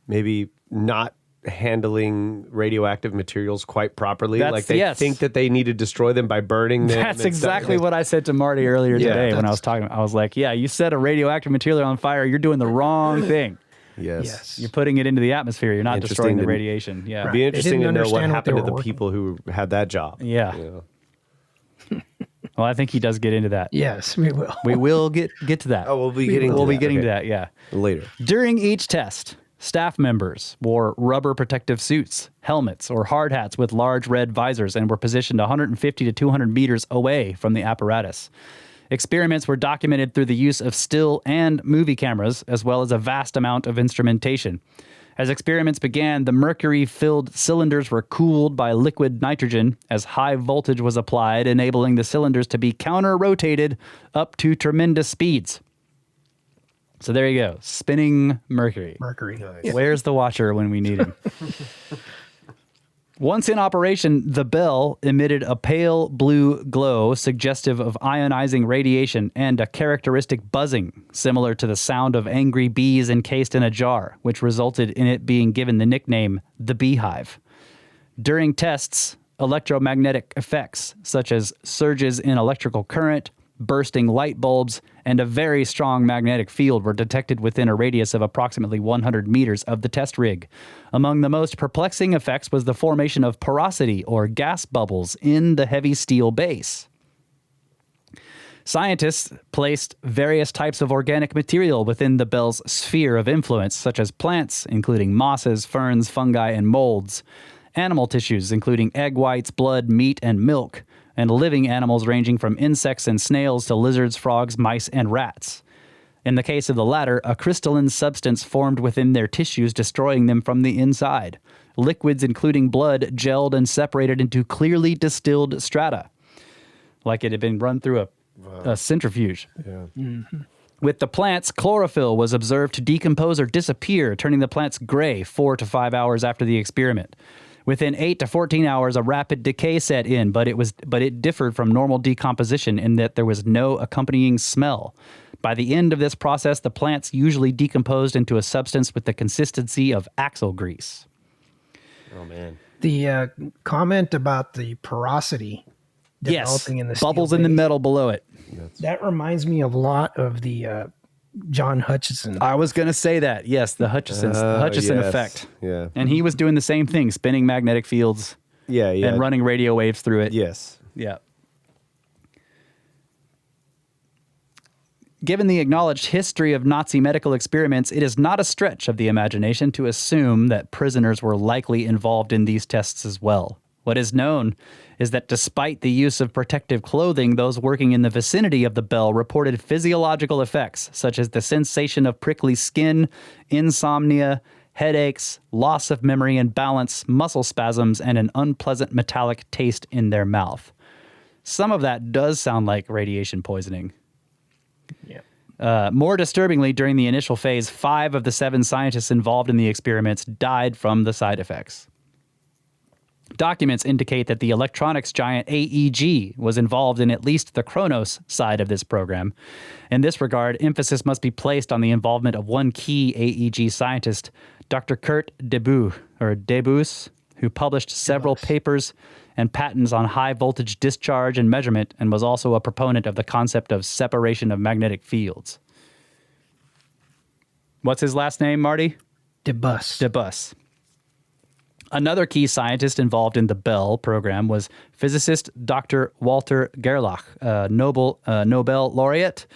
maybe not handling radioactive materials quite properly? Like they think that they need to destroy them by burning them. That's exactly what I said to Marty earlier today when I was talking. I was like, yeah, you set a radioactive material on fire, you're doing the wrong thing. Yes. You're putting it into the atmosphere. You're not destroying the radiation. Yeah. It'd be interesting to know what happened to the people who had that job. Yeah. Well, I think he does get into that. Yes, we will. We will get to that. Oh, we'll be getting to that, yeah. Later. During each test, staff members wore rubber protective suits, helmets, or hard hats with large red visors and were positioned 150 to 200 meters away from the apparatus. Experiments were documented through the use of still and movie cameras, as well as a vast amount of instrumentation. As experiments began, the mercury-filled cylinders were cooled by liquid nitrogen as high voltage was applied, enabling the cylinders to be counter-rotated up to tremendous speeds. So there you go, spinning mercury. Nice. Where's the watcher when we need him? Once in operation, the bell emitted a pale blue glow suggestive of ionizing radiation and a characteristic buzzing, similar to the sound of angry bees encased in a jar, which resulted in it being given the nickname the beehive. During tests, electromagnetic effects, such as surges in electrical current, bursting light bulbs, and a very strong magnetic field were detected within a radius of approximately 100 meters of the test rig. Among the most perplexing effects was the formation of porosity or gas bubbles in the heavy steel base. Scientists placed various types of organic material within the bell's sphere of influence, such as plants, including mosses, ferns, fungi, and molds, animal tissues, including egg whites, blood, meat, and milk, and living animals ranging from insects and snails to lizards, frogs, mice, and rats. In the case of the latter, a crystalline substance formed within their tissues, destroying them from the inside. Liquids, including blood, gelled and separated into clearly distilled strata, like it had been run through a centrifuge. Yeah. Mm-hmm. With the plants, chlorophyll was observed to decompose or disappear, turning the plants gray 4 to 5 hours after the experiment. Within 8 to 14 hours, a rapid decay set in, but it differed from normal decomposition in that there was no accompanying smell. By the end of this process, the plants usually decomposed into a substance with the consistency of axle grease. Oh, man. The comment about the porosity developing in the steel bubbles in the base, metal below it. that reminds me a lot of the John Hutchison. I was going to say that. Yes, the Hutchison Yes. effect. Yeah. And he was doing the same thing, spinning magnetic fields Yeah. and running radio waves through it. Yes. Yeah. Given the acknowledged history of Nazi medical experiments, it is not a stretch of the imagination to assume that prisoners were likely involved in these tests as well. What is known is that despite the use of protective clothing, those working in the vicinity of the bell reported physiological effects such as the sensation of prickly skin, insomnia, headaches, loss of memory and balance, muscle spasms, and an unpleasant metallic taste in their mouth. Some of that does sound like radiation poisoning. Yeah. More disturbingly, during the initial phase, 5 of the 7 scientists involved in the experiments died from the side effects. Documents indicate that the electronics giant AEG was involved in at least the Kronos side of this program. In this regard, emphasis must be placed on the involvement of one key AEG scientist, Dr. Kurt Debus, who published several papers and patents on high voltage discharge and measurement, and was also a proponent of the concept of separation of magnetic fields. What's his last name, Marty? Debus. Another key scientist involved in the Bell program was physicist Dr. Walter Gerlach, a Nobel laureate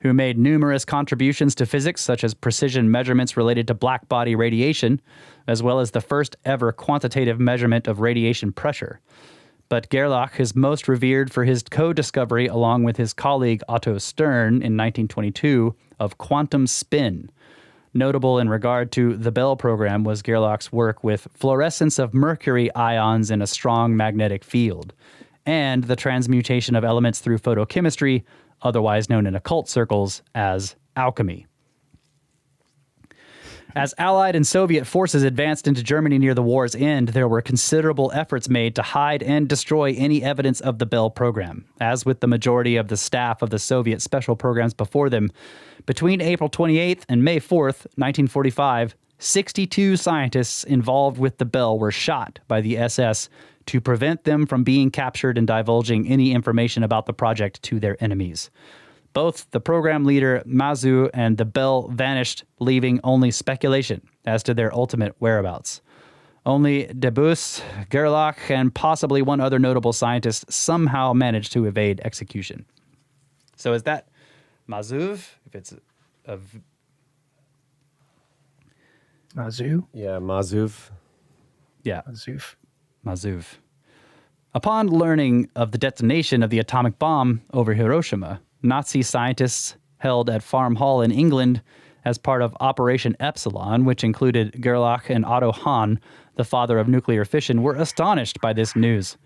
who made numerous contributions to physics, such as precision measurements related to black body radiation, as well as the first ever quantitative measurement of radiation pressure. But Gerlach is most revered for his co-discovery, along with his colleague Otto Stern in 1922, of quantum spin. Notable in regard to the Bell program was Gerlach's work with fluorescence of mercury ions in a strong magnetic field, and the transmutation of elements through photochemistry, otherwise known in occult circles as alchemy. As Allied and Soviet forces advanced into Germany near the war's end, there were considerable efforts made to hide and destroy any evidence of the Bell program. As with the majority of the staff of the Soviet special programs before them, between April 28th and May 4th, 1945, 62 scientists involved with the Bell were shot by the SS to prevent them from being captured and divulging any information about the project to their enemies. Both the program leader, Mazu, and the Bell vanished, leaving only speculation as to their ultimate whereabouts. Only Debus, Gerlach, and possibly one other notable scientist somehow managed to evade execution. So is that Mazu? If it's Mazu. Yeah, Mazuv. Yeah, Mazu. Upon learning of the detonation of the atomic bomb over Hiroshima, Nazi scientists held at Farm Hall in England as part of Operation Epsilon, which included Gerlach and Otto Hahn, the father of nuclear fission, were astonished by this news.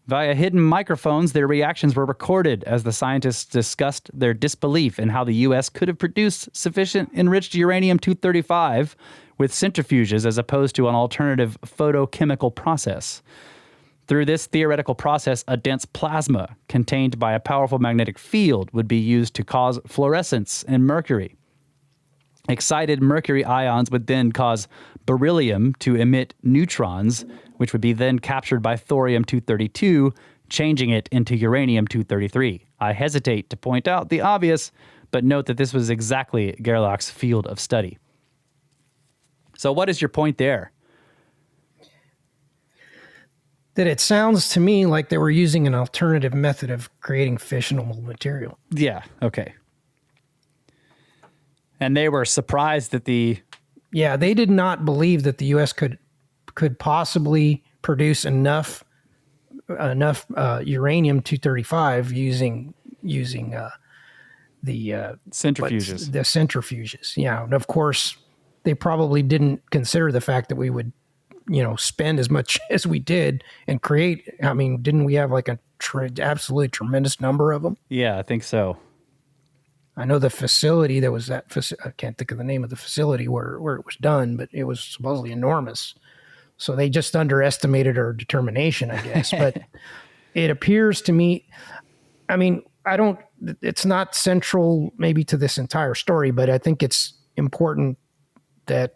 Via hidden microphones, their reactions were recorded as the scientists discussed their disbelief in how the U.S. could have produced sufficient enriched uranium-235 with centrifuges as opposed to an alternative photochemical process. Through this theoretical process, a dense plasma contained by a powerful magnetic field would be used to cause fluorescence in mercury. Excited mercury ions would then cause beryllium to emit neutrons, which would be then captured by thorium-232, changing it into uranium-233. I hesitate to point out the obvious, but note that this was exactly Gerlach's field of study. So what is your point there? That it sounds to me like they were using an alternative method of creating fissionable material. Yeah, okay. And they were surprised that Yeah, they did not believe that the U.S. could possibly produce enough uranium-235 using Centrifuges. The centrifuges. Yeah. And of course, they probably didn't consider the fact that we would, spend as much as we did and create. I mean, didn't we have like a absolutely tremendous number of them? Yeah, I think so. I know the facility that was I can't think of the name of the facility where it was done, but it was supposedly enormous. So they just underestimated our determination, I guess. But it appears to me, I mean, it's not central maybe to this entire story, but I think it's important that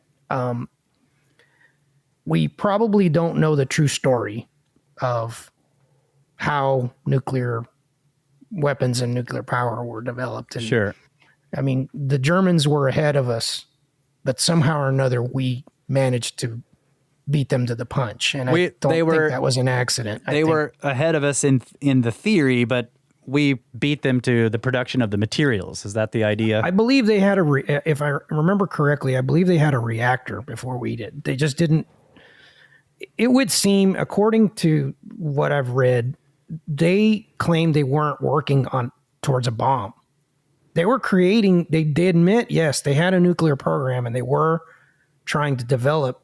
we probably don't know the true story of how nuclear weapons and nuclear power were developed. And, sure. I mean, the Germans were ahead of us, but somehow or another we managed to beat them to the punch. And I don't think that was an accident. They were ahead of us in the theory, but we beat them to the production of the materials. Is that the idea? I believe they had if I remember correctly, I believe they had a reactor before we did. They just didn't. It would seem, according to what I've read, they claimed they weren't working towards a bomb. They were creating, they admit, yes, they had a nuclear program and they were trying to develop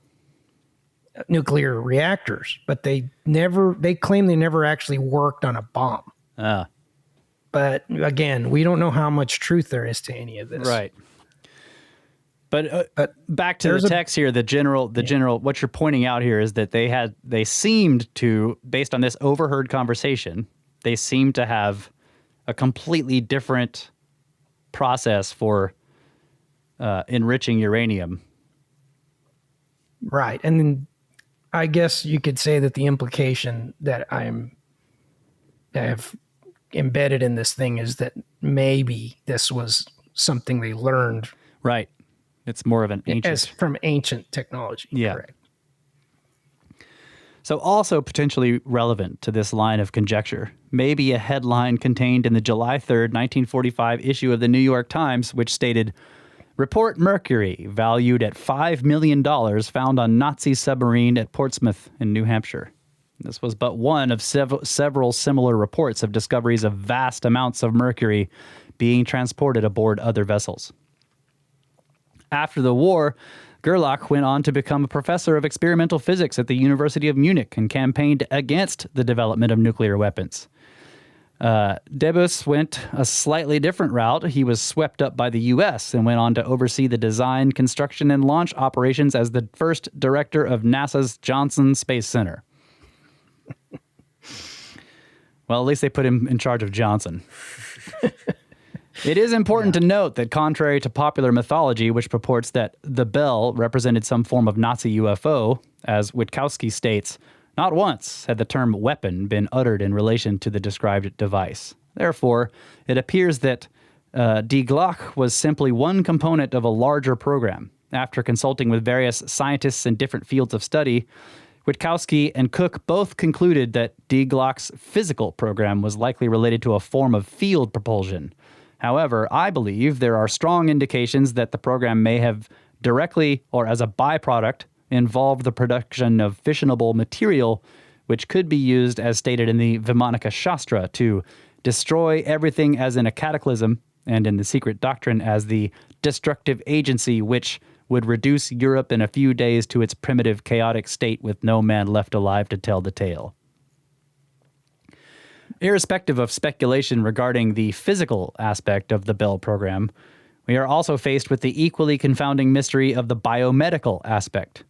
nuclear reactors, but they claim they never actually worked on a bomb. But again, we don't know how much truth there is to any of this. Right. But back to the text here, the general, what you're pointing out here is that they seemed to, based on this overheard conversation, they seemed to have a completely different process for enriching uranium. Right. And then I guess you could say that the implication that I have embedded in this thing is that maybe this was something they learned. Right. It's more of an from ancient technology. Yeah. Correct. So also potentially relevant to this line of conjecture, maybe a headline contained in the July 3rd, 1945 issue of the New York Times, which stated, "Report Mercury, valued at $5 million, found on Nazi submarine at Portsmouth in New Hampshire." This was but one of several similar reports of discoveries of vast amounts of mercury being transported aboard other vessels. After the war, Gerlach went on to become a professor of experimental physics at the University of Munich and campaigned against the development of nuclear weapons. Debus went a slightly different route. He was swept up by the U.S. and went on to oversee the design, construction, and launch operations as the first director of NASA's Johnson Space Center. Well, at least they put him in charge of Johnson. It is important to note that contrary to popular mythology, which purports that the bell represented some form of Nazi UFO, as Witkowski states, not once had the term weapon been uttered in relation to the described device. Therefore, it appears that Die Glocke was simply one component of a larger program. After consulting with various scientists in different fields of study, Witkowski and Cook both concluded that Die Glocke's physical program was likely related to a form of field propulsion. However, I believe there are strong indications that the program may have directly or as a byproduct involved the production of fissionable material, which could be used, as stated in the Grimerica Show, to destroy everything as in a cataclysm, and in the secret doctrine as the destructive agency which would reduce Europe in a few days to its primitive, chaotic state with no man left alive to tell the tale. Irrespective of speculation regarding the physical aspect of the Bell program, we are also faced with the equally confounding mystery of the biomedical aspect.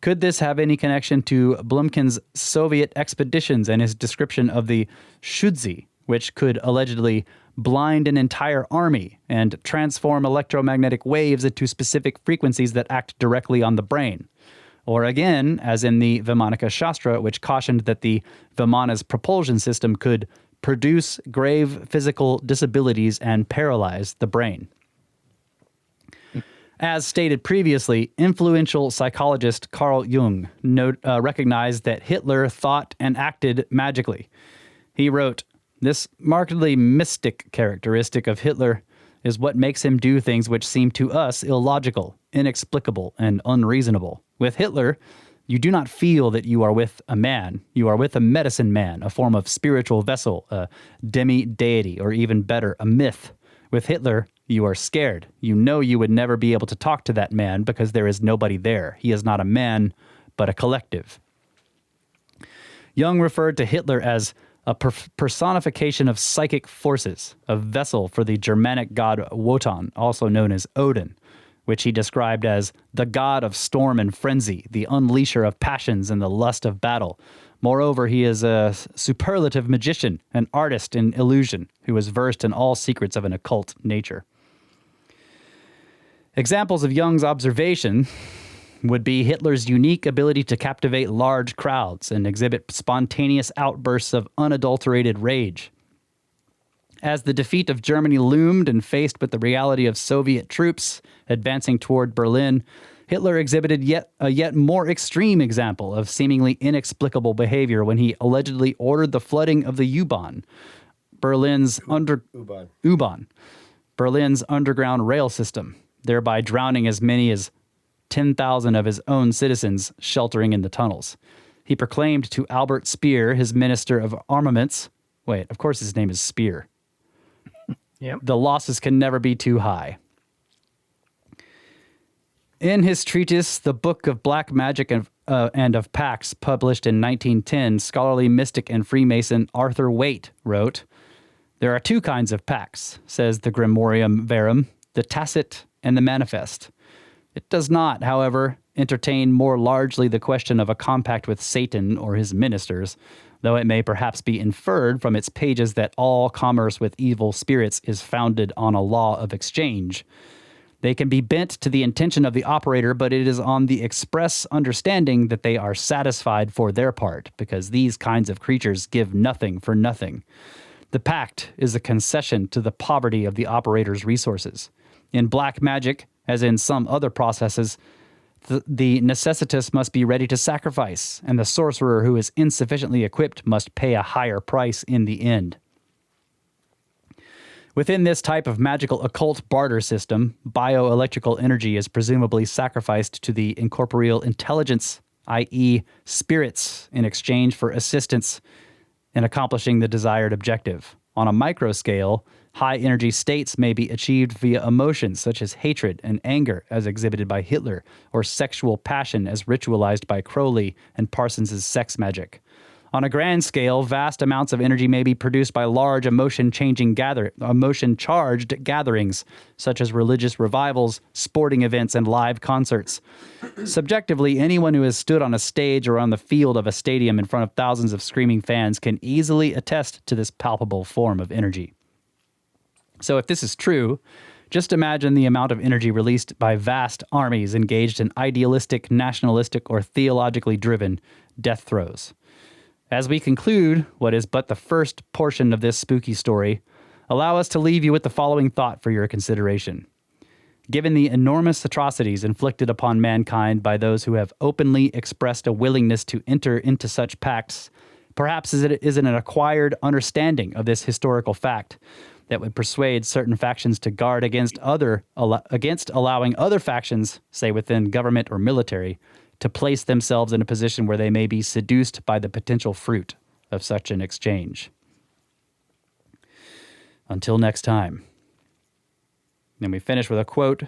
Could this have any connection to Blumkin's Soviet expeditions and his description of the Shudzi, which could allegedly blind an entire army and transform electromagnetic waves into specific frequencies that act directly on the brain? Or again, as in the Grimerica Show, which cautioned that the Vimana's propulsion system could produce grave physical disabilities and paralyze the brain. As stated previously, influential psychologist Carl Jung recognized that Hitler thought and acted magically. He wrote, "This markedly mystic characteristic of Hitler is what makes him do things which seem to us illogical, inexplicable, and unreasonable. With Hitler, you do not feel that you are with a man. You are with a medicine man, a form of spiritual vessel, a demi-deity, or even better, a myth, With Hitler, you are scared. You know you would never be able to talk to that man because there is nobody there. He is not a man, but a collective. Jung referred to Hitler as a personification of psychic forces, a vessel for the Germanic god Wotan, also known as Odin, which he described as the god of storm and frenzy, the unleasher of passions and the lust of battle. Moreover, he is a superlative magician, an artist in illusion, who is versed in all secrets of an occult nature. Examples of Jung's observation would be Hitler's unique ability to captivate large crowds and exhibit spontaneous outbursts of unadulterated rage. As the defeat of Germany loomed and faced with the reality of Soviet troops advancing toward Berlin, Hitler exhibited a yet more extreme example of seemingly inexplicable behavior when he allegedly ordered the flooding of the U-Bahn, Berlin's underground rail system, thereby drowning as many as 10,000 of his own citizens sheltering in the tunnels. He proclaimed to Albert Speer, his minister of armaments, wait, of course his name is Speer. Yep. The losses can never be too high. In his treatise, The Book of Black Magic and of Pacts, published in 1910, scholarly mystic and Freemason Arthur Waite wrote, "There are two kinds of pacts," says the Grimorium Verum, "the tacit and the manifest. It does not, however, entertain more largely the question of a compact with Satan or his ministers, though it may perhaps be inferred from its pages that all commerce with evil spirits is founded on a law of exchange. They can be bent to the intention of the operator, but it is on the express understanding that they are satisfied for their part, because these kinds of creatures give nothing for nothing. The pact is a concession to the poverty of the operator's resources. In black magic, as in some other processes, the necessitous must be ready to sacrifice, and the sorcerer who is insufficiently equipped must pay a higher price in the end. Within this type of magical occult barter system, bioelectrical energy is presumably sacrificed to the incorporeal intelligence, i.e., spirits, in exchange for assistance in accomplishing the desired objective. On a micro scale, high-energy states may be achieved via emotions such as hatred and anger, as exhibited by Hitler, or sexual passion, as ritualized by Crowley and Parsons' sex magic. On a grand scale, vast amounts of energy may be produced by large emotion-charged gatherings, such as religious revivals, sporting events, and live concerts. Subjectively, anyone who has stood on a stage or on the field of a stadium in front of thousands of screaming fans can easily attest to this palpable form of energy. So if this is true, just imagine the amount of energy released by vast armies engaged in idealistic, nationalistic, or theologically driven death throes. As we conclude what is but the first portion of this spooky story, allow us to leave you with the following thought for your consideration. Given the enormous atrocities inflicted upon mankind by those who have openly expressed a willingness to enter into such pacts, perhaps it is an acquired understanding of this historical fact that would persuade certain factions to guard against allowing other factions, say within government or military, to place themselves in a position where they may be seduced by the potential fruit of such an exchange. Until next time. Then we finish with a quote,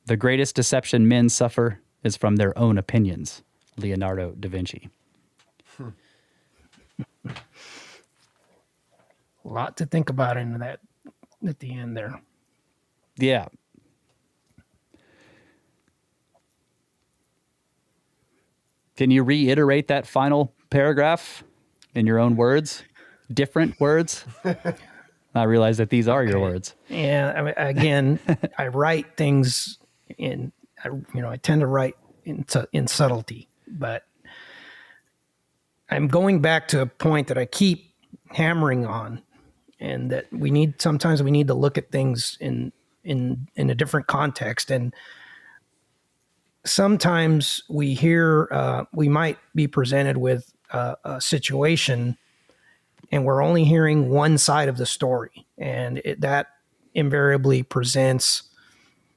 "The greatest deception men suffer is from their own opinions." Leonardo da Vinci. A lot to think about in that at the end there. Yeah. Can you reiterate that final paragraph in your own words? Different words? I realize that these are your words. Yeah. I mean, again, I write things I tend to write in subtlety, but I'm going back to a point that I keep hammering on, and that sometimes we need to look at things in a different context. And sometimes we might be presented with a situation and we're only hearing one side of the story. And that invariably presents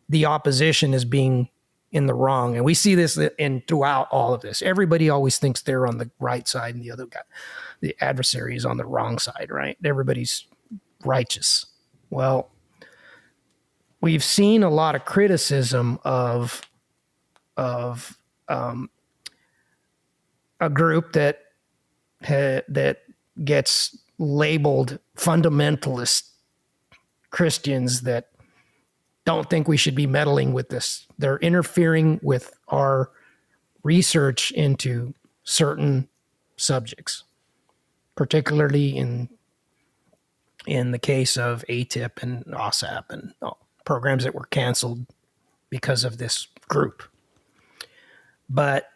the opposition as being in the wrong. And we see this throughout all of this. Everybody always thinks they're on the right side and the other guy, the adversary, is on the wrong side, right? Everybody's righteous. Well, we've seen a lot of criticism of a group that gets labeled fundamentalist Christians that don't think we should be meddling with this. They're interfering with our research into certain subjects, particularly in the case of ATIP and OSAP and programs that were canceled because of this group. But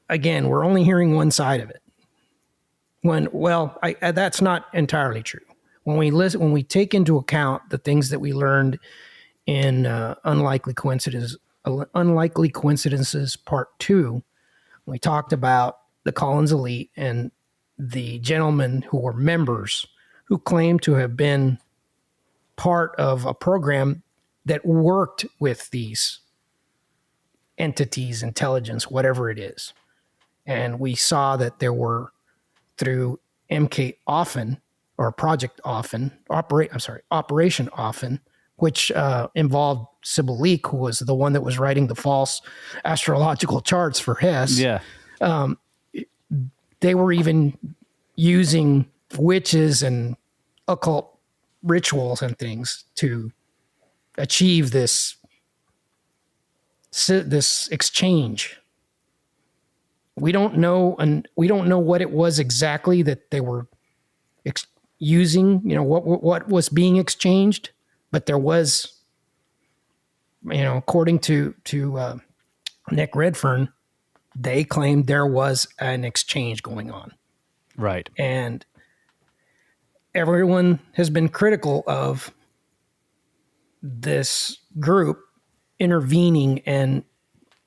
again, we're only hearing one side of it. That's not entirely true. When we take into account the things that we learned in Unlikely Coincidences Part 2, we talked about the Collins elite and the gentlemen who were members who claimed to have been part of a program that worked with these entities, intelligence, whatever it is. And we saw that there were, through MK Often, or Project Often, Operation Often, which involved Sybil Leek, who was the one that was writing the false astrological charts for Hess. Yeah. They were even using witches and occult rituals and things to achieve this exchange. We don't know, and we don't know what it was exactly that they were using. What was being exchanged, but there was, according to Nick Redfern, they claimed there was an exchange going on. Right. And everyone has been critical of this group intervening and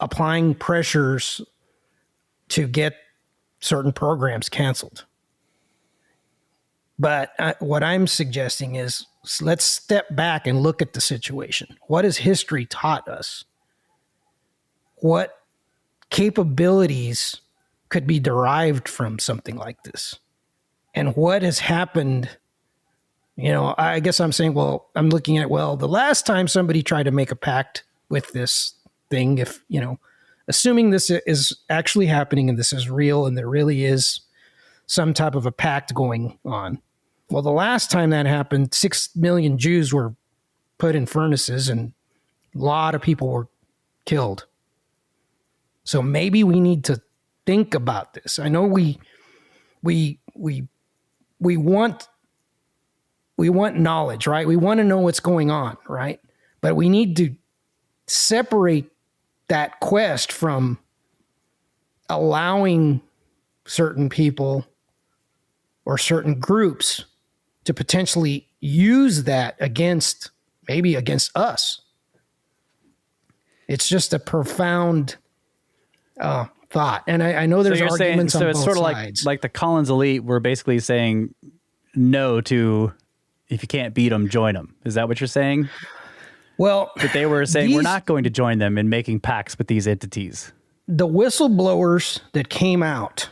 applying pressures to get certain programs canceled. But what I'm suggesting is let's step back and look at the situation. What has history taught us? What capabilities could be derived from something like this? And what has happened? I guess I'm saying, I'm looking at, the last time somebody tried to make a pact with this thing, assuming this is actually happening and this is real and there really is some type of a pact going on. Well, the last time that happened, 6 million Jews were put in furnaces and a lot of people were killed. So maybe we need to think about this. I know we want knowledge, right? We want to know what's going on, right? But we need to separate that quest from allowing certain people or certain groups to potentially use that against us. It's just a profound thought. And I know there's arguments on both sides. So it's sort of like the Collins elite were basically saying no to, if you can't beat them, join them. Is that what you're saying? Well, that they were saying we're not going to join them in making pacts with these entities. The whistleblowers that came out,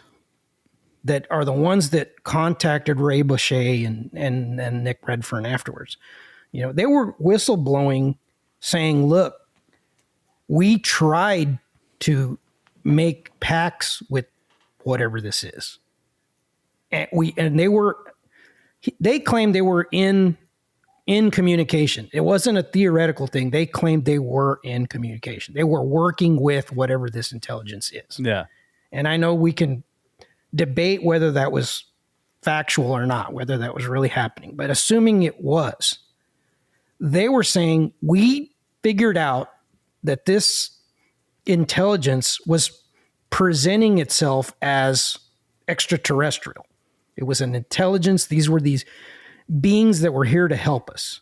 that are the ones that contacted Ray Boucher and Nick Redfern afterwards, they were whistleblowing, saying, "Look, we tried to make pacts with whatever this is, and they claimed they were in communication. It wasn't a theoretical thing. They claimed they were in communication. They were working with whatever this intelligence is." Yeah. And I know we can debate whether that was factual or not, whether that was really happening. But assuming it was, they were saying, we figured out that this intelligence was presenting itself as extraterrestrial. It was an intelligence. These were these beings that were here to help us.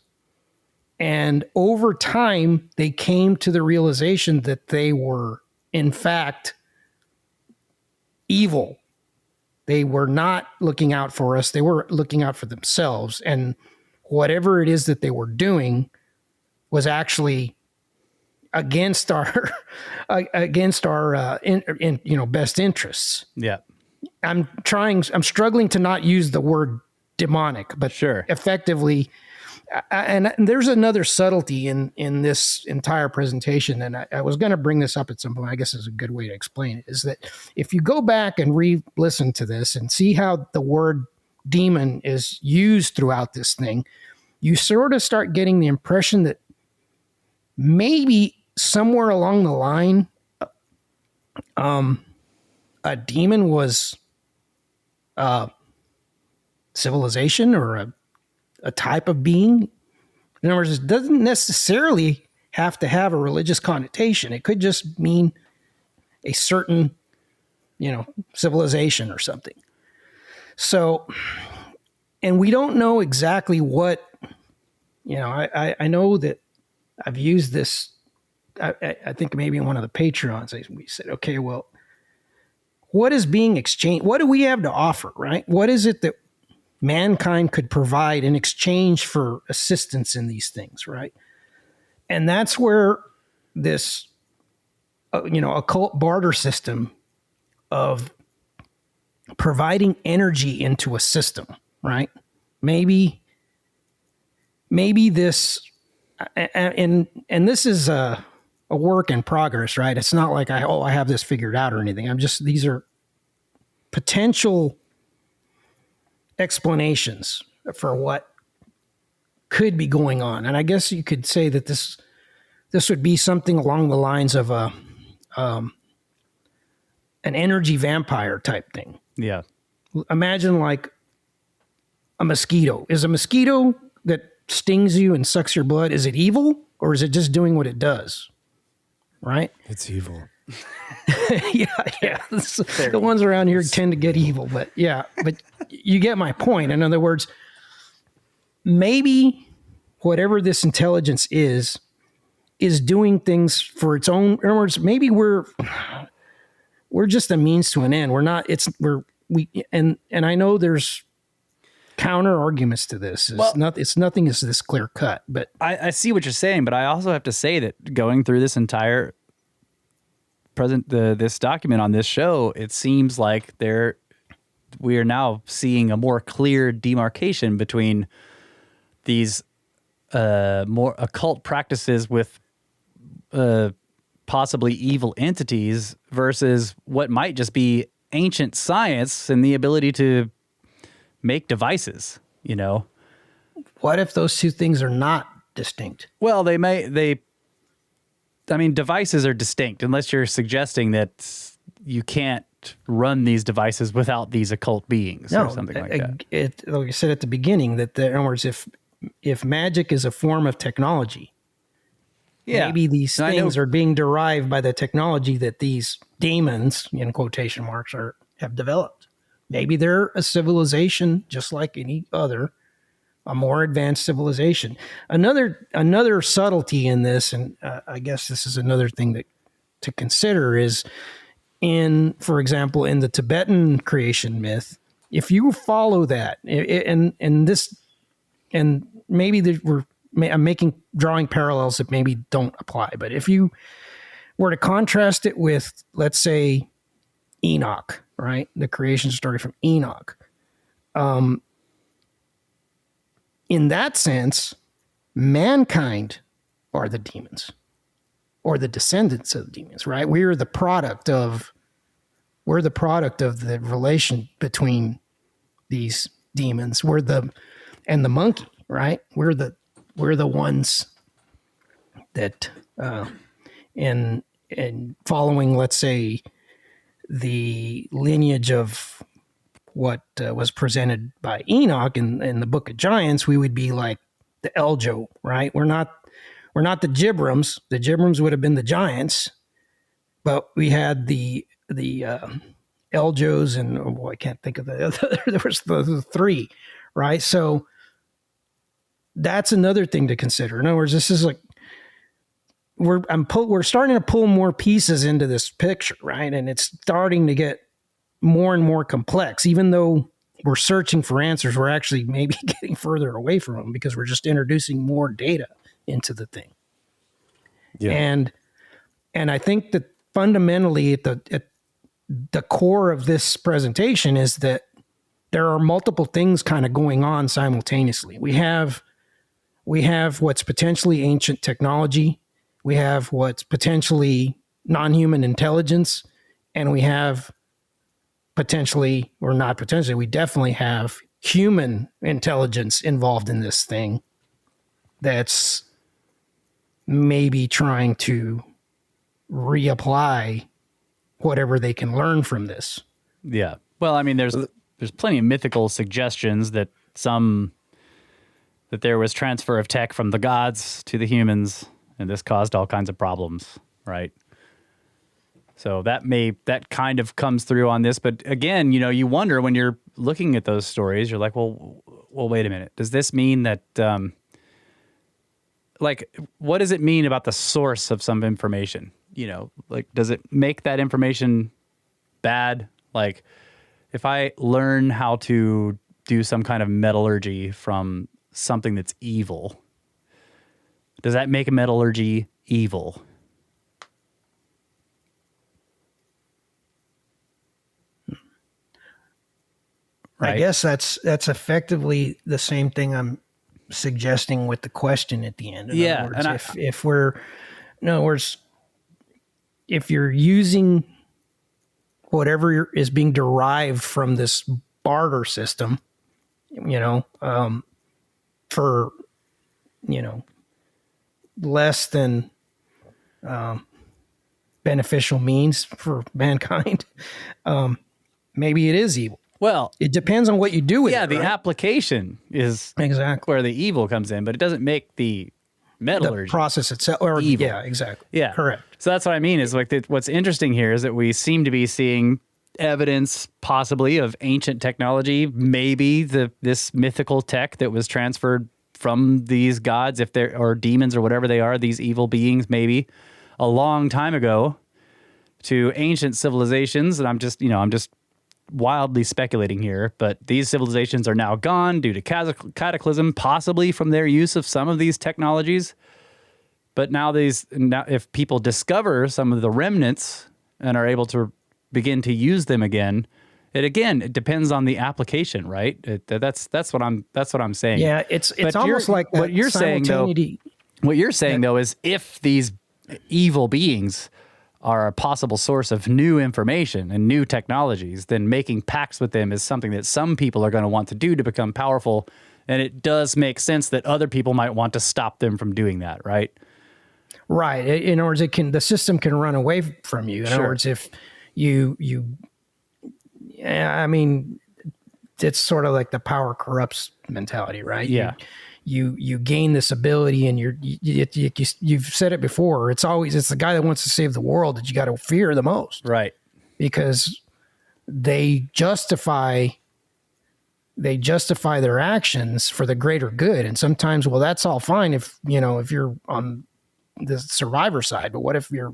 And over time, they came to the realization that they were, in fact, evil. They were not looking out for us. They were looking out for themselves. And whatever it is that they were doing was actually against our best interests. Yeah. I'm struggling to not use the word demonic, but sure. Effectively, and there's another subtlety in this entire presentation, and I was going to bring this up at some point. I guess is a good way to explain it, is that if you go back and re-listen to this and see how the word demon is used throughout this thing, you sort of start getting the impression that maybe somewhere along the line, a demon was civilization or a type of being. In other words, it doesn't necessarily have to have a religious connotation. It could just mean a certain, civilization or something. So, and we don't know exactly what, I know that I've used this, I think maybe in one of the Patreons, we said, okay, well, what is being exchanged? What do we have to offer, right? What is it that mankind could provide in exchange for assistance in these things, right? And that's where this, occult barter system of providing energy into a system, right? Maybe this, and this is a work in progress, right? It's not like I have this figured out or anything. These are potential explanations for what could be going on. And I guess you could say that this would be something along the lines of an energy vampire type thing. Yeah. Imagine like a mosquito. Is a mosquito that stings you and sucks your blood, is it evil, or is it just doing what it does? Right? It's evil. Yeah. The ones around here tend to get evil, but you get my point. In other words, maybe whatever this intelligence is doing things for its own. In other words, maybe we're just a means to an end. We're not. And I know there's counter arguments to this. Nothing is this clear cut. But I see what you're saying, but I also have to say that going through this entire this document on this show, it seems like we are now seeing a more clear demarcation between these more occult practices with possibly evil entities versus what might just be ancient science and the ability to make devices, What if those two things are not distinct? Well, devices are distinct unless you're suggesting that you can't run these devices without these occult beings or something like that. Like you said at the beginning, that in other words, if magic is a form of technology, maybe these things are being derived by the technology that these demons, in quotation marks, have developed. Maybe they're a civilization just like any other, a more advanced civilization. Another subtlety in this, and I guess this is another thing to consider, is for example, in the Tibetan creation myth, if you follow that, and maybe I'm drawing parallels that maybe don't apply, but if you were to contrast it with, let's say, Enoch, right? The creation story from Enoch. In that sense, mankind are the demons or the descendants of the demons, right? We're the product of the relation between these demons. And the monkey, right? We're the ones that, in following, let's say, the lineage of what was presented by Enoch in the Book of Giants, we would be like the Eljo, right? We're not the Gibrums. The Gibrums would have been the giants, but we had the Eljos, and I can't think of the other. There was the three, right? So that's another thing to consider. In other words, this is like we're starting to pull more pieces into this picture, right? And it's starting to get more and more complex. Even though we're searching for answers, we're actually maybe getting further away from them because we're just introducing more data into the thing. Yeah. And I think that fundamentally at the core of this presentation is that there are multiple things kind of going on simultaneously. We have we have what's potentially ancient technology, we have what's potentially non-human intelligence, and we have potentially, or not potentially, we definitely have human intelligence involved in this thing that's maybe trying to reapply whatever they can learn from this. Yeah. Well, I mean, there's plenty of mythical suggestions that there was transfer of tech from the gods to the humans, and this caused all kinds of problems, right? So that kind of comes through on this. But again, you wonder when you're looking at those stories, you're like, well, wait a minute. Does this mean that, what does it mean about the source of some information? Does it make that information bad? Like, if I learn how to do some kind of metallurgy from something that's evil, does that make metallurgy evil? Right. I guess that's effectively the same thing I'm suggesting with the question at the end. In other words, in other words, if you're using whatever is being derived from this barter system, for less than beneficial means for mankind, maybe it is evil. Well, it depends on what you do with it. Yeah, the application is exactly where the evil comes in, but it doesn't make the metallurgy, the process itself, or evil. Yeah, exactly. Yeah, correct. So that's what I mean. Is what's interesting here is that we seem to be seeing evidence, possibly, of ancient technology, maybe this mythical tech that was transferred from these gods, if they're or demons or whatever they are, these evil beings, maybe a long time ago, to ancient civilizations. And I'm just wildly speculating here, but these civilizations are now gone due to cataclysm, possibly from their use of some of these technologies. But now if people discover some of the remnants and are able to begin to use them again, it depends on the application, right? That's what I'm saying. Yeah, it's almost like that what you're saying though. What you're saying though is if these evil beings are a possible source of new information and new technologies, then making pacts with them is something that some people are going to want to do to become powerful. And it does make sense that other people might want to stop them from doing that, right? Right. In other words, the system can run away from you. In other words, if I mean, it's sort of like the power corrupts mentality, right? Yeah. You gain this ability, and you've said it before. It's the guy that wants to save the world that you got to fear the most, right? Because they justify their actions for the greater good, and sometimes, well, that's all fine if you're on the survivor side, but what if you're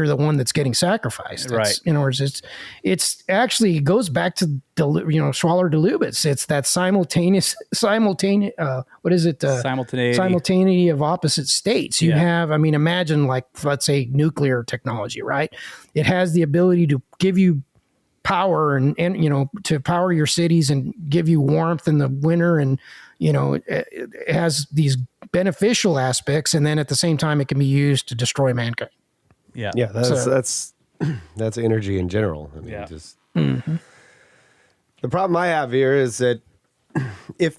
the one that's getting sacrificed? Right. In other words, it's actually goes back to Schwaller Delubitz. It's that simultaneous what is it? Simultaneity of opposite states. You have, imagine let's say nuclear technology, right? It has the ability to give you power and to power your cities and give you warmth in the winter, and it has these beneficial aspects, and then at the same time it can be used to destroy mankind. Yeah. That's energy in general. The problem I have here is that if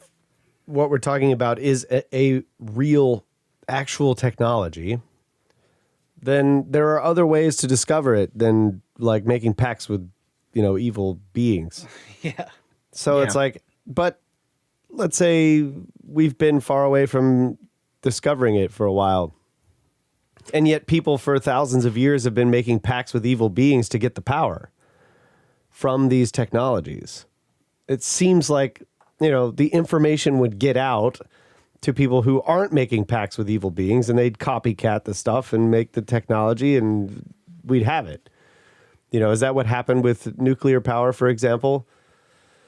what we're talking about is a real, actual technology, then there are other ways to discover it than like making pacts with, evil beings. Yeah. So it's like, but let's say we've been far away from discovering it for a while. And yet people for thousands of years have been making pacts with evil beings to get the power from these technologies. It seems like, the information would get out to people who aren't making pacts with evil beings, and they'd copycat the stuff and make the technology, and we'd have it. Is that what happened with nuclear power, for example?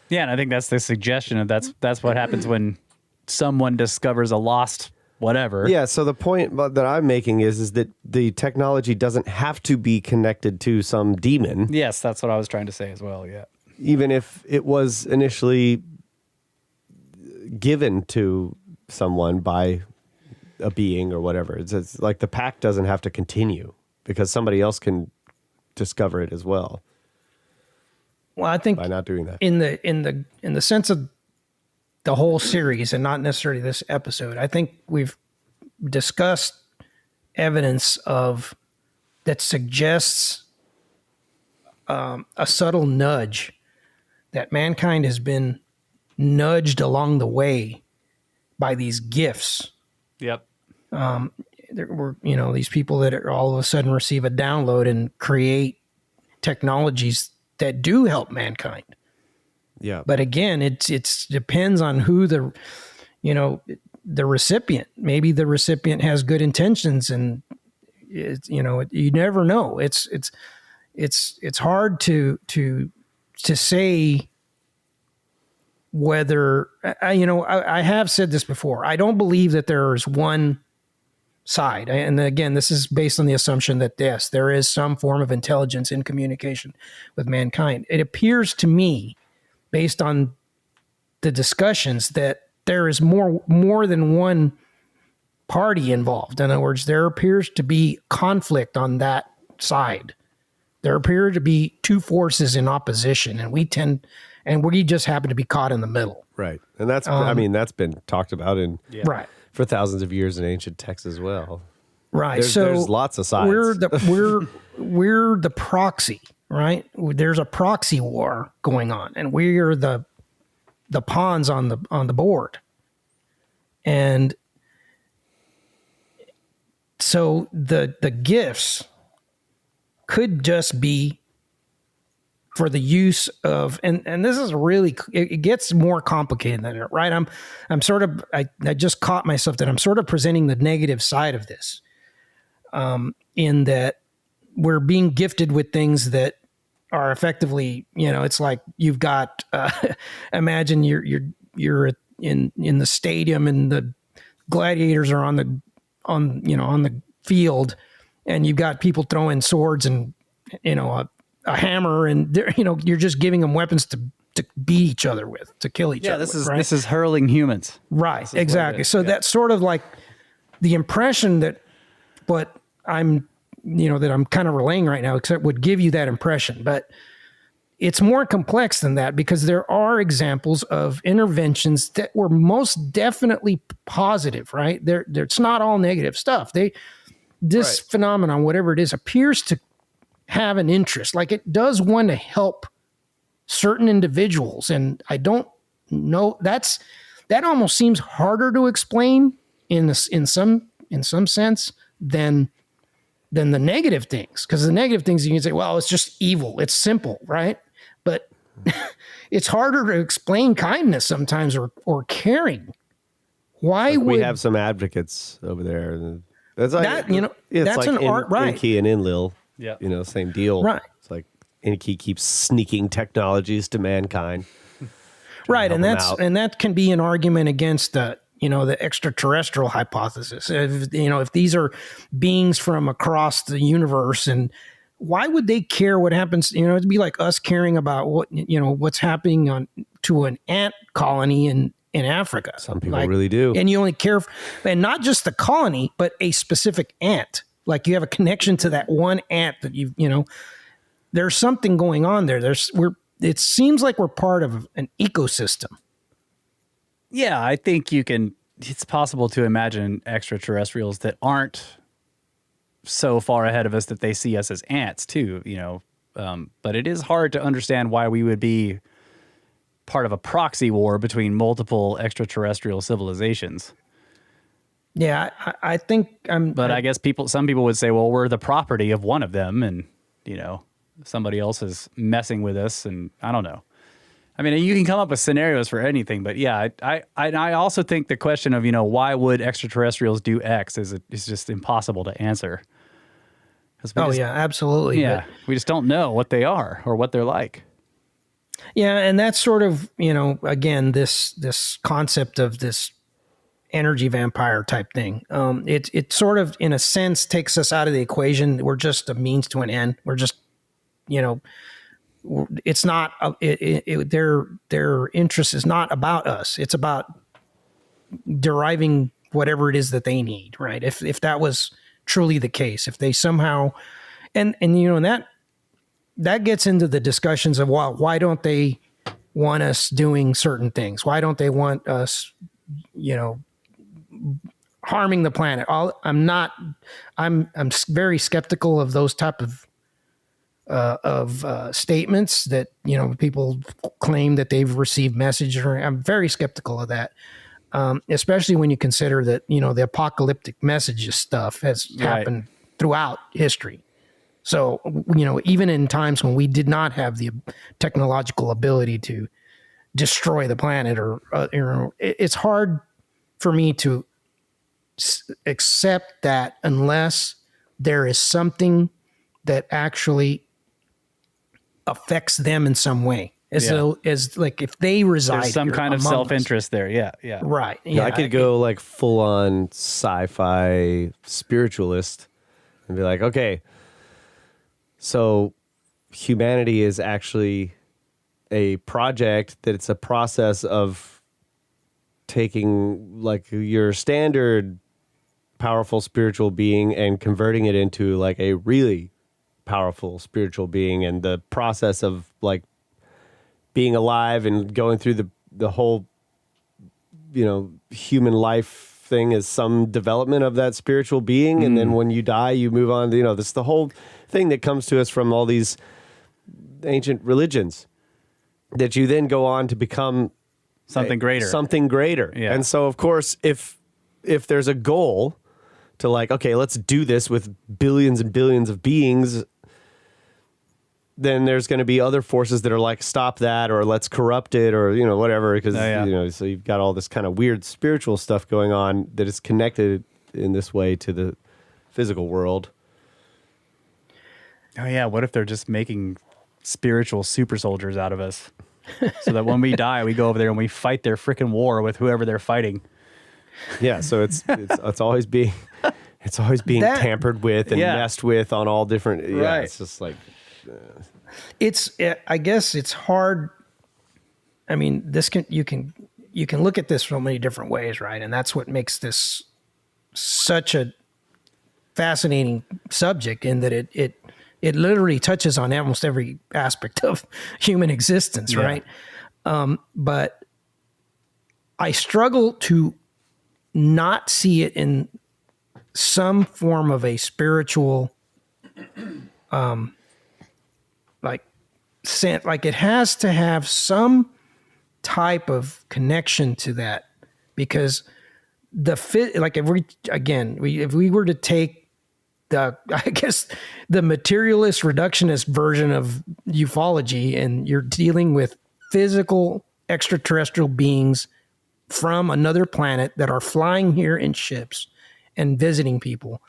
Yeah, and I think that's the suggestion of that's what happens when someone discovers a lost whatever. Yeah, so the point that I'm making is that the technology doesn't have to be connected to some demon. Yes, that's what I was trying to say as well, yeah. Even if it was initially given to someone by a being or whatever. It's like the pact doesn't have to continue because somebody else can discover it as well. Well, I think by not doing that in the sense of the whole series and not necessarily this episode, I think we've discussed evidence of that suggests a subtle nudge that mankind has been nudged along the way by these gifts. Yep. There were, these people that are all of a sudden receive a download and create technologies that do help mankind. Yeah. But again, it depends on who the recipient. Maybe the recipient has good intentions, and you never know. It's hard to say whether I have said this before. I don't believe that there is one side. And again, this is based on the assumption that yes, there is some form of intelligence in communication with mankind. It appears to me, based on the discussions, that there is more than one party involved. In other words, there appears to be conflict on that side. There appear to be two forces in opposition, and we just happen to be caught in the middle. Right. And that's that's been talked about right for thousands of years in ancient texts as well. Right. There's lots of sides. We're the proxy, right? There's a proxy war going on, and we're the pawns on the board. And so the gifts could just be for the use of, and this is really, it gets more complicated than it, right? I'm sort of, I just caught myself that I'm sort of presenting the negative side of this, in that we're being gifted with things that are effectively, it's like you've got, imagine you're in the stadium and the gladiators are on the field, and you've got people throwing swords and, a hammer, and you're just giving them weapons to beat each other with, to kill each other. This is hurling humans. Right. Exactly. So that's sort of like the impression that what I'm, that I'm kind of relaying right now, except would give you that impression, but it's more complex than that, because there are examples of interventions that were most definitely positive, right? It's not all negative stuff. This phenomenon, whatever it is, appears to have an interest. Like, it does want to help certain individuals. And I don't know, that almost seems harder to explain in some sense than the negative things. Because the negative things, you can say, well, it's just evil. It's simple, right? But it's harder to explain kindness sometimes, or caring. Why would we have some advocates over there? That's like that, it's that's like an art, right? Enki and Enlil. Yeah. Same deal. Right. It's like Enki keeps sneaking technologies to mankind. Right. And that can be an argument against the extraterrestrial hypothesis. If these are beings from across the universe, and why would they care what happens? It'd be like us caring about what's happening to an ant colony in Africa. Some people really do. And you only care, and not just the colony, but a specific ant. Like, you have a connection to that one ant that there's something going on there. It seems like we're part of an ecosystem. Yeah, I think it's possible to imagine extraterrestrials that aren't so far ahead of us that they see us as ants too, but it is hard to understand why we would be part of a proxy war between multiple extraterrestrial civilizations. Yeah, I think But I guess some people would say, well, we're the property of one of them, and somebody else is messing with us, and I don't know. I mean, you can come up with scenarios for anything, but yeah, I also think the question of why would extraterrestrials do X is just impossible to answer. Absolutely. Yeah, we just don't know what they are or what they're like. Yeah, and that's sort of again this concept of this energy vampire type thing. It sort of, in a sense, takes us out of the equation. We're just a means to an end. We're just, it's not their interest is not about us. It's about deriving whatever it is that they need, right? If that was truly the case, if they somehow, and that gets into the discussions of why don't they want us doing certain things? Why don't they want us, harming the planet? I'm very skeptical of those type of statements that, people claim that they've received messages. I'm very skeptical of that. Especially when you consider that, the apocalyptic messages stuff has happened throughout history. So, even in times when we did not have the technological ability to destroy the planet it's hard for me to accept that unless there is something that actually affects them in some way. As like if they reside, there's some kind of self-interest there. Yeah. Right. Yeah, I could go like full on sci-fi spiritualist and be like, okay, so humanity is actually a project that it's a process of taking like your standard powerful spiritual being and converting it into like a really powerful spiritual being, and the process of like being alive and going through the whole, human life thing is some development of that spiritual being. And then when you die, you move on. This is the whole thing that comes to us from all these ancient religions, that you then go on to become something greater. Yeah. And so, of course, if there's a goal to like, okay, let's do this with billions and billions of beings, then there's going to be other forces that are like, stop that, or let's corrupt it, or, whatever. Because, so you've got all this kind of weird spiritual stuff going on that is connected in this way to the physical world. Oh, yeah. What if they're just making spiritual super soldiers out of us so that when we die, we go over there and we fight their freaking war with whoever they're fighting? Yeah. So it's always being tampered with and messed with on all different. Yeah. Right. It's just like. I guess it's hard. I mean, you can look at this so many different ways, right? And that's what makes this such a fascinating subject, in that it literally touches on almost every aspect of human existence, right? But I struggle to not see it in some form of a spiritual, like it has to have some type of connection to that, because if we were to take the materialist reductionist version of ufology, and you're dealing with physical extraterrestrial beings from another planet that are flying here in ships and visiting people,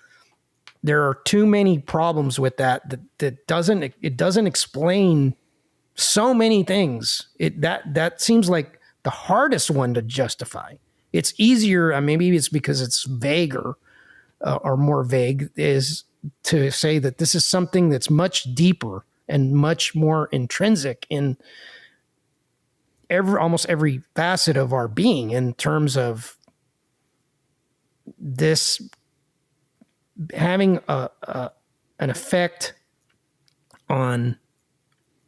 there are too many problems with that doesn't explain so many things. That seems like the hardest one to justify. It's easier, maybe it's because it's vaguer or more vague, is to say that this is something that's much deeper and much more intrinsic in almost every facet of our being, in terms of this having an effect on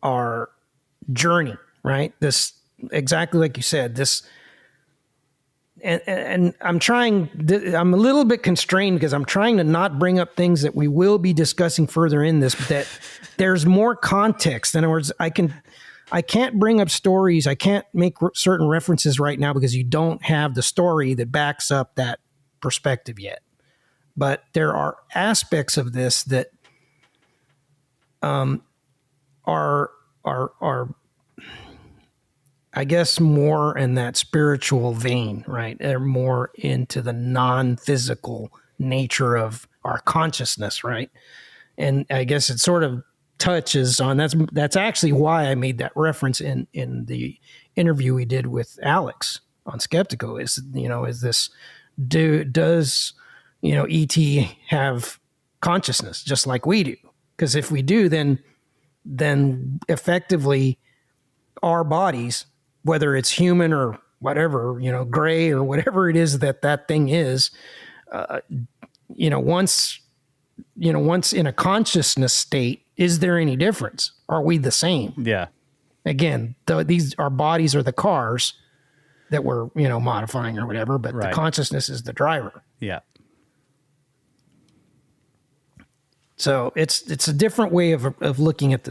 our journey, right? This, exactly like you said, this, and I'm a little bit constrained because I'm trying to not bring up things that we will be discussing further in this, but that there's more context. In other words, I can't bring up stories. I can't make certain references right now because you don't have the story that backs up that perspective yet. But there are aspects of this that are I guess more in that spiritual vein, right? They're more into the non-physical nature of our consciousness, right? And I guess it sort of touches on that's actually why I made that reference in the interview we did with Alex on Skeptical. Does ET have consciousness just like we do? Because if we do, then effectively our bodies, whether it's human or whatever, gray or whatever it is that thing is, once in a consciousness state, is there any difference? Are we the same? Yeah. Again, our bodies are the cars that we're, modifying or whatever, but Right. the consciousness is the driver. Yeah. So it's a different way of looking at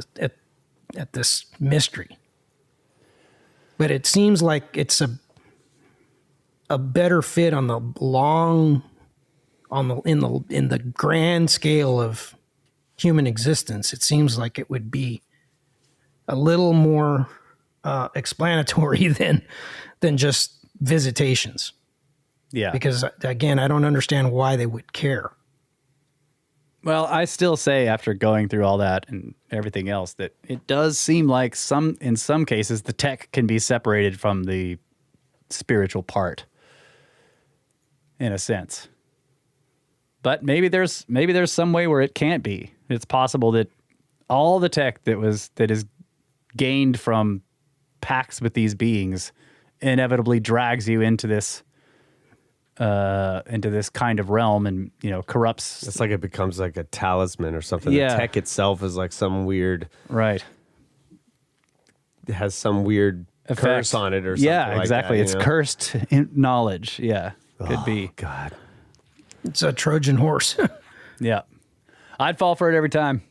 this mystery. But it seems like it's a better fit on the in the grand scale of human existence. It seems like it would be a little more explanatory than just visitations. Yeah. Because again, I don't understand why they would care. Well, I still say after going through all that and everything else that it does seem like in some cases the tech can be separated from the spiritual part in a sense. But maybe there's some way where it can't be. It's possible that all the tech that is gained from pacts with these beings inevitably drags you into this kind of realm and, corrupts. It's like it becomes like a talisman or something. Yeah. The tech itself is like some weird, Right. it has some weird Effect. curse on it or something. Yeah, like exactly. that, It's cursed in knowledge. Yeah, could Oh, be. God. It's a Trojan horse. Yeah. I'd fall for it every time.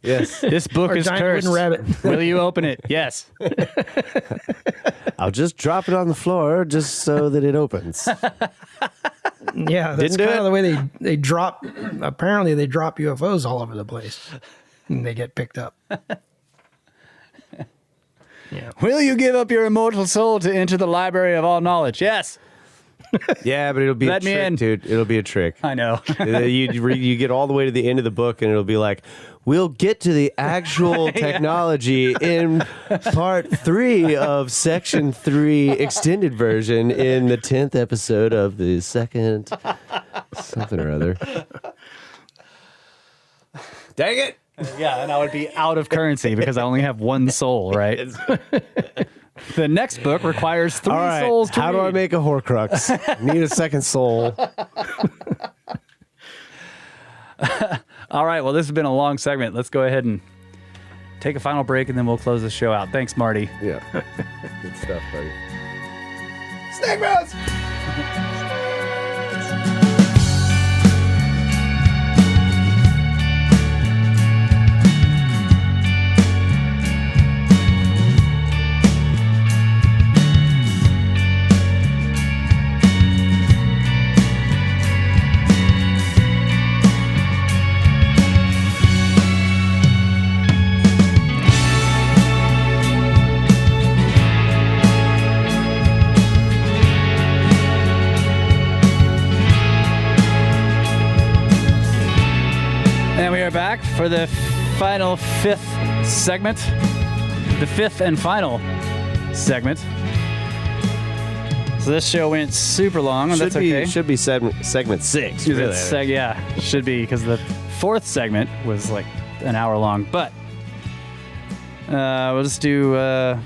Yes. This book Or is giant cursed. wooden rabbit. Will you open it? Yes. I'll just drop it on the floor just so that it opens. Yeah, that's Didn't do kind of it. the way they drop. Apparently, they drop UFOs all over the place, and they get picked up. Yeah, Will you give up your immortal soul to enter the library of all knowledge? Yes. Yeah, but it'll be Let a me trick, in. dude. It'll be a trick. I know. You get all the way to the end of the book, and it'll be like, we'll get to the actual technology in part 3 of section 3 extended version in the 10th episode of the second something or other. Dang it! Yeah, and I would be out of currency because I only have one soul, right? The next book requires 3 All right, souls to how do I read. make a Horcrux? Need a second soul. All right, well, this has been a long segment. Let's go ahead and take a final break, and then we'll close the show out. Thanks, Marty. Yeah. Good stuff, buddy. Snake mouse! And we are back for the final 5th segment. The 5th and final segment. So this show went super long, and that's okay. Should be segment 6. Really. Yeah, should be, because the 4th segment was like an hour long. But we'll just do, well,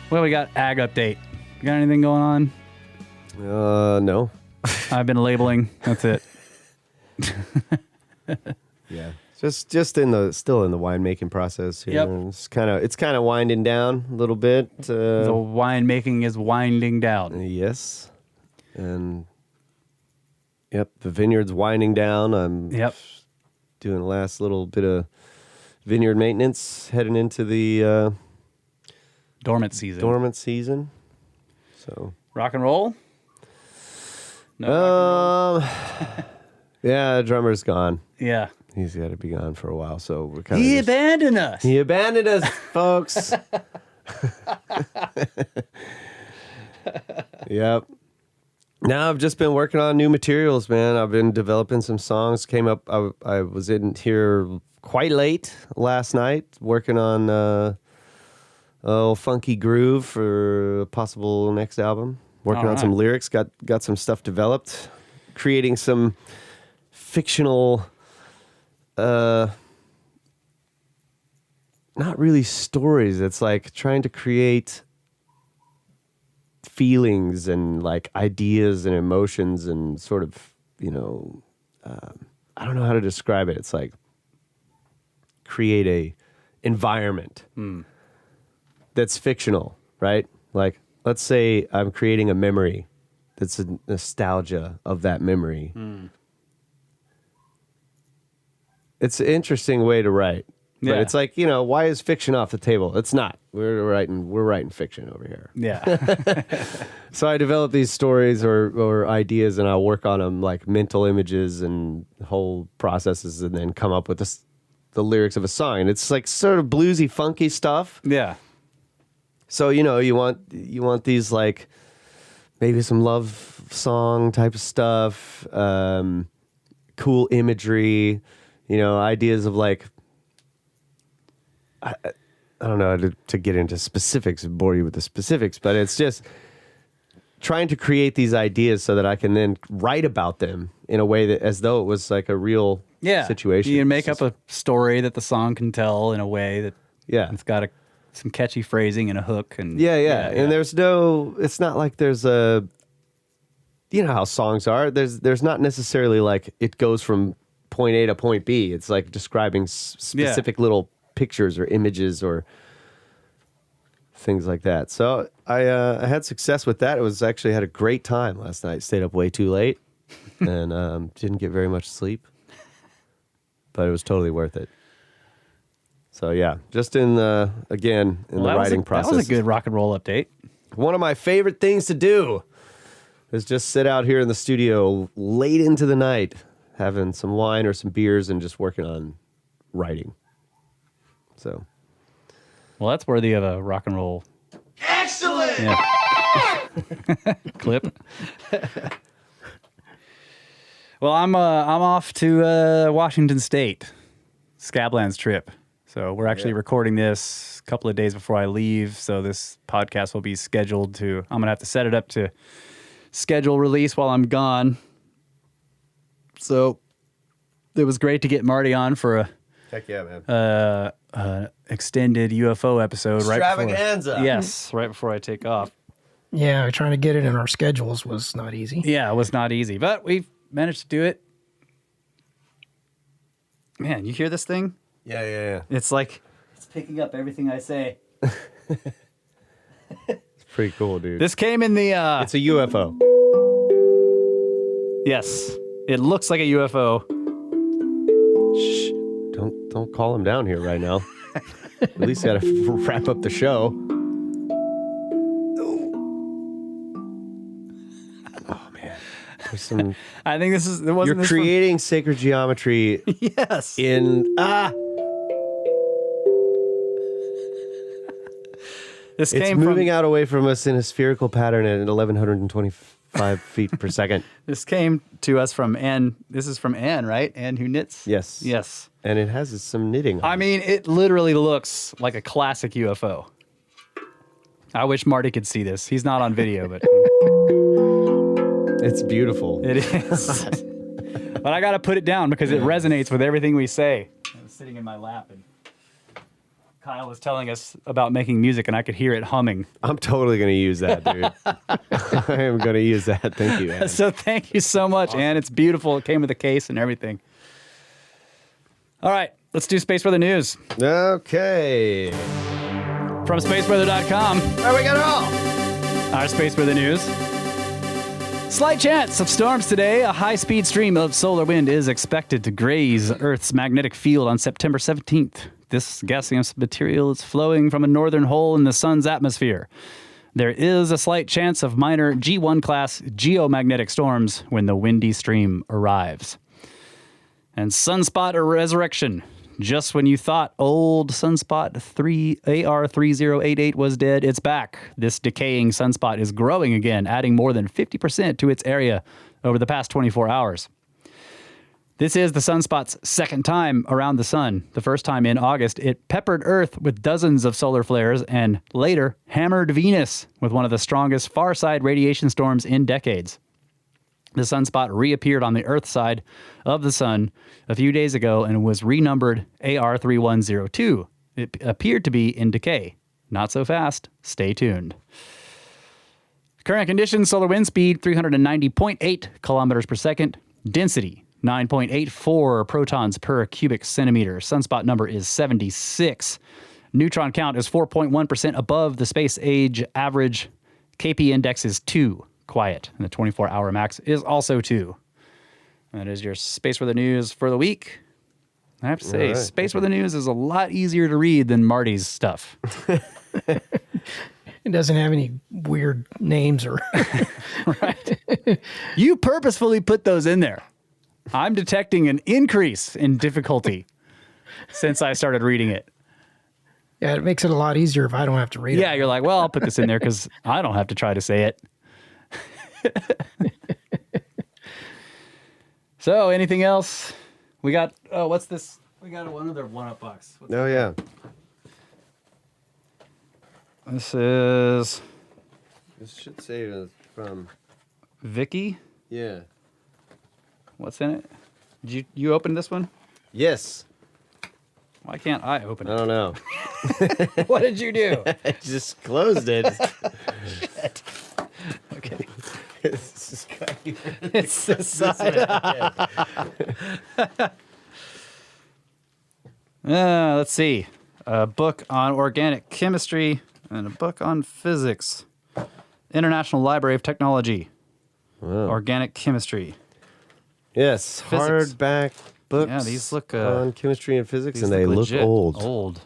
we got ag update. You got anything going on? No. I've been labeling. That's it. Yeah. Just still in the winemaking process here. Yep. It's kind of winding down a little bit. The winemaking is winding down. Yes. And yep, the vineyard's winding down. I'm Yep. doing the last little bit of vineyard maintenance, heading into the Dormant season. dormant season. So Rock and roll? No rock yeah, the drummer's gone. and roll? Yeah. He's got to be gone for a while, so we're kind He of abandoned us. he abandoned us, folks. Yep. Now I've just been working on new materials, man. I've been developing some songs. I was in here quite late last night working on Funky Groove for a possible next album. Working All on some right. lyrics, got some stuff developed, creating some fictional not really stories. It's like trying to create feelings and like ideas and emotions and sort of, I don't know how to describe it. It's like create a environment that's fictional, right? Like, let's say I'm creating a memory that's a nostalgia of that memory. It's an interesting way to write. But it's like, why is fiction off the table? It's not. We're writing fiction over here. Yeah. So I develop these stories or ideas, and I'll work on them like mental images and whole processes, and then come up with the lyrics of a song. And it's like sort of bluesy, funky stuff. Yeah. So, you want these like maybe some love song type of stuff, cool imagery, ideas of like, I don't know to get into specifics and bore you with the specifics, but it's just trying to create these ideas so that I can then write about them in a way that as though it was like a real situation. You can make up a story that the song can tell in a way that it's got some catchy phrasing and a hook. And And it's not like there's a, how songs are. There's not necessarily like it goes from point A to point B. It's like describing specific little pictures or images or things like that. So I had success with that. It was actually had a great time last night. Stayed up way too late and didn't get very much sleep, but it was totally worth it. So yeah, just in the writing process. That was a good rock and roll update. One of my favorite things to do is just sit out here in the studio late into the night, having some wine or some beers and just working on writing. So, well, that's worthy of a rock and roll. Excellent. Yeah. Clip. Well, I'm off to Washington State, Scablands trip. So we're actually recording this a couple of days before I leave. So this podcast will be scheduled to. I'm gonna have to set it up to schedule release while I'm gone. So it was great to get Marty on for a. Heck yeah, man. Extended UFO episode Extravaganza. right before I take off. Yeah, trying to get it in our schedules was not easy. Yeah, it was not easy, but we've managed to do it. Man, you hear this thing? Yeah. It's like it's picking up everything I say. It's pretty cool, dude. This came in the It's a UFO. Yes. It looks like a UFO. Shh. Don't call him down here right now. At least got to wrap up the show. Oh man, there's some. I think this is. It wasn't You're creating sacred geometry. Yes. This It's came moving from, out away from us in a spherical pattern at 1,125 feet per second. This came to us from Ann. This is from Ann, right? Ann who knits. Yes. Yes. And it has some knitting on I mean, it literally looks like a classic UFO. I wish Marty could see this. He's not on video, but It's beautiful. it is. But I got to put it down because it resonates with everything we say. I was sitting in my lap and Kyle was telling us about making music and I could hear it humming. I'm totally going to use that, dude. I am going to use that. Thank you, Ann. So thank you so much, Ann. It's beautiful. It came with a case and everything. All right, let's do Space Weather News. Okay. From spaceweather.com. There we got it all. Our Space Weather News. Slight chance of storms today. A high-speed stream of solar wind is expected to graze Earth's magnetic field on September 17th. This gaseous material is flowing from a northern hole in the sun's atmosphere. There is a slight chance of minor G1 class geomagnetic storms when the windy stream arrives. And sunspot resurrection. Just when you thought old sunspot AR3088 was dead, it's back. This decaying sunspot is growing again, adding more than 50% to its area over the past 24 hours. This is the sunspot's second time around the sun. The first time in August, it peppered Earth with dozens of solar flares and later hammered Venus with one of the strongest far-side radiation storms in decades. The sunspot reappeared on the Earth side of the sun a few days ago and was renumbered AR3102. It appeared to be in decay. Not so fast. Stay tuned. Current conditions, solar wind speed 390.8 kilometers per second. Density 9.84 protons per cubic centimeter. Sunspot number is 76. Neutron count is 4.1% above the space age average. KP index is 2. Quiet. And the 24-hour max is also 2. That is your Space Weather News for the week. I have to say, Space Weather News is a lot easier to read than Marty's stuff. It doesn't have any weird names or... Right. You purposefully put those in there. I'm detecting an increase in difficulty since I started reading it. Yeah, it makes it a lot easier if I don't have to read it. Yeah, you're like, well, I'll put this in there because I don't have to try to say it. So, anything else? We got, what's this? We got one other one-up box. Yeah. This is... This should say it's from... Vicky? Yeah. What's in it? Did you open this one? Yes. Why can't I open it? I don't know. What did you do? I just closed it. Okay. It's the side. Let's see. A book on organic chemistry and a book on physics. International Library of Technology. Wow. Organic chemistry. Yes, Physics. hardback books. Yeah, these look on chemistry and physics, these and they look legit old.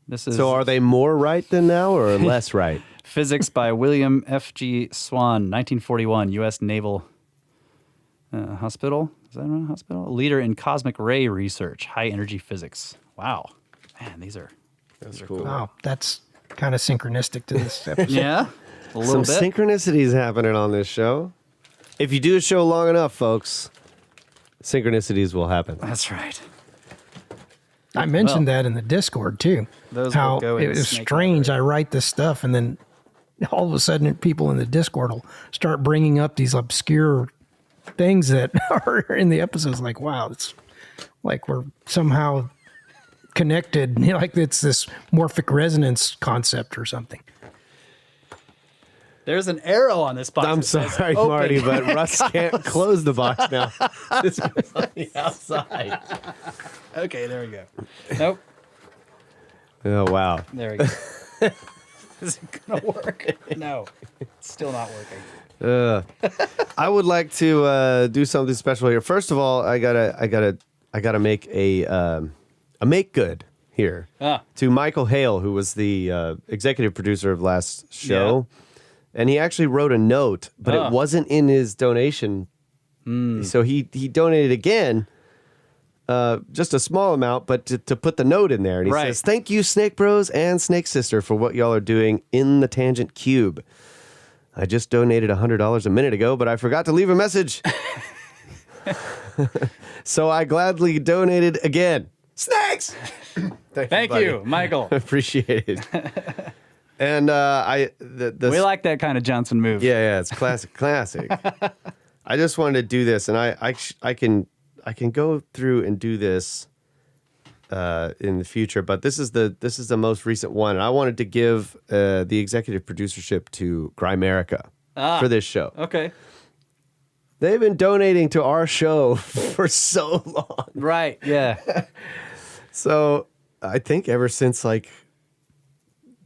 This is So, are they more right than now, or less right? Physics by William F.G. Swan, 1941, U.S. Naval Hospital. Is that a hospital? A leader in cosmic ray research, high energy physics. Wow, man, these are Cool. Wow, that's kind of synchronistic to this episode. Yeah, a little Some bit. synchronicities happening on this show. If you do a show long enough, folks, synchronicities will happen. That's right. I mentioned that in the Discord too. Those how will go in it was Snake strange. Library. I write this stuff, and then all of a sudden, people in the Discord will start bringing up these obscure things that are in the episodes. Like, wow, it's like we're somehow connected. Like it's this morphic resonance concept or something. There's an arrow on this box. I'm that says sorry, open. Marty, but Russ can't close the box now. This goes on the outside. Okay, there we go. Nope. Oh, wow. There we go. Is it gonna work? No, it's still not working. I would like to do something special here. First of all, I gotta make a make good here to Michael Hale, who was the executive producer of last show, and he actually wrote a note, but it wasn't in his donation, so he donated again. Just a small amount, but to put the note in there. And he says, "Thank you, Snake Bros and Snake Sister, for what y'all are doing in the Tangent Cube. I just donated $100 a minute ago, but I forgot to leave a message. So I gladly donated again. Snakes!" Thank you, Michael. Appreciate it. And We like that kind of Johnson move. Yeah, it's classic. I just wanted to do this, and I can go through and do this in the future, but this is the most recent one, and I wanted to give the executive producership to Grimerica for this show. Okay. They've been donating to our show for so long. Right. Yeah. So I think ever since like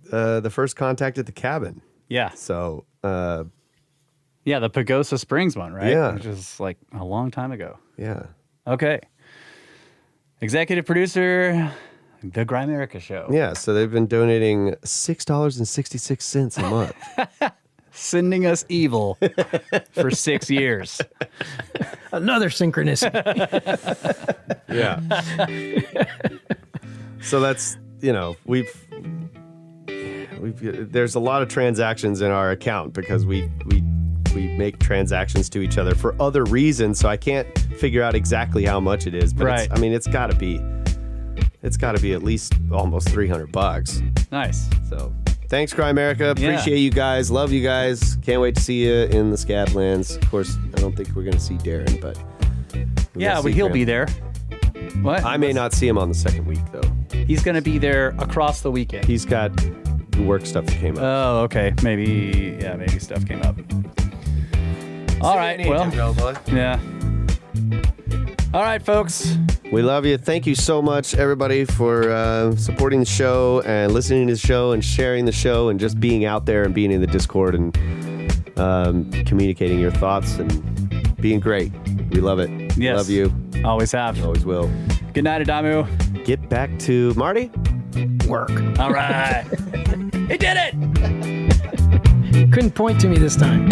the first contact at the cabin. Yeah. So yeah, the Pagosa Springs one, right? Yeah. Which is like a long time ago. yeah. Okay. Executive producer, The Grimerica Show. Yeah, so they've been donating $6.66 a month. Sending us evil for 6 years. Another synchronicity. Yeah. So that's, there's a lot of transactions in our account because we make transactions to each other for other reasons, so I can't figure out exactly how much it is, but it's got to be at least almost $300. Nice. So thanks, Grimerica. Appreciate you guys. Love you guys. Can't wait to see you in the Scablands. Of course, I don't think we're going to see Darren, but he'll be there. What? I may not see him on the second week, though. He's going to be there across the weekend. He's got work stuff that came up. Oh, okay. Maybe stuff came up. All right. Well, yeah. All right, folks. We love you. Thank you so much, everybody, for supporting the show and listening to the show and sharing the show and just being out there and being in the Discord and communicating your thoughts and being great. We love it. Yes. Love you. Always have. Always will. Good night, Adamu. Get back to Marty. Work. All right. He did it. Couldn't point to me this time.